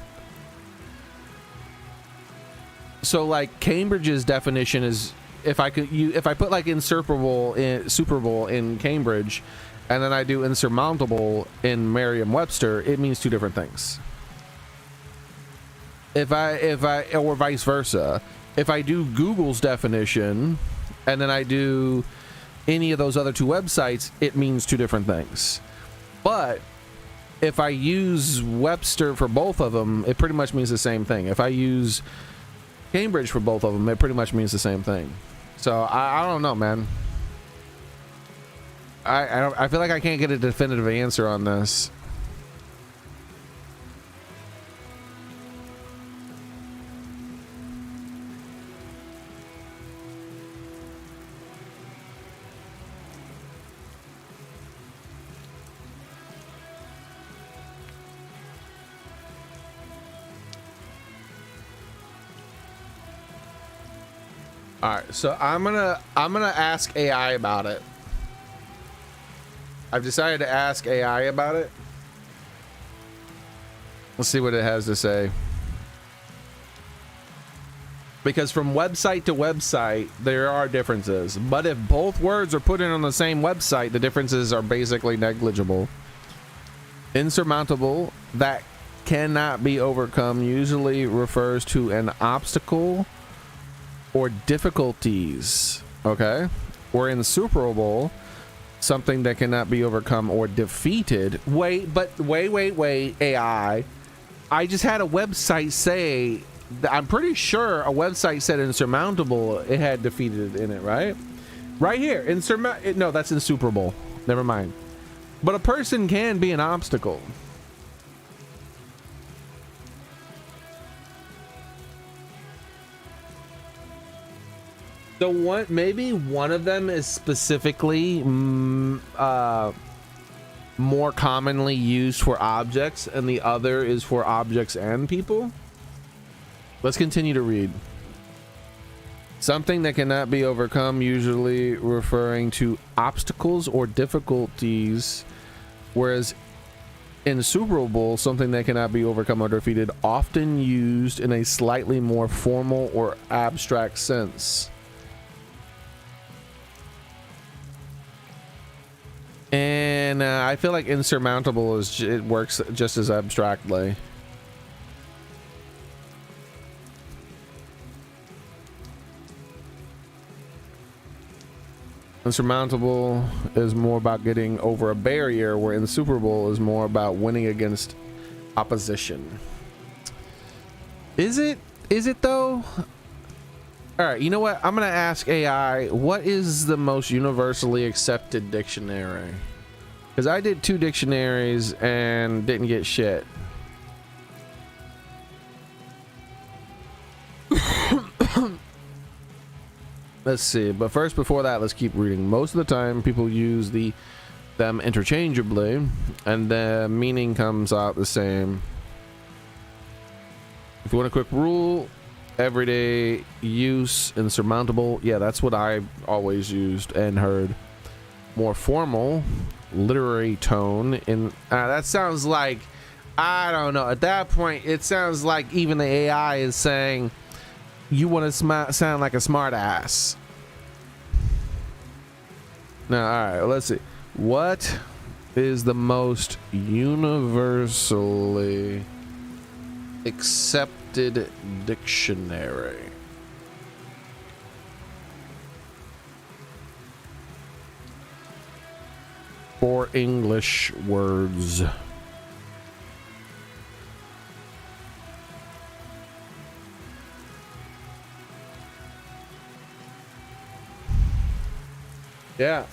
So like Cambridge's definition is, if I put like insuperable in Cambridge, and then I do insurmountable in Merriam-Webster, it means two different things. If I or vice versa, if I do Google's definition and then I do any of those other two websites, it means two different things. But if I use Webster for both of them, it pretty much means the same thing. If I use Cambridge for both of them, it pretty much means the same thing. So I don't know, man. I feel like I can't get a definitive answer on this. All right, so I'm gonna ask AI about it. I've decided to ask AI about it. Let's see what it has to say. Because from website to website, there are differences. But if both words are put in on the same website, the differences are basically negligible. Insurmountable, that cannot be overcome, usually refers to an obstacle or difficulties, okay? Or insuperable, something that cannot be overcome or defeated. Wait, AI. I just had a website say, I'm pretty sure a website said insurmountable, it had defeated in it, right? Right here, no, that's insuperable. Never mind. But a person can be an obstacle. So maybe one of them is specifically more commonly used for objects, and the other is for objects and people. Let's continue to read. Something that cannot be overcome, usually referring to obstacles or difficulties, whereas insuperable, something that cannot be overcome or defeated, often used in a slightly more formal or abstract sense. And I feel like insurmountable it works just as abstractly. Insurmountable is more about getting over a barrier, where insuperable is more about winning against opposition. Is it though? All right, you know what? I'm gonna ask AI, what is the most universally accepted dictionary? Because I did 2 dictionaries and didn't get shit. Let's see, but first, before that, let's keep reading. Most of the time, people use them interchangeably, and the meaning comes out the same. If you want a quick rule, everyday use, insurmountable. Yeah, that's what I've always used and heard. More formal, literary tone. That sounds like, I don't know. At that point, it sounds like even the AI is saying, you want to sound like a smart ass. Now, all right, let's see. What is the most universally accepted dictionary? For English words. Yeah.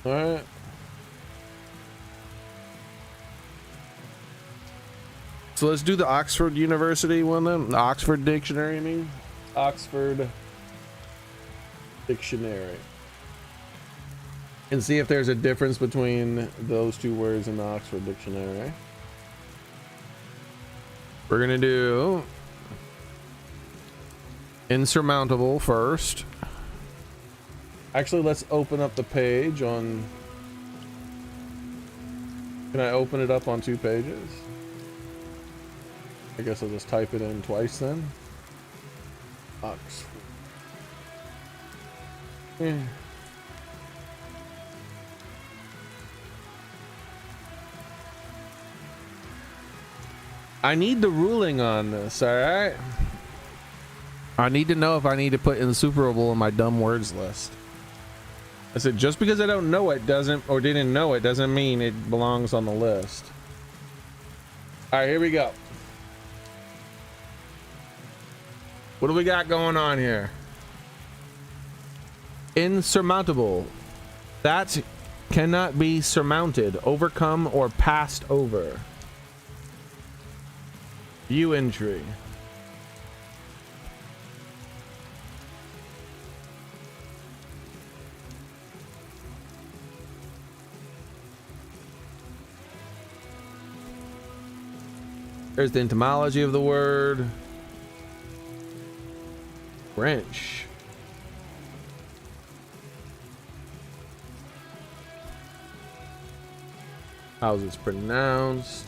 All right. So let's do the Oxford University one then. The Oxford Dictionary, I mean. Oxford Dictionary. And see if there's a difference between those two words in the Oxford Dictionary. We're gonna do insurmountable first. Actually, let's open up the page on... Can I open it up on 2 pages? I guess I'll just type it in twice then. Oxford. I need the ruling on this, alright? I need to know if I need to put insuperable in my dumb words list. I said just because I don't know it doesn't, or didn't know it, doesn't mean it belongs on the list. Alright, here we go. What do we got going on here? Insurmountable. That cannot be surmounted, overcome, or passed over. View entry. There's the etymology of the word. French. How's it's pronounced?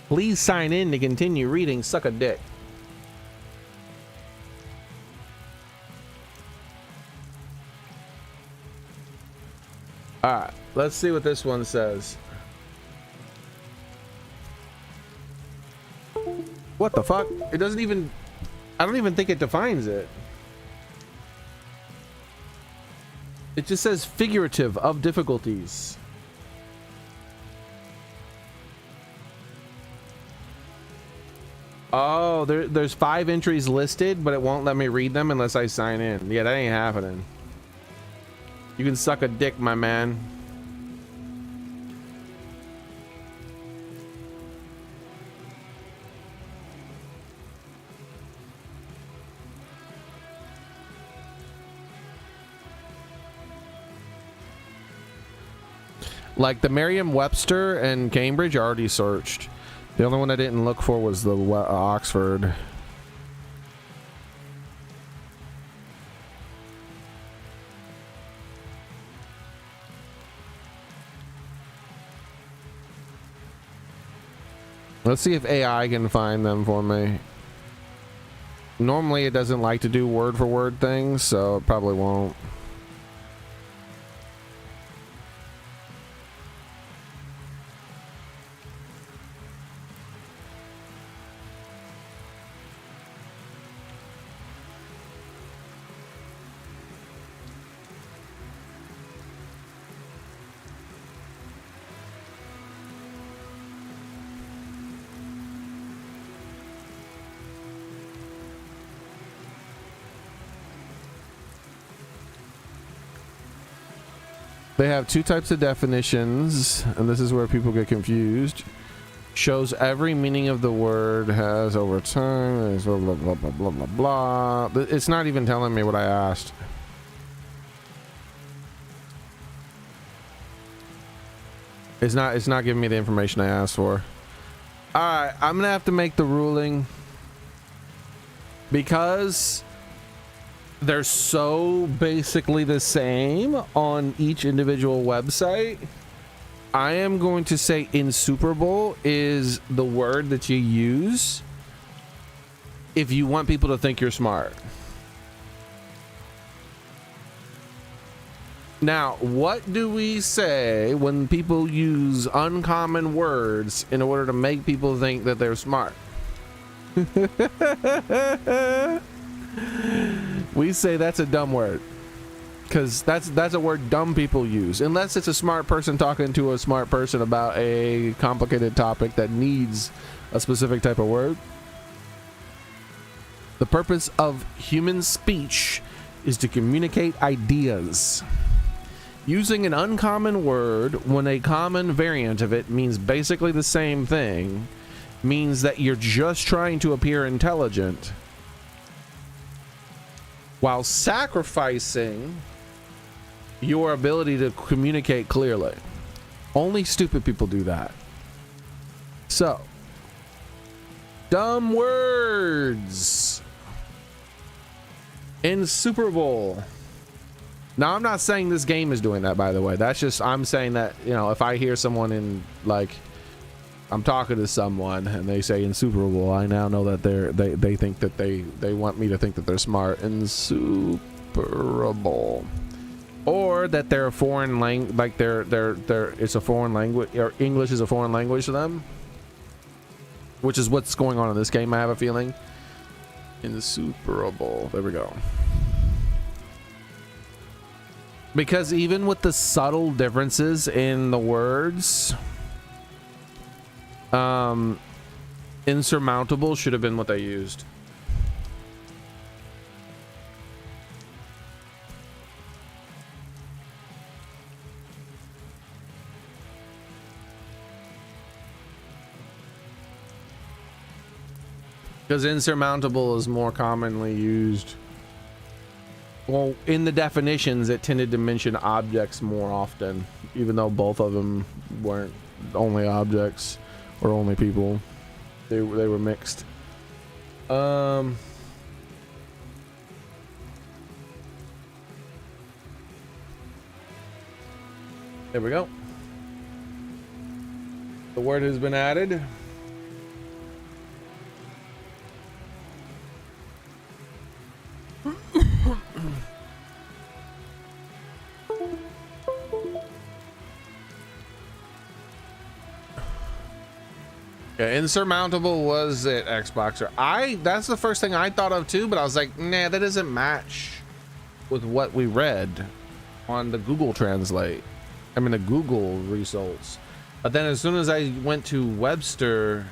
Please sign in to continue reading. Suck a dick. All right, let's see what this one says. What the fuck? It doesn't even... I don't even think it defines it. It just says figurative of difficulties. Oh, there's 5 entries listed, but it won't let me read them unless I sign in. Yeah, that ain't happening. You can suck a dick, my man. Like the Merriam-Webster and Cambridge are already searched. The only one I didn't look for was the Oxford. Let's see if AI can find them for me. Normally it doesn't like to do word for word things, so it probably won't. They have 2 types of definitions, and this is where people get confused. Shows every meaning of the word has over time. Blah, blah, blah, blah, blah, blah, blah. It's not even telling me what I asked. It's not giving me the information I asked for. All right, I'm gonna have to make the ruling because they're so basically the same on each individual website. I am going to say insuperable is the word that you use if you want people to think you're smart. Now, what do we say when people use uncommon words in order to make people think that they're smart? We say that's a dumb word, because that's a word dumb people use, unless it's a smart person talking to a smart person about a complicated topic that needs a specific type of word. The purpose of human speech is to communicate ideas. Using an uncommon word when a common variant of it means basically the same thing means that you're just trying to appear intelligent while sacrificing your ability to communicate clearly. Only stupid people do that. So, dumb words. Insuperable. Now, I'm not saying this game is doing that, by the way. That's just, I'm saying that, you know, if I hear someone in, like, I'm talking to someone and they say insuperable, I now know that they think that they want me to think that they're smart. Insuperable. Or that they're a foreign language, like it's a foreign language, or English is a foreign language to them. Which is what's going on in this game, I have a feeling. Insuperable. There we go. Because even with the subtle differences in the words, insurmountable should have been what they used. Because insurmountable is more commonly used. Well, in the definitions, it tended to mention objects more often, even though both of them weren't only objects or only people. They were mixed. There we go. The word has been added. Yeah, insurmountable was it, Xboxer. That's the first thing I thought of too, but I was like, nah, that doesn't match with what we read on the Google Translate. I mean, the Google results. But then as soon as I went to Webster,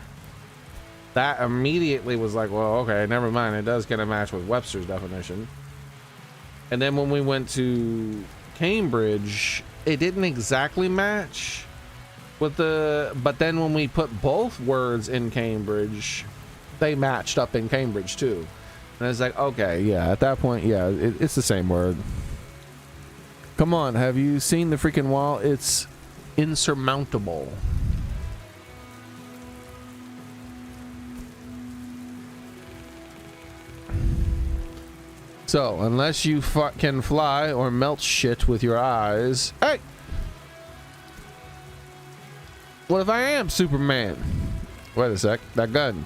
that immediately was like, well, okay, never mind. It does kind of match with Webster's definition. And then when we went to Cambridge, it didn't exactly match with but then when we put both words in Cambridge, they matched up in Cambridge too. And it's like, okay, yeah, at that point, yeah, it's the same word. Come on, have you seen the freaking wall? It's insurmountable. So, unless you can fly or melt shit with your eyes. Hey! What if I am Superman? Wait a sec. That gun.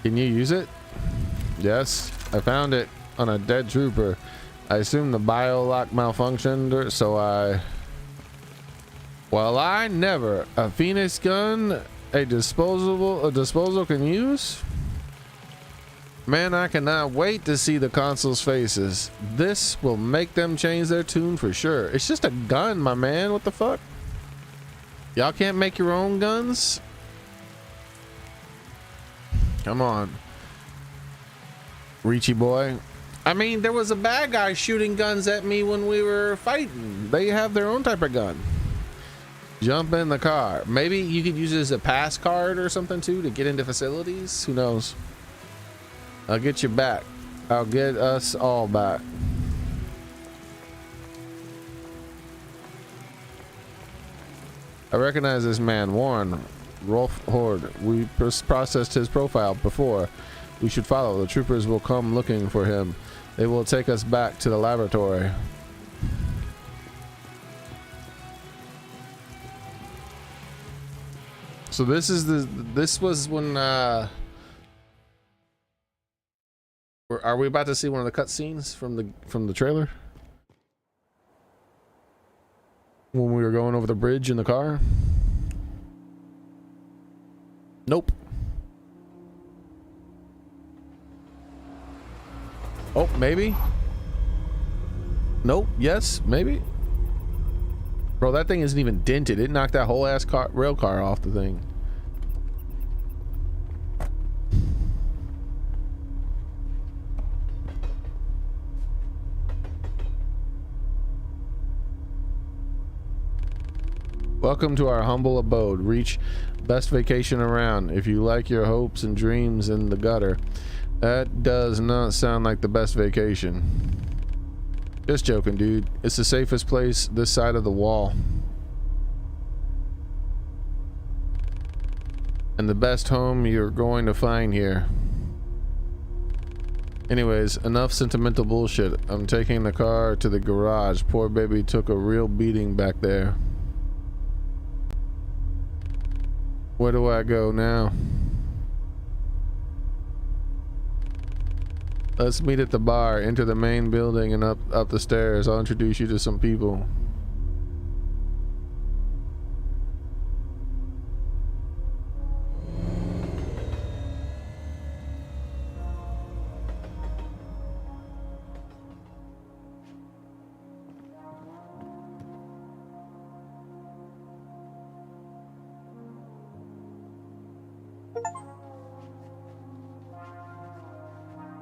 Can you use it? Yes. I found it on a dead trooper. I assume the biolock malfunctioned, so I... Well, I never. A Phoenix gun, a disposal can use? Man, I cannot wait to see the console's faces. This will make them change their tune for sure. It's just a gun, my man. What the fuck? Y'all can't make your own guns? Come on. Richie boy. I mean, there was a bad guy shooting guns at me when we were fighting. They have their own type of gun. Jump in the car. Maybe you could use it as a pass card or something too to get into facilities. Who knows? I'll get you back. I'll get us all back. I recognize this man, Warren Rolf Horde. We processed his profile before. We should follow. The troopers will come looking for him. They will take us back to the laboratory. So this was when are we about to see one of the cutscenes from the trailer? When we were going over the bridge in the car? Nope. Oh, maybe. Nope. Yes, maybe. Bro, that thing isn't even dented. It knocked that whole ass rail car off the thing. Welcome to our humble abode. Reach best vacation around. If you like your hopes and dreams in the gutter, that does not sound like the best vacation. Just joking, dude. It's the safest place this side of the wall. And the best home you're going to find here. Anyways, enough sentimental bullshit. I'm taking the car to the garage. Poor baby took a real beating back there. Where do I go now? Let's meet at the bar. Enter the main building and up the stairs. I'll introduce you to some people.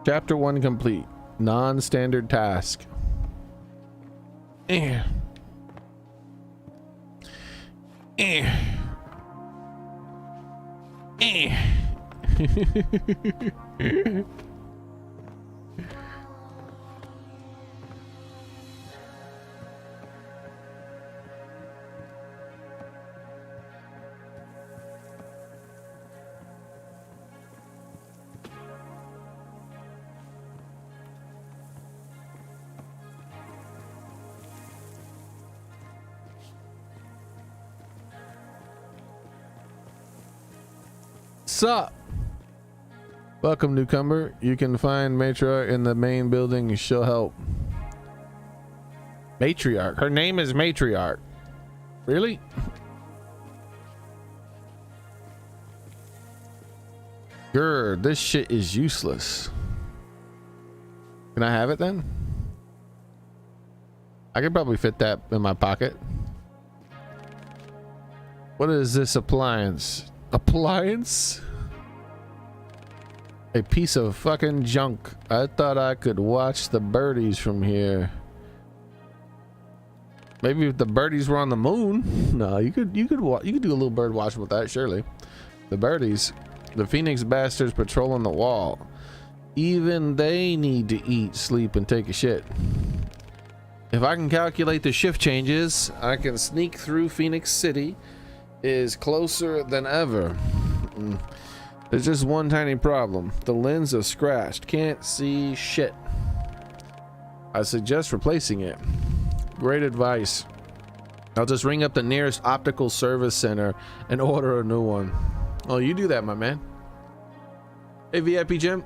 Chapter 1 complete. Non-standard task. Eh. Eh. Eh. Sup? Welcome, newcomer. You can find Matriarch in the main building. She'll help. Matriarch? Her name is Matriarch. Really? Grr, this shit is useless. Can I have it then? I could probably fit that in my pocket. What is this appliance? Appliance? A piece of fucking junk. I thought I could watch the birdies from here. Maybe if the birdies were on the moon. No, you could do a little bird watching with that, surely. The birdies. The Phoenix bastards patrolling the wall. Even they need to eat, sleep, and take a shit. If I can calculate the shift changes, I can sneak through Phoenix City. Is closer than ever. There's just one tiny problem. The lens is scratched. Can't see shit. I suggest replacing it. Great advice. I'll just ring up the nearest optical service center and order a new one. Oh, you do that, my man. Hey, VIP Jim.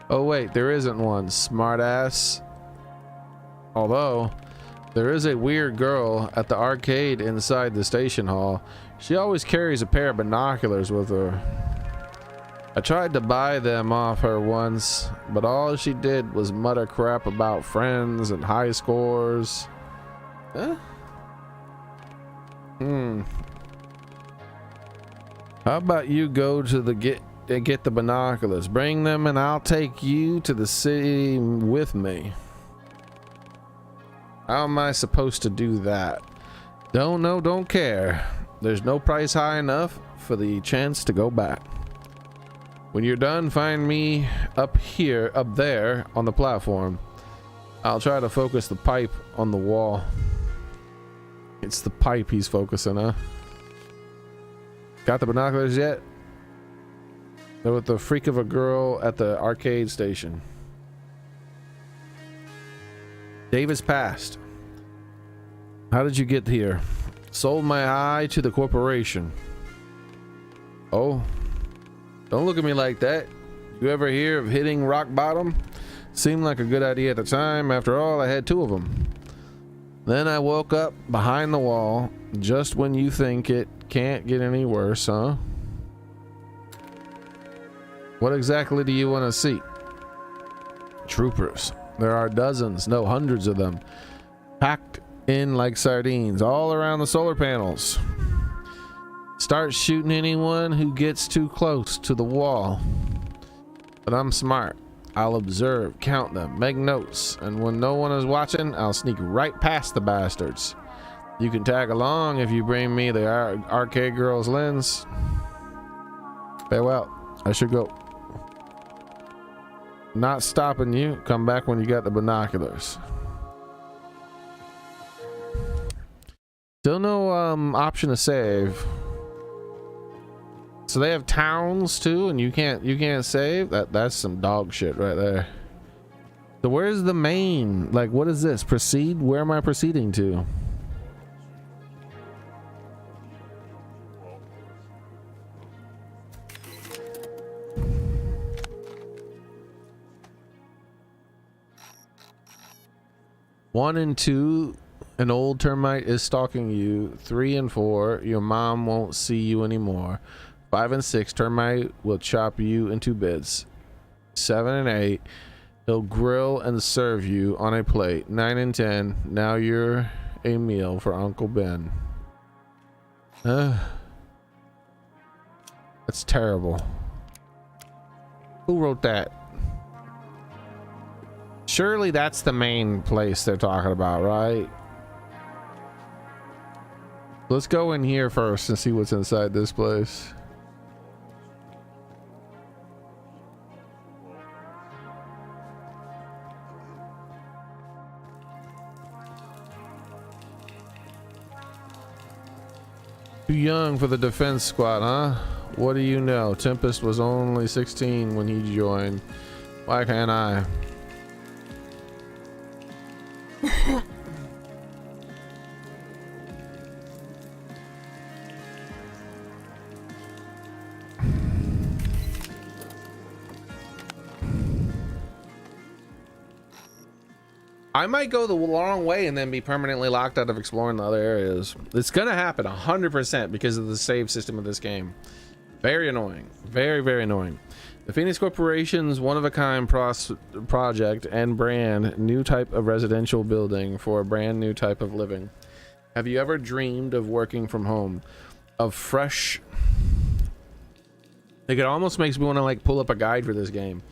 Oh wait, there isn't one. Smartass. Although there is a weird girl at the arcade inside the station hall. She always carries a pair of binoculars with her. I tried to buy them off her once, but all she did was mutter crap about friends and high scores. Huh? How about you go to the get the binoculars, bring them, and I'll take you to the city with me. How am I supposed to do that? Don't know, don't care. There's no price high enough for the chance to go back. When you're done, find me up there on the platform. I'll try to focus the pipe on the wall. It's the pipe he's focusing, huh? Got the binoculars yet? They're with the freak of a girl at the arcade station. Davis passed. How did you get here? Sold my eye to the corporation. Oh, don't look at me like that. You ever hear of hitting rock bottom? Seemed like a good idea at the time. After all, I had 2 of them. Then I woke up behind the wall just when you think it can't get any worse, huh? What exactly do you want to see? Troopers. There are dozens, no, hundreds of them, packed in like sardines all around the solar panels. Start shooting anyone who gets too close to the wall. But I'm smart. I'll observe, count them, make notes, and when no one is watching, I'll sneak right past the bastards. You can tag along if you bring me the arcade girl's lens. Farewell. I should go. Not stopping you. Come back when you got the binoculars. Still no option to save. So they have towns too, and you can't save. That's some dog shit right there. So where's the main? Like, what is this? Proceed? Where am I proceeding to? One and two, an old termite is stalking you. 3 and 4, your mom won't see you anymore. 5 and 6, termite will chop you into bits. 7 and 8, he'll grill and serve you on a plate. 9 and 10, now you're a meal for Uncle Ben. That's terrible. Who wrote that? Surely that's the main place they're talking about, right? Let's go in here first and see what's inside this place. Too young for the defense squad, huh? What do you know? Tempest was only 16 when he joined. Why can't I? I might go the long way and then be permanently locked out of exploring the other areas. It's gonna happen 100% because of the save system of this game. Very annoying. Very, very annoying. The Phoenix Corporation's one-of-a-kind project and brand new type of residential building for a brand new type of living. Have you ever dreamed of working from home? Of fresh... Like, it almost makes me want to like pull up a guide for this game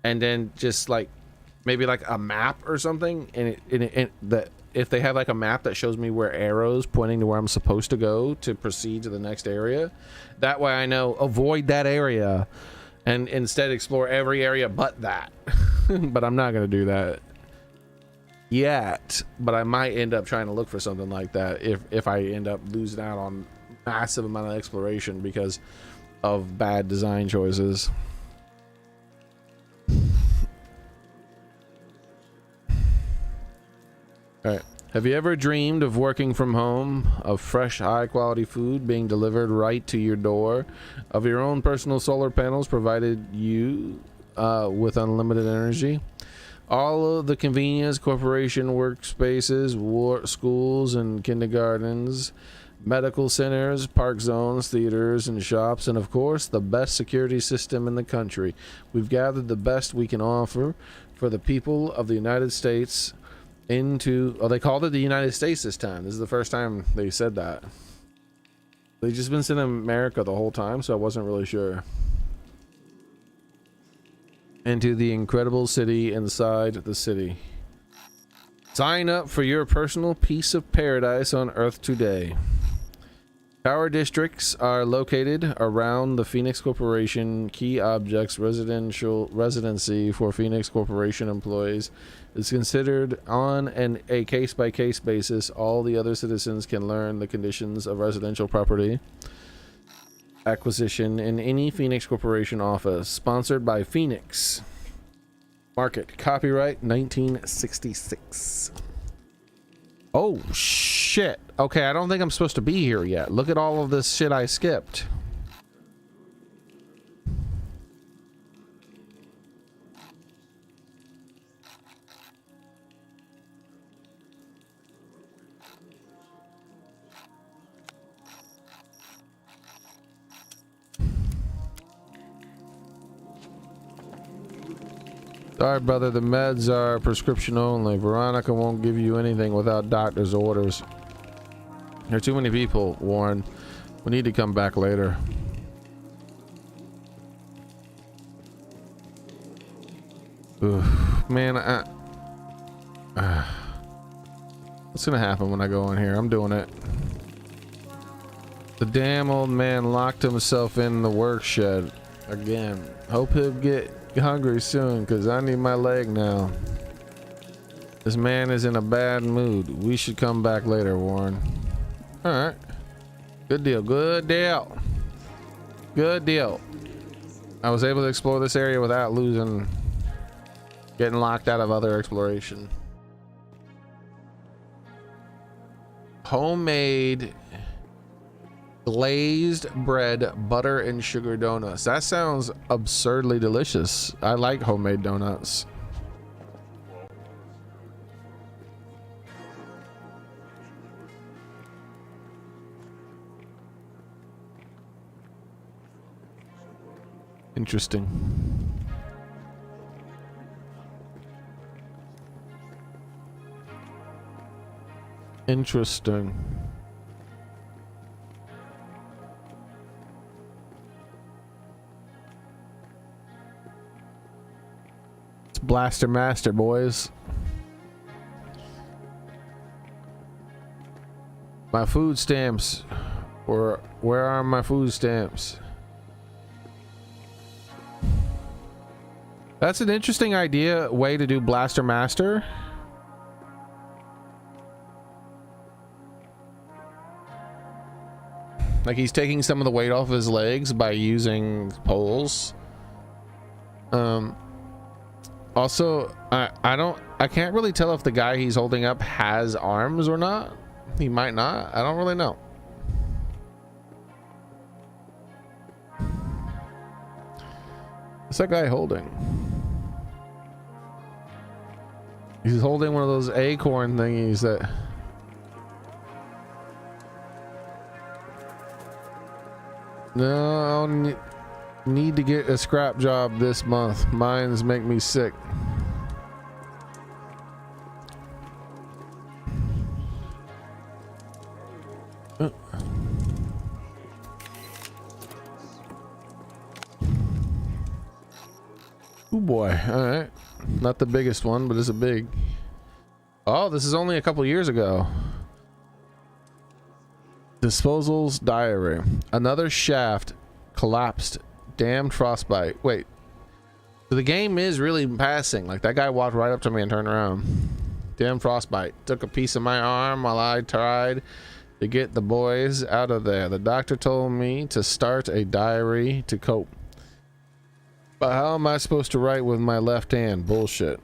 and then just like maybe like a map or something, and that if they have like a map that shows me where arrows pointing to where I'm supposed to go to proceed to the next area, that way I know avoid that area and instead explore every area but that. But I'm not going to do that yet, but I might end up trying to look for something like that if I end up losing out on massive amount of exploration because of bad design choices. All right. Have you ever dreamed of working from home, of fresh, high-quality food being delivered right to your door, of your own personal solar panels provided you with unlimited energy? All of the convenience, corporation workspaces, schools and kindergartens, medical centers, park zones, theaters and shops, and of course the best security system in the country. We've gathered the best we can offer for the people of the United States into... Oh, they called it the United States this time. This is the first time they said that. They've just been saying America the whole time, so I wasn't really sure. Into the incredible city inside the city. Sign up for your personal piece of paradise on Earth today. Power districts are located around the Phoenix Corporation. Key objects, residency for Phoenix Corporation employees is considered on a case-by-case basis. All the other citizens can learn the conditions of residential property acquisition in any Phoenix Corporation office. Sponsored by Phoenix Market. Copyright 1966. Oh shit. Okay, I don't think I'm supposed to be here yet. Look at all of this shit I skipped. Sorry, brother, the meds are prescription only. Veronica won't give you anything without doctor's orders. There are too many people, Warren. We need to come back later. Oof, man, what's gonna happen when I go in here? I'm doing it. The damn old man locked himself in the work shed again. Hope he'll get hungry soon, because I need my leg now. This man is in a bad mood. We should come back later, Warren. All right. Good deal. Good deal. Good deal. I was able to explore this area without getting locked out of other exploration. Homemade glazed bread, butter, and sugar donuts. That sounds absurdly delicious. I like homemade donuts. Interesting. Interesting. It's Blaster Master, boys. My food stamps. Or where are my food stamps? That's an interesting way to do Blaster Master. Like he's taking some of the weight off of his legs by using poles. Also, I can't really tell if the guy he's holding up has arms or not. He might not. I don't really know. What's that guy holding? He's holding one of those acorn thingies that... No, I need to get a scrap job this month. Mines make me sick. Oh boy, all right. Not the biggest one, but it's a big. Oh, this is only a couple years ago. Disposal's diary. Another shaft collapsed. Damned frostbite. Wait. So the game is really passing. Like that guy walked right up to me and turned around. Damn frostbite. Took a piece of my arm while I tried to get the boys out of there. The doctor told me to start a diary to cope. But how am I supposed to write with my left hand? Bullshit.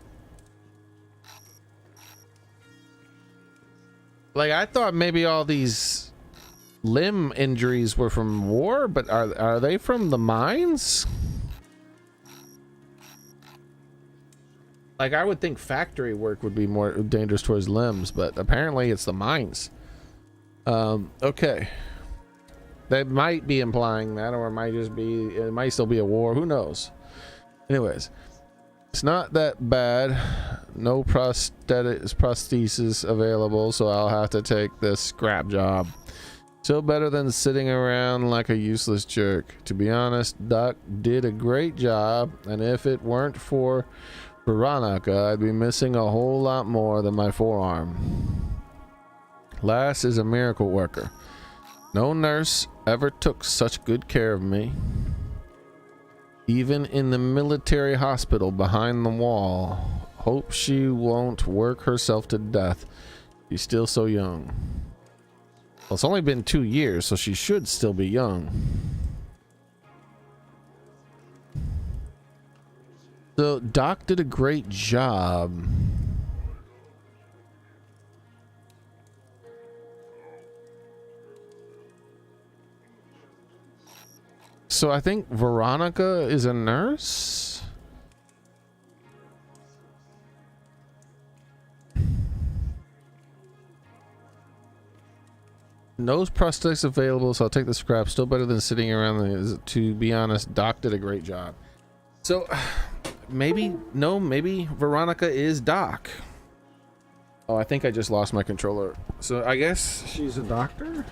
Like I thought maybe all these limb injuries were from war, but are they from the mines? Like I would think factory work would be more dangerous towards limbs, but apparently it's the mines. Okay. They might be implying that, or it might just be, it might still be a war, who knows. Anyways, it's not that bad. No prosthesis available, so I'll have to take this scrap job. Still better than sitting around like a useless jerk. To be honest, Doc did a great job, and if it weren't for Veronica, I'd be missing a whole lot more than my forearm. Lass is a miracle worker. No nurse ever took such good care of me. Even in the military hospital behind the wall. Hope she won't work herself to death. She's still so young. Well, it's only been 2 years, so she should still be young. So Doc did a great job. So I think Veronica is a nurse. No prosthetics available, so I'll take the scrap. Still better than sitting around. To be honest, Doc did a great job. So maybe Veronica is Doc. Oh, I think I just lost my controller. So I guess she's a doctor?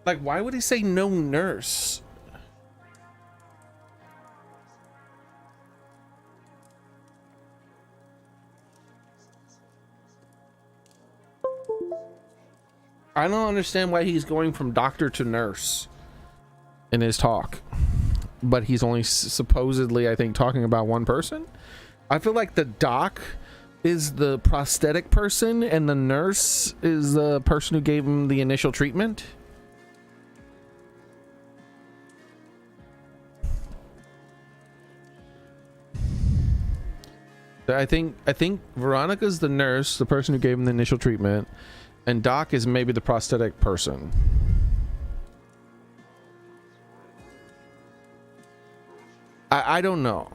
Like, why would he say no nurse? I don't understand why he's going from doctor to nurse in his talk, but he's only supposedly, I think, talking about one person. I feel like the doc is the prosthetic person and the nurse is the person who gave him the initial treatment. I think Veronica's the nurse, the person who gave him the initial treatment, and Doc is maybe the prosthetic person. I don't know,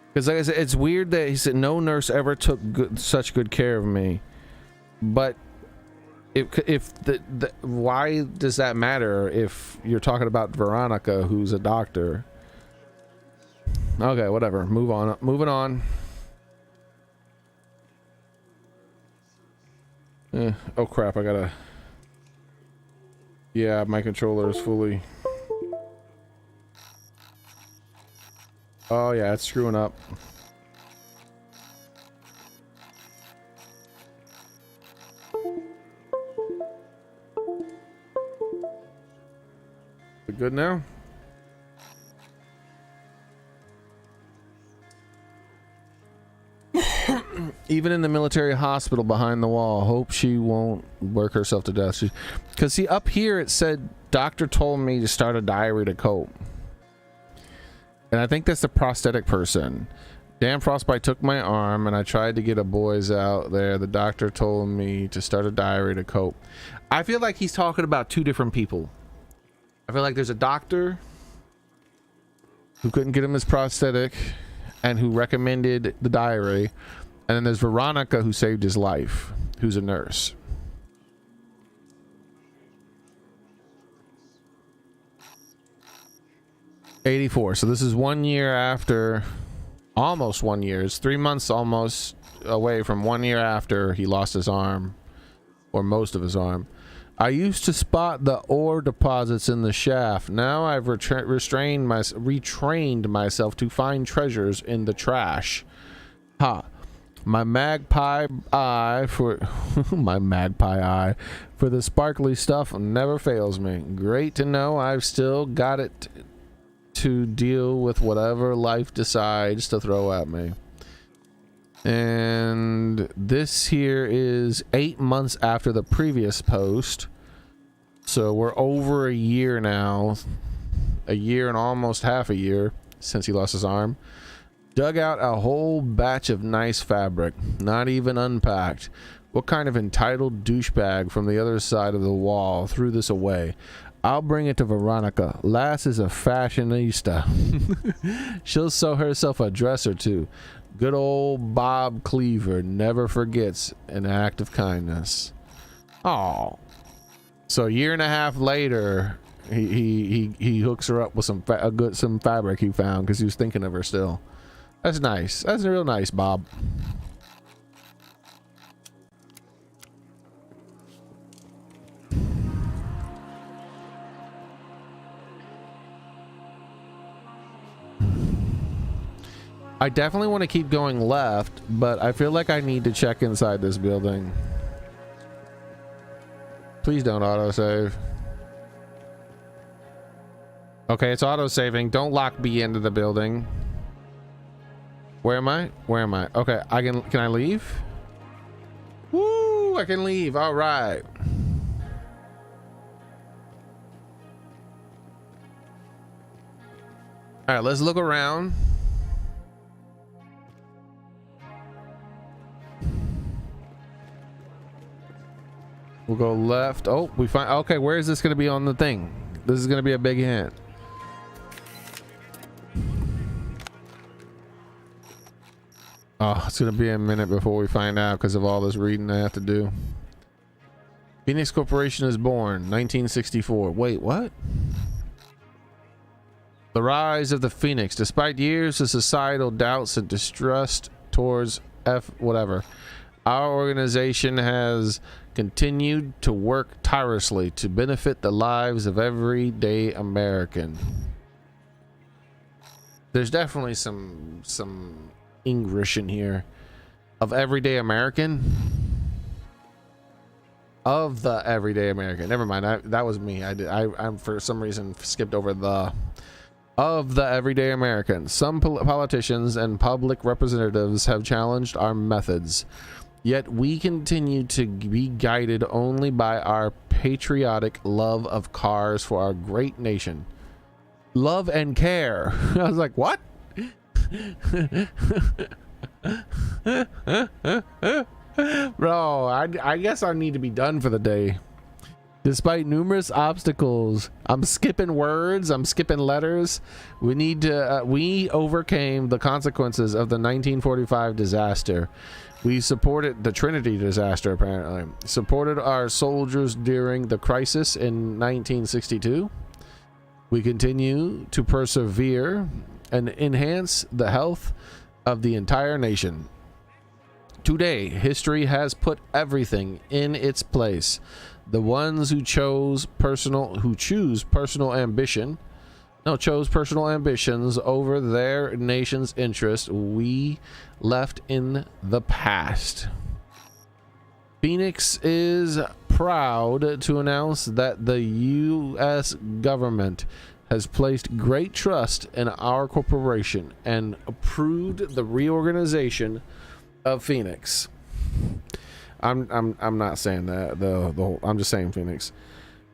because like I said, it's weird that he said no nurse ever took such good care of me, but if why does that matter if you're talking about Veronica, who's a doctor? Okay, whatever. Moving on. Oh crap! I gotta. Yeah, my controller is fully. Oh yeah, it's screwing up. We good now? Even in the military hospital behind the wall, hope she won't work herself to death. Because see, up here it said doctor told me to start a diary to cope, and I think that's the prosthetic person. Damn frostbite took my arm and I tried to get a boys out there. The doctor told me to start a diary to cope. I feel like he's talking about two different people. I feel like there's a doctor who couldn't get him his prosthetic and who recommended the diary, and then there's Veronica who saved his life, who's a nurse. '84. So this is 1 year after, almost 1 year. It's 3 months almost away from 1 year after he lost his arm, or most of his arm. I used to spot the ore deposits in the shaft. Now I've retrained myself to find treasures in the trash. Ha. My magpie eye for my magpie eye for the sparkly stuff never fails me. Great to know I've still got it to deal with whatever life decides to throw at me. And this here is 8 months after the previous post, so we're over a year now, a year and almost half a year since he lost his arm. Dug out a whole batch of nice fabric, not even unpacked. What kind of entitled douchebag from the other side of the wall threw this away? I'll bring it to Veronica. Lass is a fashionista. She'll sew herself a dress or two. Good old Bob Cleaver never forgets an act of kindness. Oh, so a year and a half later, he hooks her up with some fabric he found because he was thinking of her still. That's nice. That's real nice, Bob. I definitely want to keep going left, but I feel like I need to check inside this building. Please don't autosave. Okay, it's autosaving. Don't lock me into the building. Where am I? Where am I? Okay, can I leave? Woo, I can leave. All right. All right, let's look around. We'll go left. Oh, we find. Okay, where is this going to be on the thing? This is going to be a big hint. Oh, it's going to be a minute before we find out because of all this reading I have to do. Phoenix Corporation is born, 1964. Wait, what? The rise of the Phoenix. Despite years of societal doubts and distrust towards whatever, our organization has continued to work tirelessly to benefit the lives of everyday American. There's definitely some English in here. Of everyday American. of the everyday American. Never mind. That was me. I for some reason skipped over the of the everyday American. Some politicians and public representatives have challenged our methods, yet we continue to be guided only by our patriotic love of cars for our great nation. Love and care. I was like, what? Bro, I guess I need to be done for the day. Despite numerous obstacles, I'm skipping words, I'm skipping letters. We overcame the consequences of the 1945 disaster. We supported the Trinity disaster, apparently. Supported our soldiers during the crisis in 1962. We continue to persevere and enhance the health of the entire nation. Today, history has put everything in its place. The ones who chose personal ambitions over their nation's interest, we left in the past. Phoenix is proud to announce that the U.S. government has placed great trust in our corporation and approved the reorganization of Phoenix. I'm not saying that the whole, I'm just saying Phoenix.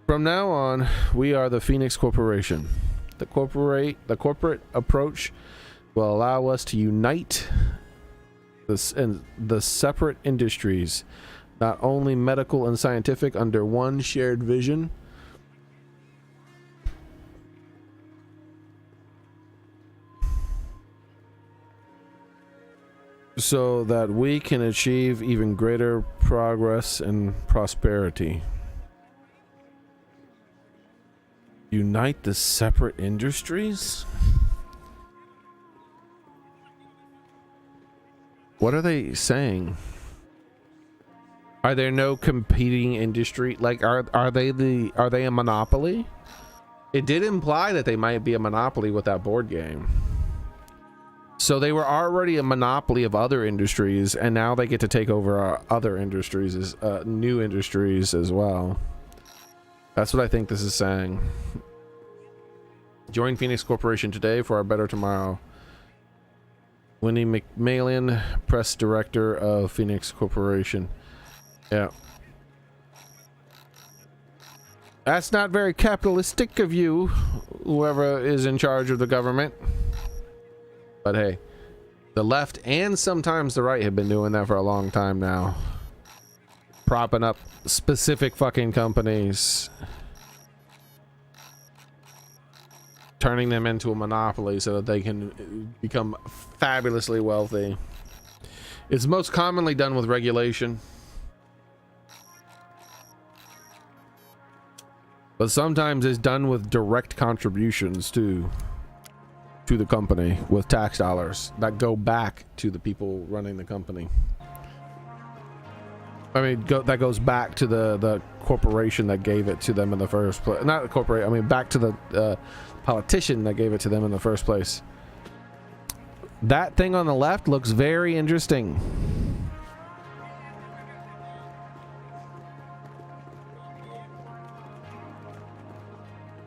From now on, we are the Phoenix Corporation. The corporate approach will allow us to unite the separate industries, not only medical and scientific, under one shared vision. So that we can achieve even greater progress and prosperity. Unite the separate industries? What are they saying? Are there no competing industry? Like, are they a monopoly? It did imply that they might be a monopoly with that board game. So they were already a monopoly of other industries, and now they get to take over other industries, new industries as well. That's what I think this is saying. Join Phoenix Corporation today for a better tomorrow. Winnie McMahon, press director of Phoenix Corporation. Yeah. That's not very capitalistic of you, whoever is in charge of the government. But hey, the left and sometimes the right have been doing that for a long time now. Propping up specific fucking companies. Turning them into a monopoly so that they can become fabulously wealthy. It's most commonly done with regulation. But sometimes it's done with direct contributions too. To the company with tax dollars that go back to the people running the company. I mean, that goes back to the corporation that gave it to them in the first place. Not the corporation, I mean back to the politician that gave it to them in the first place. That thing on the left looks very interesting.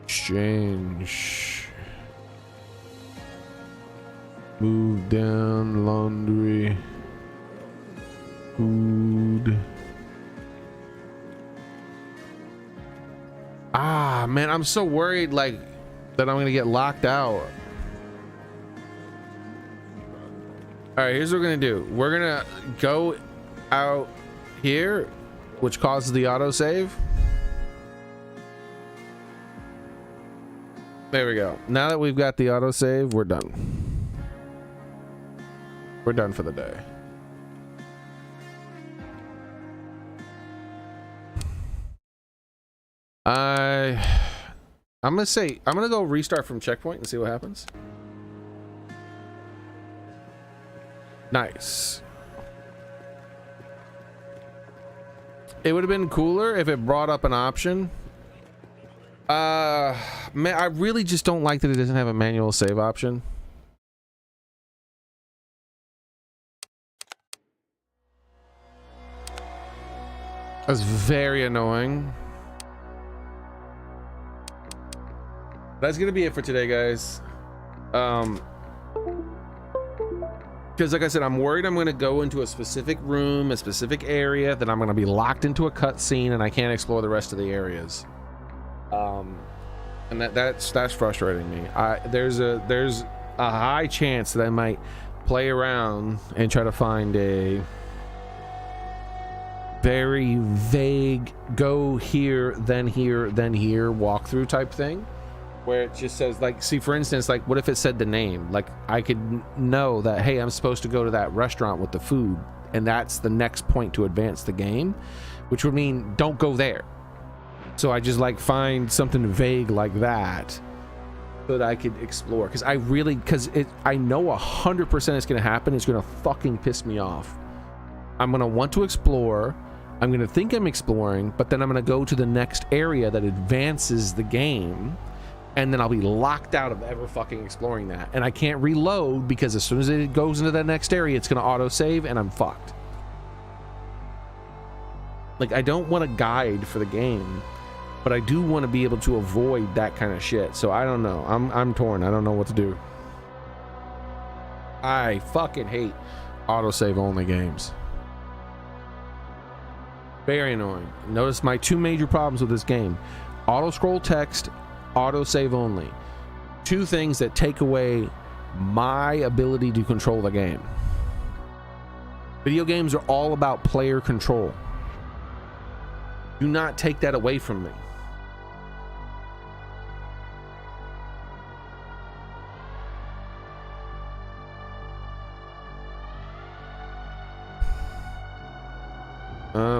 Exchange. Move down, laundry, food. Ah, man, I'm so worried like that I'm gonna get locked out. All right, here's what we're gonna do. We're gonna go out here, which causes the autosave. There we go. Now that we've got the autosave, we're done. We're done for the day. I'm gonna go restart from checkpoint and see what happens. Nice. It would have been cooler if it brought up an option. Man, I really just don't like that it doesn't have a manual save option. That's very annoying. That's gonna be it for today, guys. Because like I said, I'm worried I'm gonna go into a specific room, a specific area, that I'm gonna be locked into a cutscene and I can't explore the rest of the areas. And that's frustrating me. There's a high chance that I might play around and try to find a very vague go here, then here, then here walkthrough type thing, where it just says, like, see, for instance, like, what if it said the name? Like, I could know that, hey, I'm supposed to go to that restaurant with the food, and that's the next point to advance the game, which would mean don't go there. So I just like find something vague like that so that I could explore, because I know 100% it's gonna happen. It's gonna fucking piss me off. I'm gonna want to explore, I'm gonna think I'm exploring, but then I'm gonna go to the next area that advances the game, and then I'll be locked out of ever fucking exploring that, and I can't reload, because as soon as it goes into that next area, it's gonna auto save and I'm fucked. Like, I don't want a guide for the game, but I do want to be able to avoid that kind of shit. So I don't know, I'm torn. I don't know what to do. I fucking hate autosave only games. Very annoying. Notice my two major problems with this game: auto scroll text, autosave only. Two things that take away my ability to control the game. Video games are all about player control. Do not take that away from me.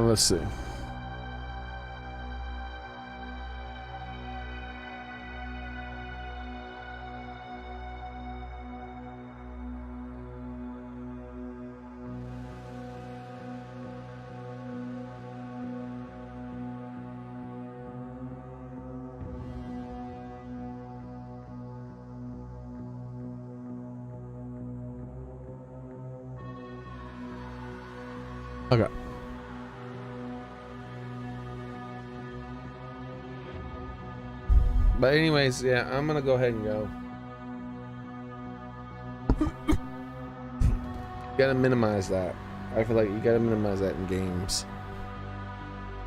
Let's see. Okay. But anyways, yeah, I'm gonna go ahead and go. Gotta minimize that. I feel like you gotta minimize that in games.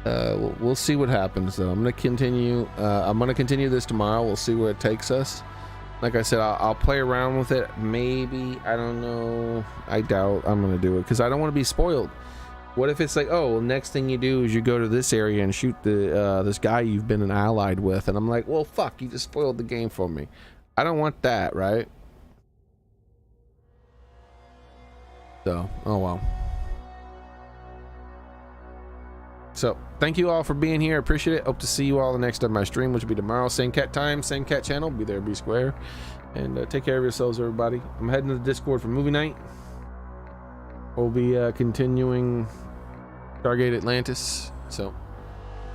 We'll see what happens though. I'm gonna continue this tomorrow. We'll see where it takes us. Like I said, I'll play around with it. Maybe, I don't know. I doubt I'm gonna do it because I don't want to be spoiled. What if it's like, oh, next thing you do is you go to this area and shoot the this guy you've been an allied with, and I'm like, well, fuck, you just spoiled the game for me. I don't want that, right? So, oh well. So, thank you all for being here. Appreciate it. Hope to see you all the next time my stream, which will be tomorrow. Same cat time, same cat channel. Be there, be square. And take care of yourselves, everybody. I'm heading to the Discord for movie night. We'll be continuing Stargate Atlantis. So,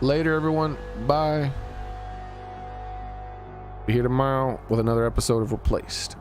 later, everyone. Bye. Be here tomorrow with another episode of Replaced.